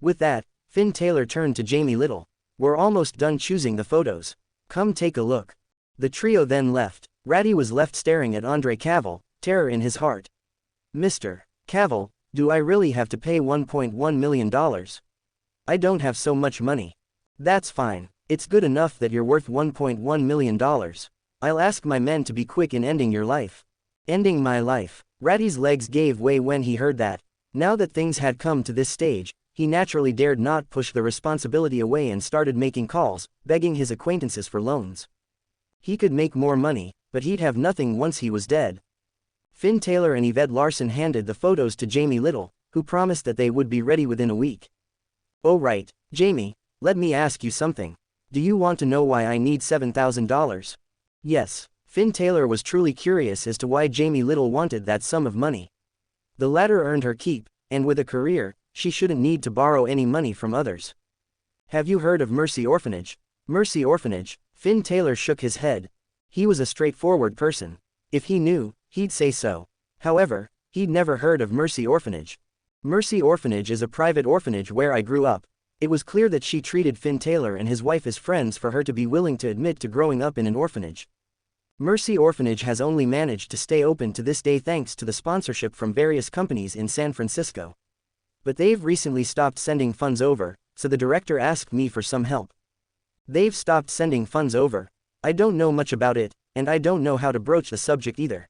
With that, Finn Taylor turned to Jamie Little. We're almost done choosing the photos. Come take a look. The trio then left. Ratty was left staring at Andre Cavill, terror in his heart. Mr. Cavill, do I really have to pay $1.1 million? I don't have so much money. That's fine. It's good enough that you're worth $1.1 million. I'll ask my men to be quick in ending your life. Ending my life. Ratty's legs gave way when he heard that. Now that things had come to this stage, he naturally dared not push the responsibility away and started making calls, begging his acquaintances for loans. He could make more money, but he'd have nothing once he was dead. Finn Taylor and Yvette Larson handed the photos to Jamie Little, who promised that they would be ready within a week. Oh right, Jamie, let me ask you something. Do you want to know why I need $7,000? Yes. Finn Taylor was truly curious as to why Jamie Little wanted that sum of money. The latter earned her keep, and with a career, she shouldn't need to borrow any money from others. Have you heard of Mercy Orphanage? Mercy Orphanage? Finn Taylor shook his head. He was a straightforward person. If he knew, he'd say so. However, he'd never heard of Mercy Orphanage. Mercy Orphanage is a private orphanage where I grew up. It was clear that she treated Finn Taylor and his wife as friends for her to be willing to admit to growing up in an orphanage. Mercy Orphanage has only managed to stay open to this day thanks to the sponsorship from various companies in San Francisco. But they've recently stopped sending funds over, so the director asked me for some help. They've stopped sending funds over. I don't know much about it, and I don't know how to broach the subject either.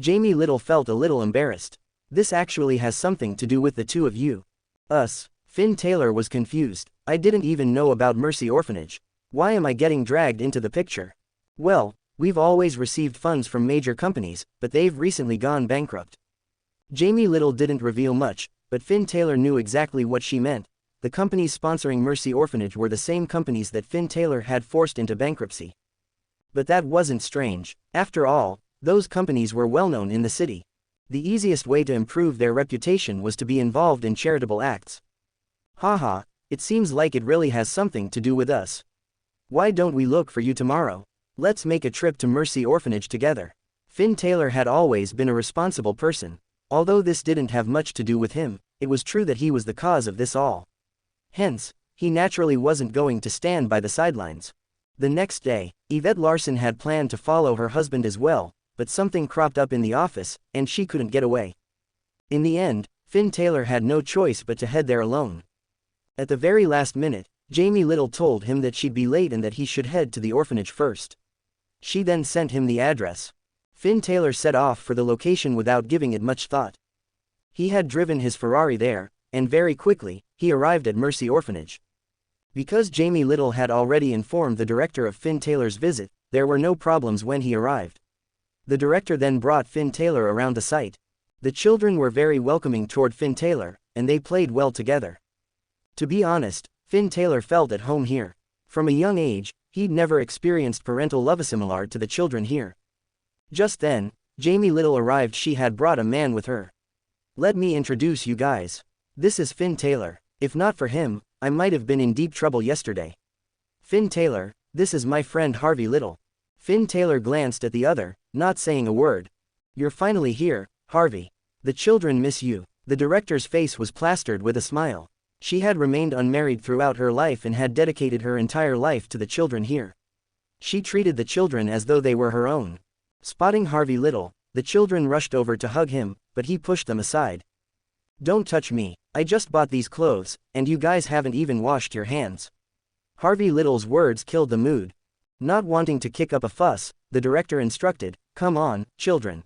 Jamie Little felt a little embarrassed. This actually has something to do with the two of you. Us. Finn Taylor was confused. I didn't even know about Mercy Orphanage. Why am I getting dragged into the picture? Well, we've always received funds from major companies, but they've recently gone bankrupt. Jamie Little didn't reveal much, but Finn Taylor knew exactly what she meant. The companies sponsoring Mercy Orphanage were the same companies that Finn Taylor had forced into bankruptcy. But that wasn't strange. After all, those companies were well known in the city. The easiest way to improve their reputation was to be involved in charitable acts. Haha, it seems like it really has something to do with us. Why don't we look for you tomorrow? Let's make a trip to Mercy Orphanage together. Finn Taylor had always been a responsible person. Although this didn't have much to do with him, it was true that he was the cause of this all. Hence, he naturally wasn't going to stand by the sidelines. The next day, Yvette Larson had planned to follow her husband as well, but something cropped up in the office, and she couldn't get away. In the end, Finn Taylor had no choice but to head there alone. At the very last minute, Jamie Little told him that she'd be late and that he should head to the orphanage first. She then sent him the address. Finn Taylor set off for the location without giving it much thought. He had driven his Ferrari there, and very quickly, he arrived at Mercy Orphanage. Because Jamie Little had already informed the director of Finn Taylor's visit, there were no problems when he arrived. The director then brought Finn Taylor around the site. The children were very welcoming toward Finn Taylor, and they played well together. To be honest, Finn Taylor felt at home here. From a young age, he'd never experienced parental love similar to the children here. Just then, Jamie Little arrived. She had brought a man with her. Let me introduce you guys. This is Finn Taylor. If not for him, I might have been in deep trouble yesterday. Finn Taylor, this is my friend Harvey Little. Finn Taylor glanced at the other, not saying a word. You're finally here, Harvey. The children miss you. The director's face was plastered with a smile. She had remained unmarried throughout her life and had dedicated her entire life to the children here. She treated the children as though they were her own. Spotting Harvey Little, the children rushed over to hug him, but he pushed them aside. Don't touch me, I just bought these clothes, and you guys haven't even washed your hands. Harvey Little's words killed the mood. Not wanting to kick up a fuss, the director instructed, come on, children.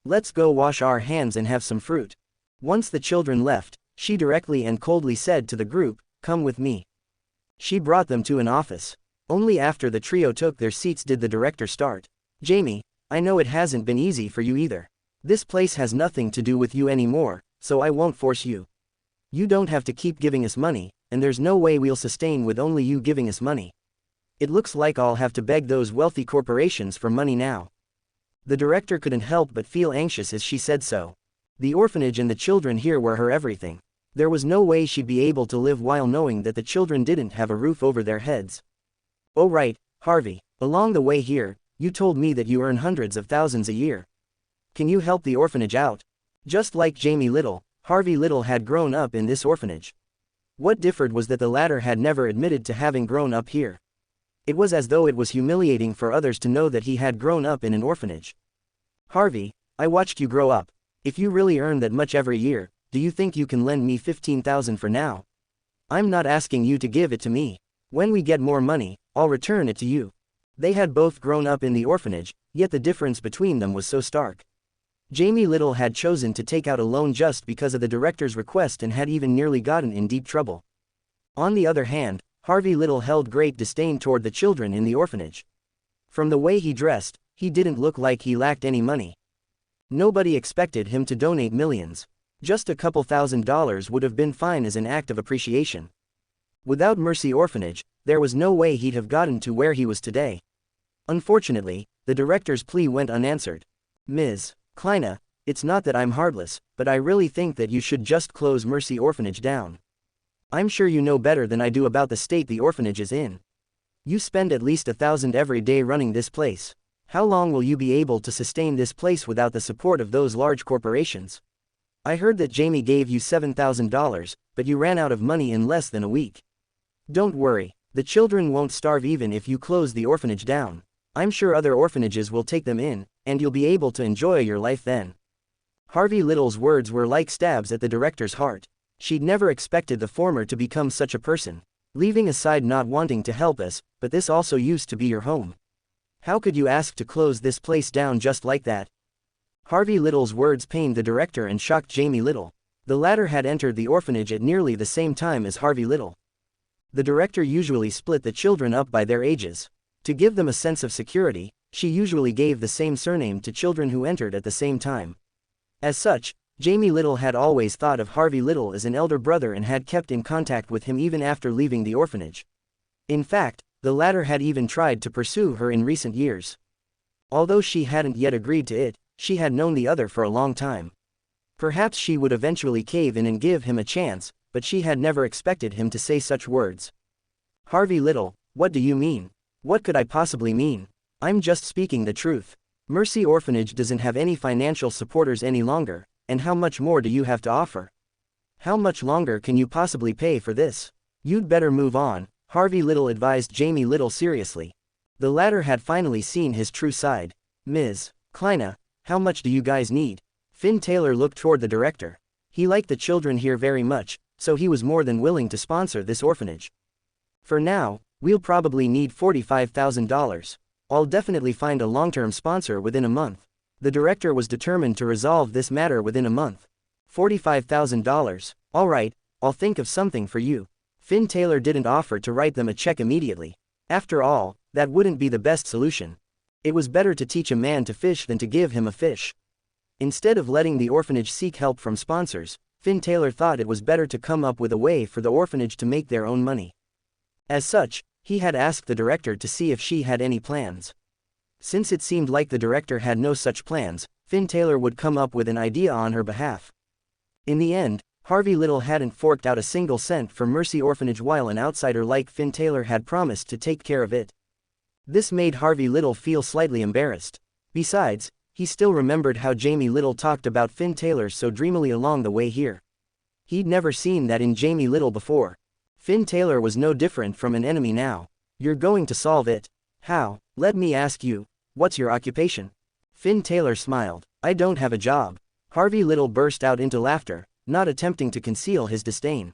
Let's go wash our hands and have some fruit. Once the children left, she directly and coldly said to the group, come with me. She brought them to an office. Only after the trio took their seats did the director start. Jamie, I know it hasn't been easy for you either. This place has nothing to do with you anymore, so I won't force you. You don't have to keep giving us money, and there's no way we'll sustain with only you giving us money. It looks like I'll have to beg those wealthy corporations for money now. The director couldn't help but feel anxious as she said so. The orphanage and the children here were her everything. There was no way she'd be able to live while knowing that the children didn't have a roof over their heads. Oh right, Harvey, along the way here, you told me that you earn hundreds of thousands a year. Can you help the orphanage out? Just like Jamie Little, Harvey Little had grown up in this orphanage. What differed was that the latter had never admitted to having grown up here. It was as though it was humiliating for others to know that he had grown up in an orphanage. Harvey, I watched you grow up. If you really earn that much every year, do you think you can lend me $15,000 for now? I'm not asking you to give it to me. When we get more money, I'll return it to you. They had both grown up in the orphanage, yet the difference between them was so stark. Jamie Little had chosen to take out a loan just because of the director's request and had even nearly gotten in deep trouble. On the other hand, Harvey Little held great disdain toward the children in the orphanage. From the way he dressed, he didn't look like he lacked any money. Nobody expected him to donate millions. Just a couple $1,000s would have been fine as an act of appreciation. Without Mercy Orphanage, there was no way he'd have gotten to where he was today. Unfortunately, the director's plea went unanswered. Ms. Kleina, it's not that I'm heartless, but I really think that you should just close Mercy Orphanage down. I'm sure you know better than I do about the state the orphanage is in. You spend at least $1,000 every day running this place. How long will you be able to sustain this place without the support of those large corporations? I heard that Jamie gave you $7,000, but you ran out of money in less than a week. Don't worry, the children won't starve even if you close the orphanage down. I'm sure other orphanages will take them in, and you'll be able to enjoy your life then. Harvey Little's words were like stabs at the director's heart. She'd never expected the former to become such a person. Leaving aside not wanting to help us, but this also used to be your home. How could you ask to close this place down just like that? Harvey Little's words pained the director and shocked Jamie Little. The latter had entered the orphanage at nearly the same time as Harvey Little. The director usually split the children up by their ages. To give them a sense of security, she usually gave the same surname to children who entered at the same time. As such, Jamie Little had always thought of Harvey Little as an elder brother and had kept in contact with him even after leaving the orphanage. In fact, the latter had even tried to pursue her in recent years. Although she hadn't yet agreed to it, she had known the other for a long time. Perhaps she would eventually cave in and give him a chance, but she had never expected him to say such words. Harvey Little, what do you mean? What could I possibly mean? I'm just speaking the truth. Mercy Orphanage doesn't have any financial supporters any longer, and how much more do you have to offer? How much longer can you possibly pay for this? You'd better move on, Harvey Little advised Jamie Little seriously. The latter had finally seen his true side. Ms. Kleina, how much do you guys need? Finn Taylor looked toward the director. He liked the children here very much, so he was more than willing to sponsor this orphanage. For now, we'll probably need $45,000. I'll definitely find a long-term sponsor within a month. The director was determined to resolve this matter within a month. $45,000, all right, I'll think of something for you. Finn Taylor didn't offer to write them a check immediately. After all, that wouldn't be the best solution. It was better to teach a man to fish than to give him a fish. Instead of letting the orphanage seek help from sponsors, Finn Taylor thought it was better to come up with a way for the orphanage to make their own money. As such, he had asked the director to see if she had any plans. Since it seemed like the director had no such plans, Finn Taylor would come up with an idea on her behalf. In the end, Harvey Little hadn't forked out a single cent for Mercy Orphanage while an outsider like Finn Taylor had promised to take care of it. This made Harvey Little feel slightly embarrassed. Besides, he still remembered how Jamie Little talked about Finn Taylor so dreamily along the way here. He'd never seen that in Jamie Little before. Finn Taylor was no different from an enemy now. You're going to solve it. How? Let me ask you, what's your occupation? Finn Taylor smiled. I don't have a job. Harvey Little burst out into laughter, not attempting to conceal his disdain.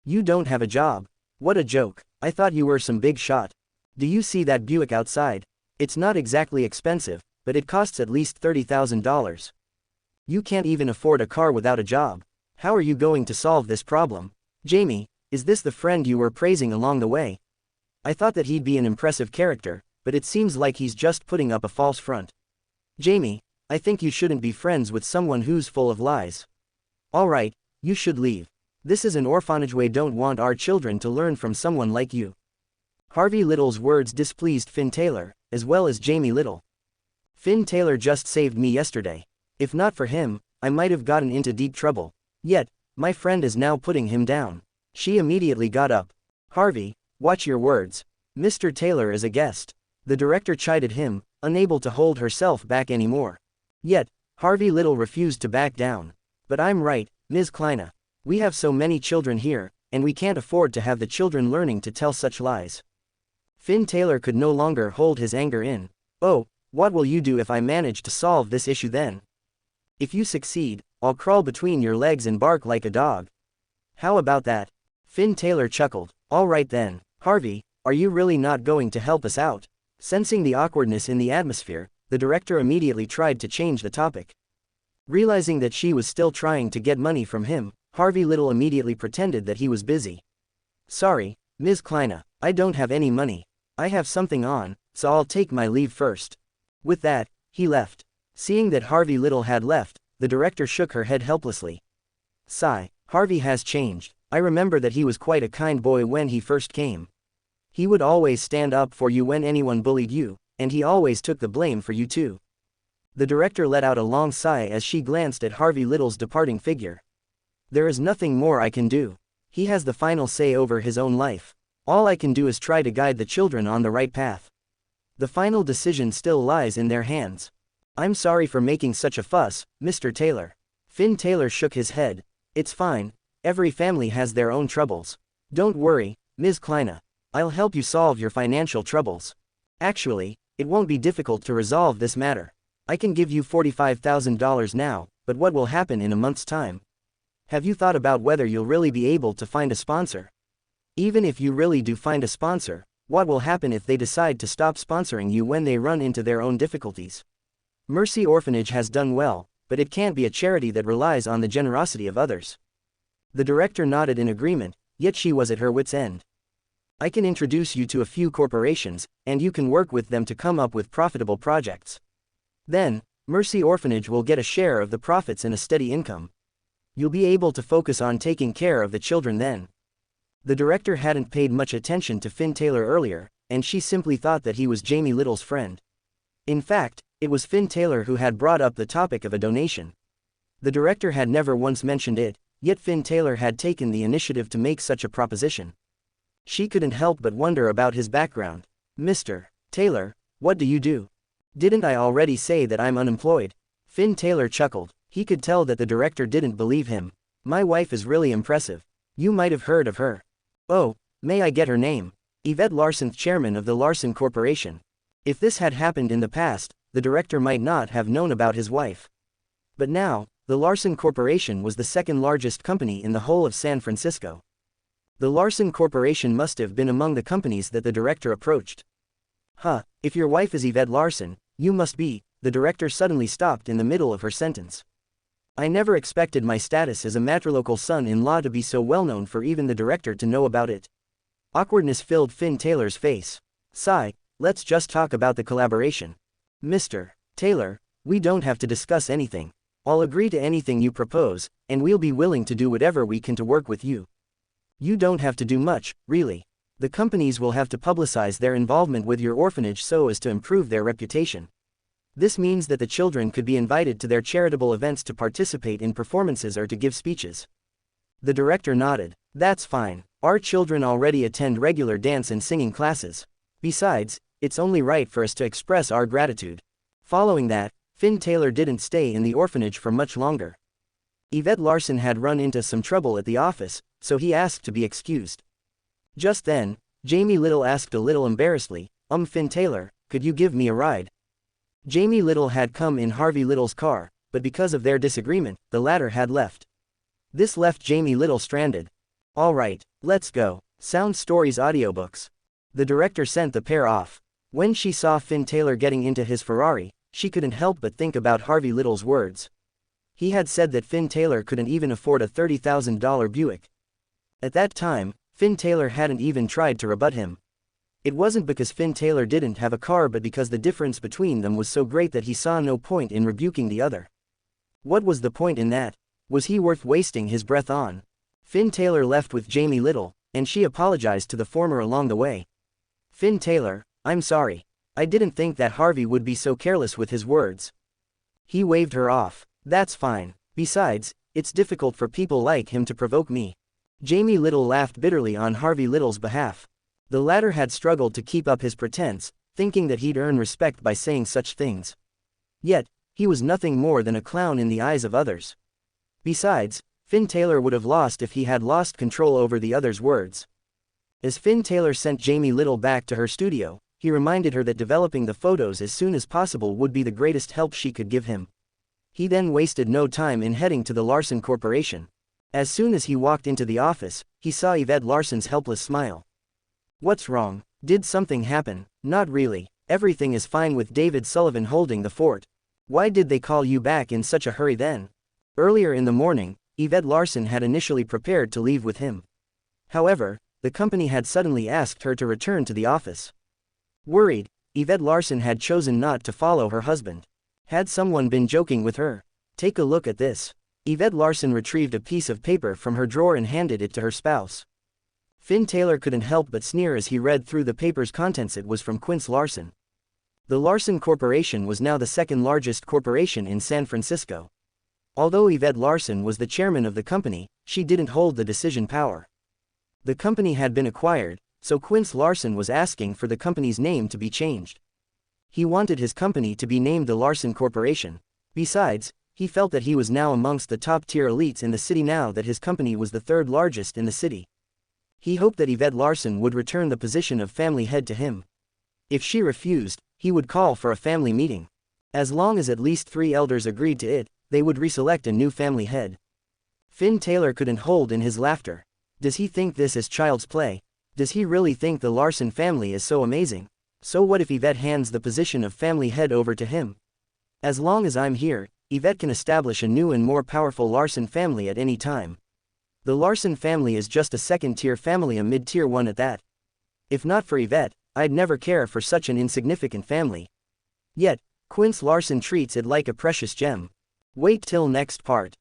You don't have a job? What a joke. I thought you were some big shot. Do you see that Buick outside? It's not exactly expensive, but it costs at least $30,000. You can't even afford a car without a job. How are you going to solve this problem? Jamie, is this the friend you were praising along the way? I thought that he'd be an impressive character, but it seems like he's just putting up a false front. Jamie, I think you shouldn't be friends with someone who's full of lies. Alright, you should leave. This is an orphanage. We don't want our children to learn from someone like you. Harvey Little's words displeased Finn Taylor, as well as Jamie Little. Finn Taylor just saved me yesterday. If not for him, I might have gotten into deep trouble. Yet, my friend is now putting him down. She immediately got up. Harvey, watch your words. Mr. Taylor is a guest. The director chided him, unable to hold herself back anymore. Yet, Harvey Little refused to back down. But I'm right, Ms. Kleina. We have so many children here, and we can't afford to have the children learning to tell such lies. Finn Taylor could no longer hold his anger in. Oh, what will you do if I manage to solve this issue then? If you succeed, I'll crawl between your legs and bark like a dog. How about that? Finn Taylor chuckled. All right then, Harvey, are you really not going to help us out? Sensing the awkwardness in the atmosphere, the director immediately tried to change the topic. Realizing that she was still trying to get money from him, Harvey Little immediately pretended that he was busy. Sorry, Ms. Kleina, I don't have any money. I have something on, so I'll take my leave first. With that, he left. Seeing that Harvey Little had left, the director shook her head helplessly. Sigh, Harvey has changed. I remember that he was quite a kind boy when he first came. He would always stand up for you when anyone bullied you, and he always took the blame for you too. The director let out a long sigh as she glanced at Harvey Little's departing figure. There is nothing more I can do. He has the final say over his own life. All I can do is try to guide the children on the right path. The final decision still lies in their hands. I'm sorry for making such a fuss, Mr. Taylor. Finn Taylor shook his head. It's fine. Every family has their own troubles. Don't worry, Ms. Kleina. I'll help you solve your financial troubles. Actually, it won't be difficult to resolve this matter. I can give you $45,000 now, but what will happen in a month's time? Have you thought about whether you'll really be able to find a sponsor? Even if you really do find a sponsor, what will happen if they decide to stop sponsoring you when they run into their own difficulties? Mercy Orphanage has done well, but it can't be a charity that relies on the generosity of others. The director nodded in agreement, yet she was at her wit's end. I can introduce you to a few corporations, and you can work with them to come up with profitable projects. Then, Mercy Orphanage will get a share of the profits and a steady income. You'll be able to focus on taking care of the children then. The director hadn't paid much attention to Finn Taylor earlier, and she simply thought that he was Jamie Little's friend. In fact, it was Finn Taylor who had brought up the topic of a donation. The director had never once mentioned it, yet Finn Taylor had taken the initiative to make such a proposition. She couldn't help but wonder about his background. Mr. Taylor, what do you do? Didn't I already say that I'm unemployed? Finn Taylor chuckled. He could tell that the director didn't believe him. My wife is really impressive. You might have heard of her. Oh, may I get her name? Yvette Larson, chairman of the Larson Corporation. If this had happened in the past, the director might not have known about his wife. But now, the Larson Corporation was the second largest company in the whole of San Francisco. The Larson Corporation must have been among the companies that the director approached. If your wife is Yvette Larson, you must be. The director suddenly stopped in the middle of her sentence. I never expected my status as a matrilocal son-in-law to be so well known for even the director to know about it. Awkwardness filled Finn Taylor's face. Sigh, let's just talk about the collaboration. Mr. Taylor, we don't have to discuss anything. I'll agree to anything you propose, and we'll be willing to do whatever we can to work with you. You don't have to do much, really. The companies will have to publicize their involvement with your orphanage so as to improve their reputation. This means that the children could be invited to their charitable events to participate in performances or to give speeches. The director nodded. That's fine. Our children already attend regular dance and singing classes. Besides, it's only right for us to express our gratitude. Following that, Finn Taylor didn't stay in the orphanage for much longer. Yvette Larson had run into some trouble at the office, so he asked to be excused. Just then, Jamie Little asked a little embarrassedly, Finn Taylor, could you give me a ride? Jamie Little had come in Harvey Little's car, but because of their disagreement, the latter had left. This left Jamie Little stranded. All right, let's go. SoundStories audiobooks. The director sent the pair off. When she saw Finn Taylor getting into his Ferrari, she couldn't help but think about Harvey Little's words. He had said that Finn Taylor couldn't even afford a $30,000 Buick. At that time, Finn Taylor hadn't even tried to rebut him. It wasn't because Finn Taylor didn't have a car but because the difference between them was so great that he saw no point in rebuking the other. What was the point in that? Was he worth wasting his breath on? Finn Taylor left with Jamie Little, and she apologized to the former along the way. Finn Taylor, I'm sorry. I didn't think that Harvey would be so careless with his words. He waved her off. That's fine. Besides, it's difficult for people like him to provoke me. Jamie Little laughed bitterly on Harvey Little's behalf. The latter had struggled to keep up his pretense, thinking that he'd earn respect by saying such things. Yet, he was nothing more than a clown in the eyes of others. Besides, Finn Taylor would have lost if he had lost control over the other's words. As Finn Taylor sent Jamie Little back to her studio, he reminded her that developing the photos as soon as possible would be the greatest help she could give him. He then wasted no time in heading to the Larson Corporation. As soon as he walked into the office, he saw Yvette Larson's helpless smile. What's wrong? Did something happen? Not really. Everything is fine with David Sullivan holding the fort. Why did they call you back in such a hurry then? Earlier in the morning, Yvette Larson had initially prepared to leave with him. However, the company had suddenly asked her to return to the office. Worried, Yvette Larson had chosen not to follow her husband. Had someone been joking with her? Take a look at this. Yvette Larson retrieved a piece of paper from her drawer and handed it to her spouse. Finn Taylor couldn't help but sneer as he read through the paper's contents. It was from Quince Larson. The Larson Corporation was now the second largest corporation in San Francisco. Although Yvette Larson was the chairman of the company, she didn't hold the decision power. The company had been acquired, so Quince Larson was asking for the company's name to be changed. He wanted his company to be named the Larson Corporation. Besides, he felt that he was now amongst the top-tier elites in the city now that his company was the third largest in the city. He hoped that Yvette Larson would return the position of family head to him. If she refused, he would call for a family meeting. As long as at least 3 elders agreed to it, they would reselect a new family head. Finn Taylor couldn't hold in his laughter. Does he think this is child's play? Does he really think the Larson family is so amazing? So what if Yvette hands the position of family head over to him? As long as I'm here, Yvette can establish a new and more powerful Larson family at any time. The Larson family is just a second-tier family, a mid-tier one at that. If not for Yvette, I'd never care for such an insignificant family. Yet, Quince Larson treats it like a precious gem. Wait till next part.